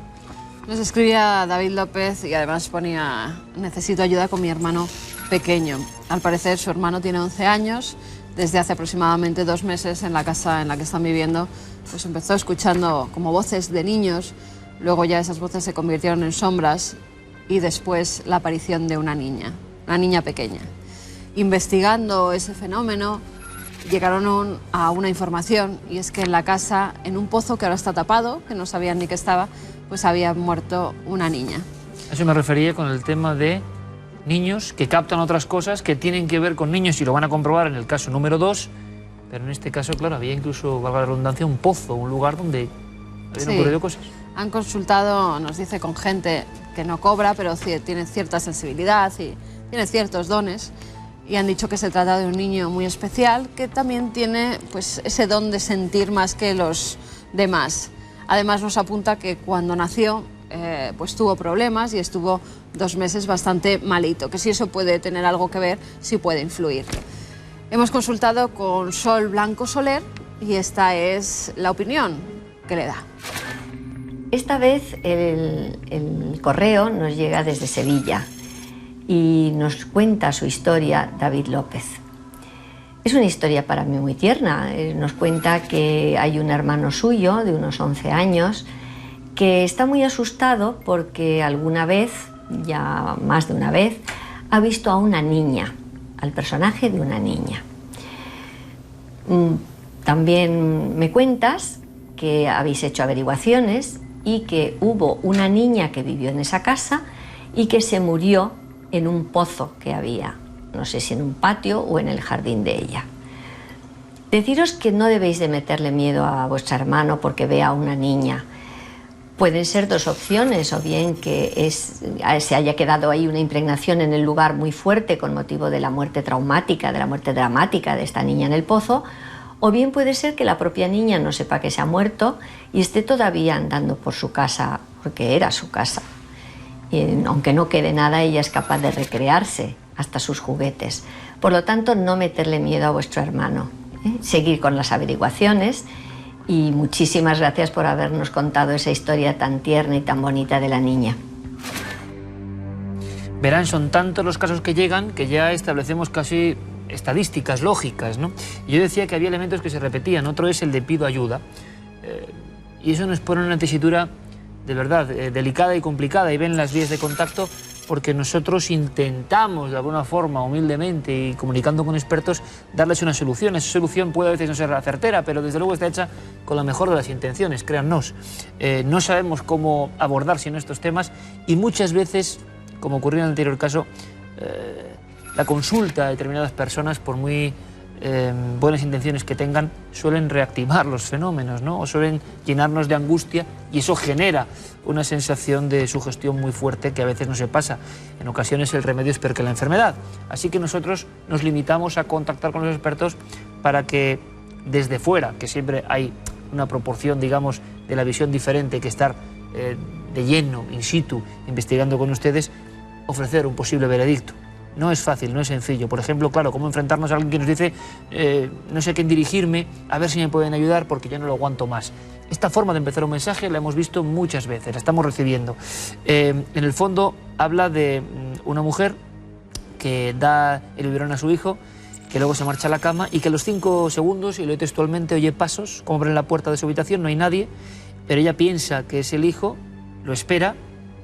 S14: Nos escribía David López y además ponía: necesito ayuda con mi hermano pequeño. Al parecer su hermano tiene 11 años, desde hace aproximadamente 2 meses en la casa en la que están viviendo, pues empezó escuchando como voces de niños, luego ya esas voces se convirtieron en sombras y después la aparición de una niña pequeña. Investigando ese fenómeno, llegaron a una información, y es que en la casa, en un pozo que ahora está tapado, que no sabían ni que estaba, pues había muerto una niña.
S1: A eso me refería con el tema de niños que captan otras cosas que tienen que ver con niños, y lo van a comprobar en el caso número 2, pero en este caso, claro, había incluso, valga la redundancia, un pozo, un lugar donde habían ocurrido cosas.
S14: Han consultado, nos dice, con gente que no cobra, pero tiene cierta sensibilidad y tiene ciertos dones, y han dicho que se trata de un niño muy especial que también tiene pues ese don de sentir más que los demás. Además nos apunta que cuando nació pues tuvo problemas y estuvo 2 meses bastante malito, que si eso puede tener algo que ver, sí puede influir. Hemos consultado con Sol Blanco Soler y esta es la opinión que le da.
S7: Esta vez el correo nos llega desde Sevilla y nos cuenta su historia David López. Es una historia para mí muy tierna. Nos cuenta que hay un hermano suyo de unos 11 años que está muy asustado porque alguna vez, ya más de una vez, ha visto a una niña, al personaje de una niña. También me cuentas que habéis hecho averiguaciones y que hubo una niña que vivió en esa casa y que se murió en un pozo que había, no sé si en un patio o en el jardín de ella. Deciros que no debéis de meterle miedo a vuestro hermano porque vea a una niña. Pueden ser 2 opciones, o bien que se haya quedado ahí una impregnación en el lugar muy fuerte con motivo de la muerte traumática, de la muerte dramática de esta niña en el pozo, o bien puede ser que la propia niña no sepa que se ha muerto y esté todavía andando por su casa, porque era su casa. Y aunque no quede nada, ella es capaz de recrearse hasta sus juguetes. Por lo tanto, no meterle miedo a vuestro hermano. Seguir con las averiguaciones, y muchísimas gracias por habernos contado esa historia tan tierna y tan bonita de la niña.
S1: Verán, son tantos los casos que llegan que ya establecemos casi estadísticas lógicas, ¿no? Yo decía que había elementos que se repetían, otro es el de pido ayuda, y eso nos pone en una tesitura de verdad delicada y complicada, y ven las vías de contacto, porque nosotros intentamos de alguna forma, humildemente y comunicando con expertos, darles una solución. Esa solución puede a veces no ser la certera, pero desde luego está hecha con la mejor de las intenciones, créannos. No sabemos cómo abordar sino estos temas, y muchas veces, como ocurrió en el anterior caso, la consulta a determinadas personas, por muy buenas intenciones que tengan, suelen reactivar los fenómenos, ¿no? O suelen llenarnos de angustia, y eso genera una sensación de sugestión muy fuerte que a veces no se pasa. En ocasiones el remedio es peor que la enfermedad. Así que nosotros nos limitamos a contactar con los expertos para que desde fuera, que siempre hay una proporción, digamos, de la visión diferente que estar de lleno, in situ, investigando con ustedes, ofrecer un posible veredicto. no es fácil, no es sencillo. Por ejemplo, claro, cómo enfrentarnos a alguien que nos dice no sé a quién dirigirme, a ver si me pueden ayudar porque ya no lo aguanto más. Esta forma de empezar un mensaje la hemos visto muchas veces, la estamos recibiendo. En el fondo habla de una mujer que da el biberón a su hijo, que luego se marcha a la cama y que a los 5 segundos, y lo leo textualmente, oye pasos, como abren la puerta de su habitación, no hay nadie, pero ella piensa que es el hijo, lo espera,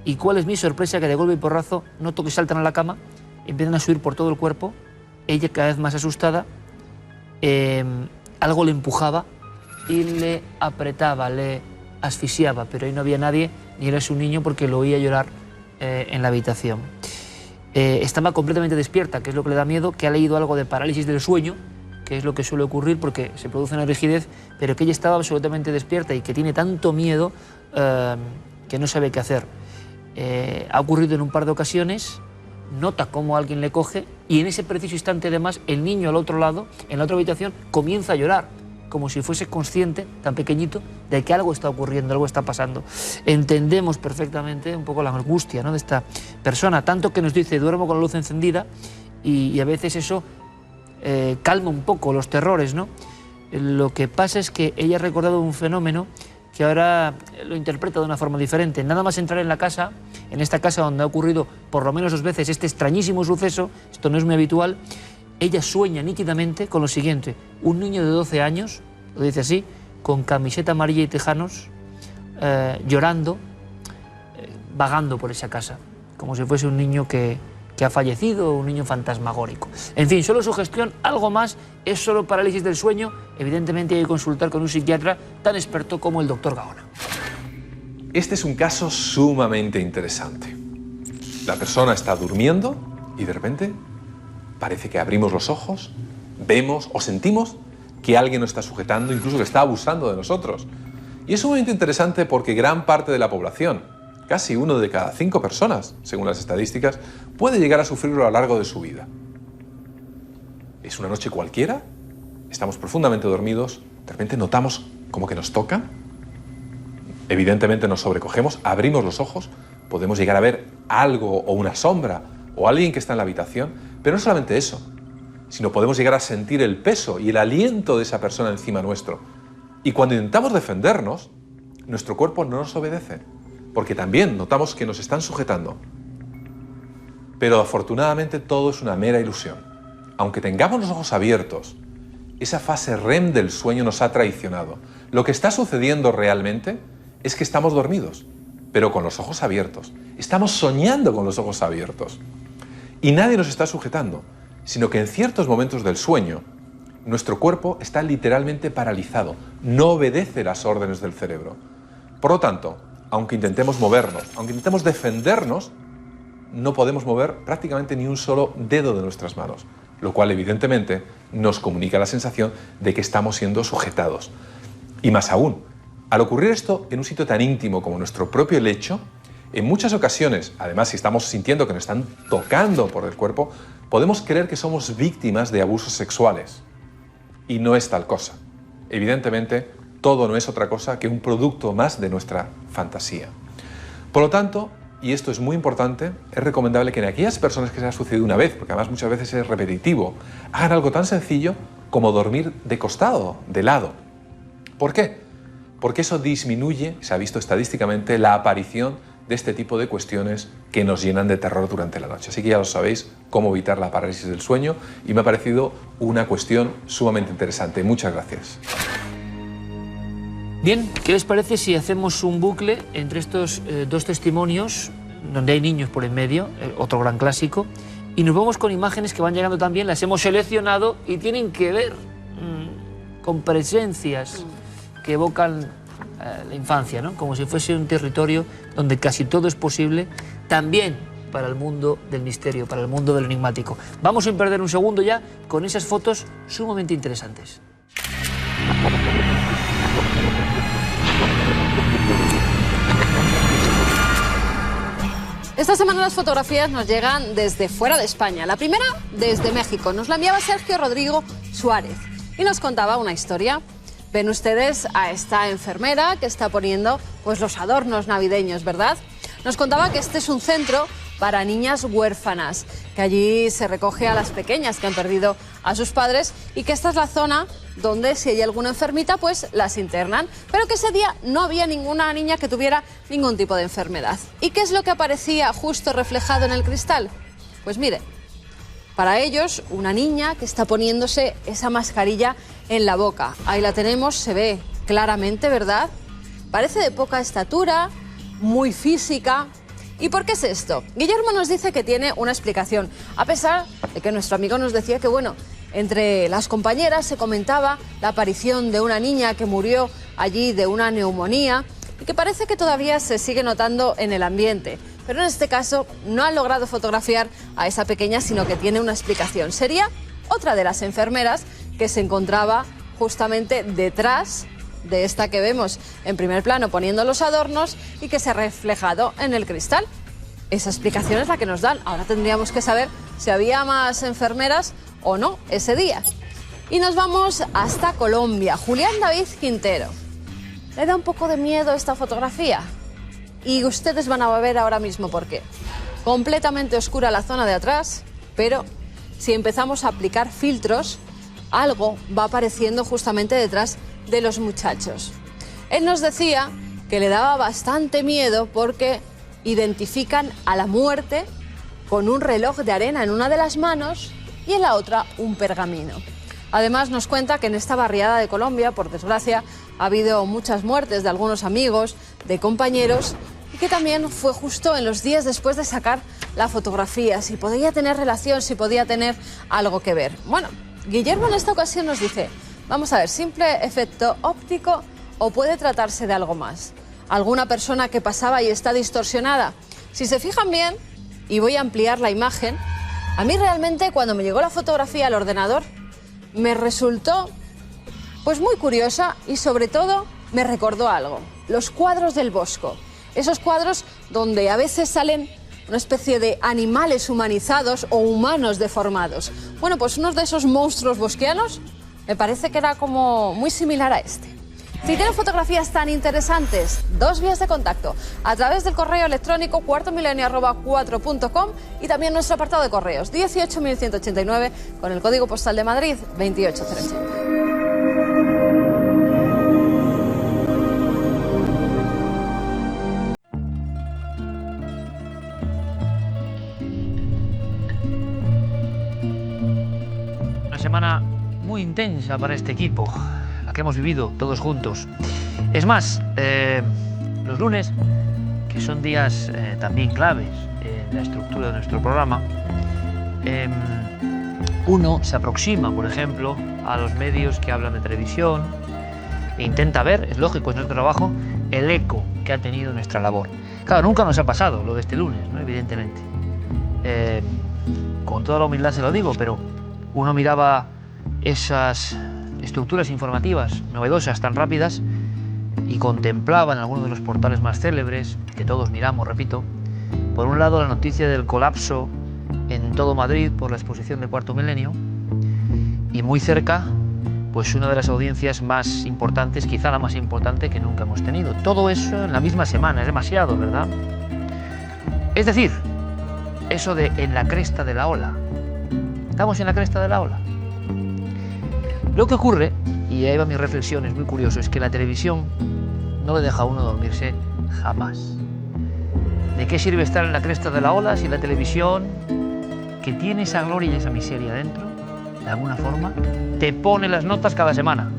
S1: y cuál es mi sorpresa, que de golpe y porrazo noto que saltan a la cama, empiezan a subir por todo el cuerpo, ella cada vez más asustada, algo le empujaba y le apretaba, le asfixiaba, pero ahí no había nadie, ni era su niño porque lo oía llorar en la habitación. Estaba completamente despierta, que es lo que le da miedo, que ha leído algo de parálisis del sueño, que es lo que suele ocurrir porque se produce una rigidez, pero que ella estaba absolutamente despierta y que tiene tanto miedo que no sabe qué hacer. Ha ocurrido en un par de ocasiones, nota cómo alguien le coge y en ese preciso instante además el niño al otro lado, en la otra habitación, comienza a llorar, como si fuese consciente, tan pequeñito, de que algo está ocurriendo, algo está pasando. Entendemos perfectamente un poco la angustia, ¿no?, de esta persona, tanto que nos dice duermo con la luz encendida y a veces eso calma un poco los terrores, ¿no? Lo que pasa es que ella ha recordado un fenómeno que ahora lo interpreta de una forma diferente. Nada más entrar en la casa, en esta casa donde ha ocurrido por lo menos 2 veces este extrañísimo suceso, esto no es muy habitual, ella sueña nítidamente con lo siguiente: un niño de 12 años, lo dice así, con camiseta amarilla y tejanos, llorando, vagando por esa casa, como si fuese un niño que ha fallecido, un niño fantasmagórico. En fin, solo sugestión, algo más, es solo parálisis del sueño. Evidentemente hay que consultar con un psiquiatra tan experto como el doctor Gaona.
S8: Este es un caso sumamente interesante. La persona está durmiendo y de repente parece que abrimos los ojos, vemos o sentimos que alguien nos está sujetando, incluso que está abusando de nosotros. Y es sumamente interesante porque gran parte de la población, casi 1 de cada 5 personas, según las estadísticas, puede llegar a sufrirlo a lo largo de su vida. Es una noche cualquiera, estamos profundamente dormidos, de repente notamos como que nos tocan, evidentemente nos sobrecogemos, abrimos los ojos, podemos llegar a ver algo o una sombra o alguien que está en la habitación, pero no solamente eso, sino podemos llegar a sentir el peso y el aliento de esa persona encima nuestro. Y cuando intentamos defendernos, nuestro cuerpo no nos obedece, porque también notamos que nos están sujetando. Pero afortunadamente todo es una mera ilusión. Aunque tengamos los ojos abiertos, esa fase REM del sueño nos ha traicionado. Lo que está sucediendo realmente es que estamos dormidos, pero con los ojos abiertos. Estamos soñando con los ojos abiertos. Y nadie nos está sujetando, sino que en ciertos momentos del sueño, nuestro cuerpo está literalmente paralizado, no obedece las órdenes del cerebro. Por lo tanto, aunque intentemos movernos, aunque intentemos defendernos, no podemos mover prácticamente ni un solo dedo de nuestras manos, lo cual evidentemente nos comunica la sensación de que estamos siendo sujetados. Y más aún, al ocurrir esto en un sitio tan íntimo como nuestro propio lecho, en muchas ocasiones, además si estamos sintiendo que nos están tocando por el cuerpo, podemos creer que somos víctimas de abusos sexuales. Y no es tal cosa. Evidentemente, todo no es otra cosa que un producto más de nuestra fantasía. Por lo tanto, y esto es muy importante, es recomendable que en aquellas personas que se ha sucedido una vez, porque además muchas veces es repetitivo, hagan algo tan sencillo como dormir de costado, de lado. ¿Por qué? Porque eso disminuye, se ha visto estadísticamente, la aparición de este tipo de cuestiones que nos llenan de terror durante la noche. Así que ya lo sabéis, cómo evitar la parálisis del sueño, y me ha parecido una cuestión sumamente interesante. Muchas gracias.
S1: Bien, ¿qué les parece si hacemos un bucle entre estos 2 testimonios, donde hay niños por en medio, otro gran clásico, y nos vamos con imágenes que van llegando también, las hemos seleccionado y tienen que ver con presencias que evocan la infancia, ¿no? Como si fuese un territorio donde casi todo es posible, también para el mundo del misterio, para el mundo del enigmático. Vamos sin perder un segundo ya con esas fotos sumamente interesantes.
S14: Esta semana las fotografías nos llegan desde fuera de España. La primera desde México. Nos la enviaba Sergio Rodrigo Suárez y nos contaba una historia. Ven ustedes a esta enfermera que está poniendo pues los adornos navideños, ¿verdad? Nos contaba que este es un centro para niñas huérfanas, que allí se recoge a las pequeñas que han perdido a sus padres y que esta es la zona donde si hay alguna enfermita pues las internan, pero que ese día no había ninguna niña que tuviera ningún tipo de enfermedad. ¿Y qué es lo que aparecía justo reflejado en el cristal? Pues mire, para ellos una niña que está poniéndose esa mascarilla en la boca. Ahí la tenemos, se ve claramente, ¿verdad? Parece de poca estatura, muy física. ¿Y por qué es esto? Guillermo nos dice que tiene una explicación, a pesar de que nuestro amigo nos decía que, bueno, entre las compañeras se comentaba la aparición de una niña que murió allí de una neumonía y que parece que todavía se sigue notando en el ambiente. Pero en este caso no han logrado fotografiar a esa pequeña, sino que tiene una explicación. Sería otra de las enfermeras que se encontraba justamente detrás de esta que vemos en primer plano poniendo los adornos y que se ha reflejado en el cristal. Esa explicación es la que nos dan. Ahora tendríamos que saber si había más enfermeras o no ese día. Y nos vamos hasta Colombia. Julián David Quintero. ¿Le da un poco de miedo esta fotografía? Y ustedes van a ver ahora mismo por qué. Completamente oscura la zona de atrás, pero si empezamos a aplicar filtros, algo va apareciendo justamente detrás de los muchachos. Él nos decía que le daba bastante miedo porque identifican a la muerte con un reloj de arena en una de las manos y en la otra un pergamino. Además nos cuenta que en esta barriada de Colombia, por desgracia, ha habido muchas muertes de algunos amigos, de compañeros, y que también fue justo en los días después de sacar la fotografía, si podía tener relación, si podía tener algo que ver. Bueno, Guillermo en esta ocasión nos dice, vamos a ver, simple efecto óptico o puede tratarse de algo más. ¿Alguna persona que pasaba y está distorsionada? Si se fijan bien, y voy a ampliar la imagen, a mí realmente cuando me llegó la fotografía al ordenador me resultó pues muy curiosa y sobre todo me recordó algo, los cuadros del Bosco, esos cuadros donde a veces salen una especie de animales humanizados o humanos deformados. Bueno, pues uno de esos monstruos bosquianos me parece que era como muy similar a este. Si tienen fotografías tan interesantes, 2 vías de contacto, a través del correo electrónico cuartomilenio@4.com y también nuestro apartado de correos 18.189 con el código postal de Madrid 28080.
S1: Una semana muy intensa para este equipo, la que hemos vivido todos juntos. Es más, los lunes, que son días también claves en la estructura de nuestro programa, uno se aproxima, por ejemplo, a los medios que hablan de televisión e intenta ver, es lógico, es nuestro trabajo, el eco que ha tenido nuestra labor. Claro, nunca nos ha pasado lo de este lunes, ¿no? Evidentemente. Con toda la humildad se lo digo, pero uno miraba esas estructuras informativas novedosas tan rápidas y contemplaba en algunos de los portales más célebres, que todos miramos, repito, por un lado la noticia del colapso en todo Madrid por la exposición de Cuarto Milenio y muy cerca, pues una de las audiencias más importantes, quizá la más importante que nunca hemos tenido. Todo eso en la misma semana, es demasiado, ¿verdad? Es decir, eso de en la cresta de la ola. ¿Estamos en la cresta de la ola? Lo que ocurre, y ahí va mi reflexión, es muy curioso, es que la televisión no le deja a uno dormirse jamás. ¿De qué sirve estar en la cresta de la ola si la televisión, que tiene esa gloria y esa miseria dentro, de alguna forma, te pone las notas cada semana?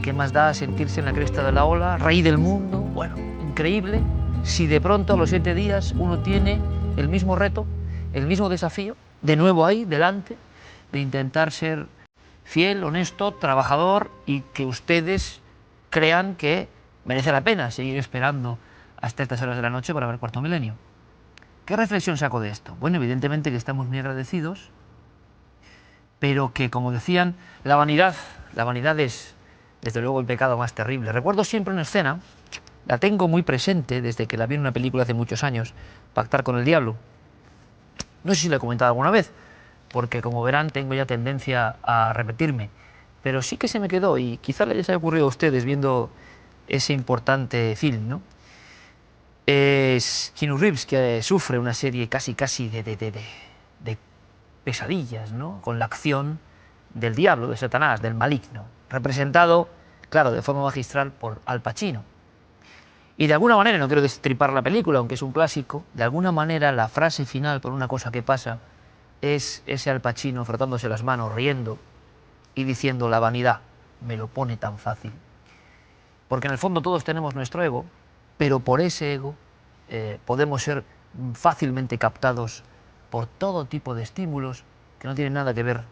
S1: ¿Qué más da sentirse en la cresta de la ola, rey del mundo? Bueno, increíble, si de pronto a los 7 días uno tiene el mismo reto, el mismo desafío, de nuevo ahí, delante, de intentar ser fiel, honesto, trabajador y que ustedes crean que merece la pena seguir esperando hasta estas horas de la noche para ver Cuarto Milenio. ¿Qué reflexión saco de esto? Bueno, evidentemente que estamos muy agradecidos, pero que, como decían, la vanidad es, desde luego, el pecado más terrible. Recuerdo siempre una escena, la tengo muy presente desde que la vi en una película hace muchos años, Pactar con el Diablo. No sé si lo he comentado alguna vez, porque como verán tengo ya tendencia a repetirme, pero sí que se me quedó y quizá les haya ocurrido a ustedes viendo ese importante film, ¿no? Es Keanu Reeves, que sufre una serie casi de pesadillas, ¿no? Con la acción del diablo, de Satanás, del maligno, representado, claro, de forma magistral por Al Pacino. Y de alguna manera, no quiero destripar la película, aunque es un clásico, de alguna manera la frase final, por una cosa que pasa, es ese Al Pacino frotándose las manos, riendo y diciendo: la vanidad me lo pone tan fácil. Porque en el fondo todos tenemos nuestro ego, pero por ese ego podemos ser fácilmente captados por todo tipo de estímulos que no tienen nada que ver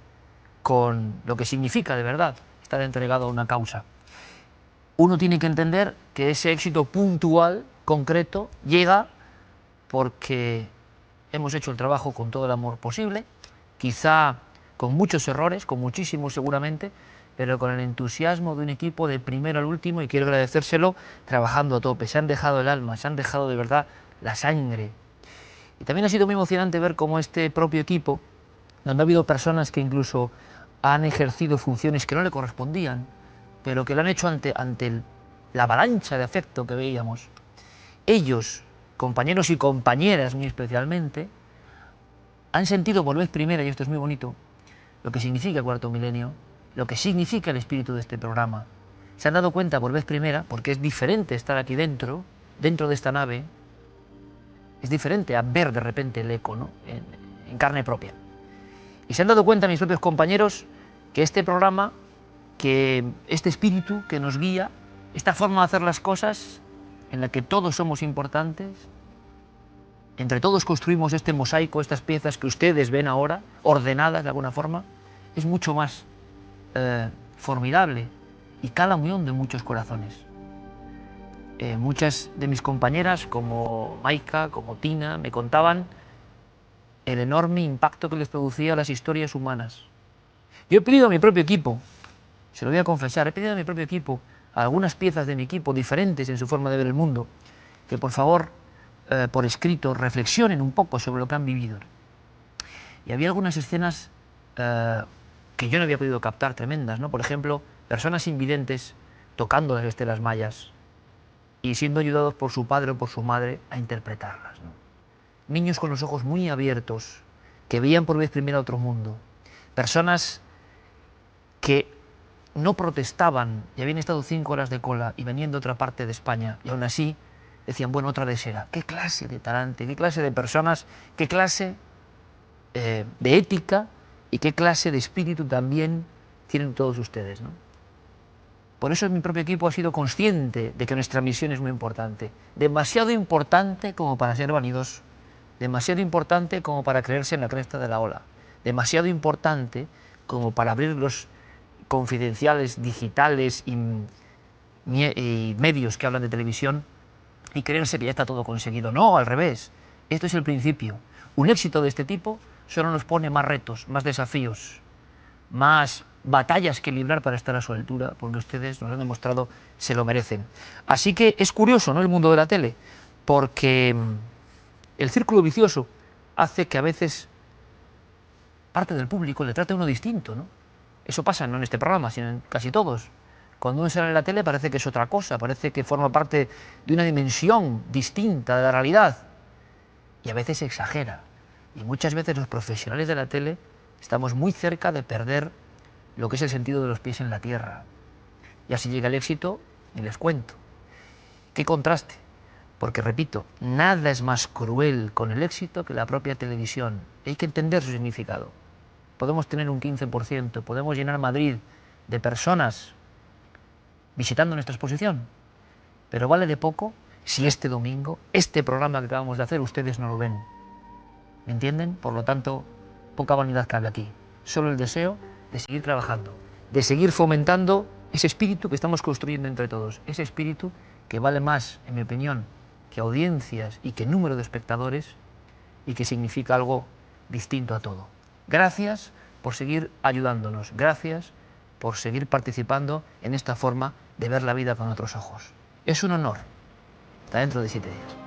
S1: con lo que significa de verdad estar entregado a una causa. Uno tiene que entender que ese éxito puntual, concreto, llega porque hemos hecho el trabajo con todo el amor posible, quizá con muchos errores, con muchísimos seguramente, pero con el entusiasmo de un equipo de primero al último, y quiero agradecérselo, trabajando a tope. Se han dejado el alma, se han dejado de verdad la sangre. Y también ha sido muy emocionante ver cómo este propio equipo, donde ha habido personas que incluso han ejercido funciones que no le correspondían, pero que lo han hecho ante la avalancha de afecto que veíamos. Ellos, compañeros y compañeras muy especialmente, han sentido por vez primera, y esto es muy bonito, lo que significa el Cuarto Milenio, lo que significa el espíritu de este programa. Se han dado cuenta por vez primera, porque es diferente estar aquí dentro de esta nave, es diferente a ver de repente el eco, ¿no? en carne propia. Y se han dado cuenta mis propios compañeros que este programa, que este espíritu que nos guía, esta forma de hacer las cosas, en la que todos somos importantes, entre todos construimos este mosaico, estas piezas que ustedes ven ahora, ordenadas de alguna forma, es mucho más formidable y cala muy hondo en muchos corazones. Muchas de mis compañeras, como Maika, como Tina, me contaban el enorme impacto que les producía las historias humanas. Yo he pedido a mi propio equipo, se lo voy a confesar, he pedido a mi propio equipo, a algunas piezas de mi equipo diferentes en su forma de ver el mundo, que por favor, por escrito, reflexionen un poco sobre lo que han vivido. Y había algunas escenas que yo no había podido captar, tremendas, ¿no? Por ejemplo, personas invidentes tocando las estelas mayas y siendo ayudados por su padre o por su madre a interpretarlas, ¿no? Niños con los ojos muy abiertos, que veían por vez primera otro mundo. Personas que no protestaban y habían estado 5 horas de cola y venían de otra parte de España, y aún así decían: bueno, otra desera. ¿Qué clase de talante, qué clase de personas, qué clase de ética y qué clase de espíritu también tienen todos ustedes, ¿no? Por eso mi propio equipo ha sido consciente de que nuestra misión es muy importante. Demasiado importante como para ser vanidoso. Demasiado importante como para creerse en la cresta de la ola. Demasiado importante como para abrir los confidenciales digitales y medios que hablan de televisión y creerse que ya está todo conseguido. No, al revés. Esto es el principio. Un éxito de este tipo solo nos pone más retos, más desafíos, más batallas que librar para estar a su altura, porque ustedes nos han demostrado se lo merecen. Así que es curioso, ¿no?, el mundo de la tele, porque el círculo vicioso hace que a veces parte del público le trate a uno distinto, ¿no? Eso pasa no en este programa, sino en casi todos. Cuando uno sale en la tele parece que es otra cosa, parece que forma parte de una dimensión distinta de la realidad. Y a veces se exagera. Y muchas veces los profesionales de la tele estamos muy cerca de perder lo que es el sentido de los pies en la tierra. Y así llega el éxito, y les cuento. ¡Qué contraste! Porque, repito, nada es más cruel con el éxito que la propia televisión. Hay que entender su significado. Podemos tener un 15%, podemos llenar Madrid de personas visitando nuestra exposición, pero vale de poco si este domingo, este programa que acabamos de hacer, ustedes no lo ven. ¿Me entienden? Por lo tanto, poca vanidad cabe aquí. Solo el deseo de seguir trabajando, de seguir fomentando ese espíritu que estamos construyendo entre todos, ese espíritu que vale más, en mi opinión, que audiencias y que número de espectadores, y que significa algo distinto a todo. Gracias por seguir ayudándonos, gracias por seguir participando en esta forma de ver la vida con otros ojos. Es un honor. Hasta dentro de 7 días.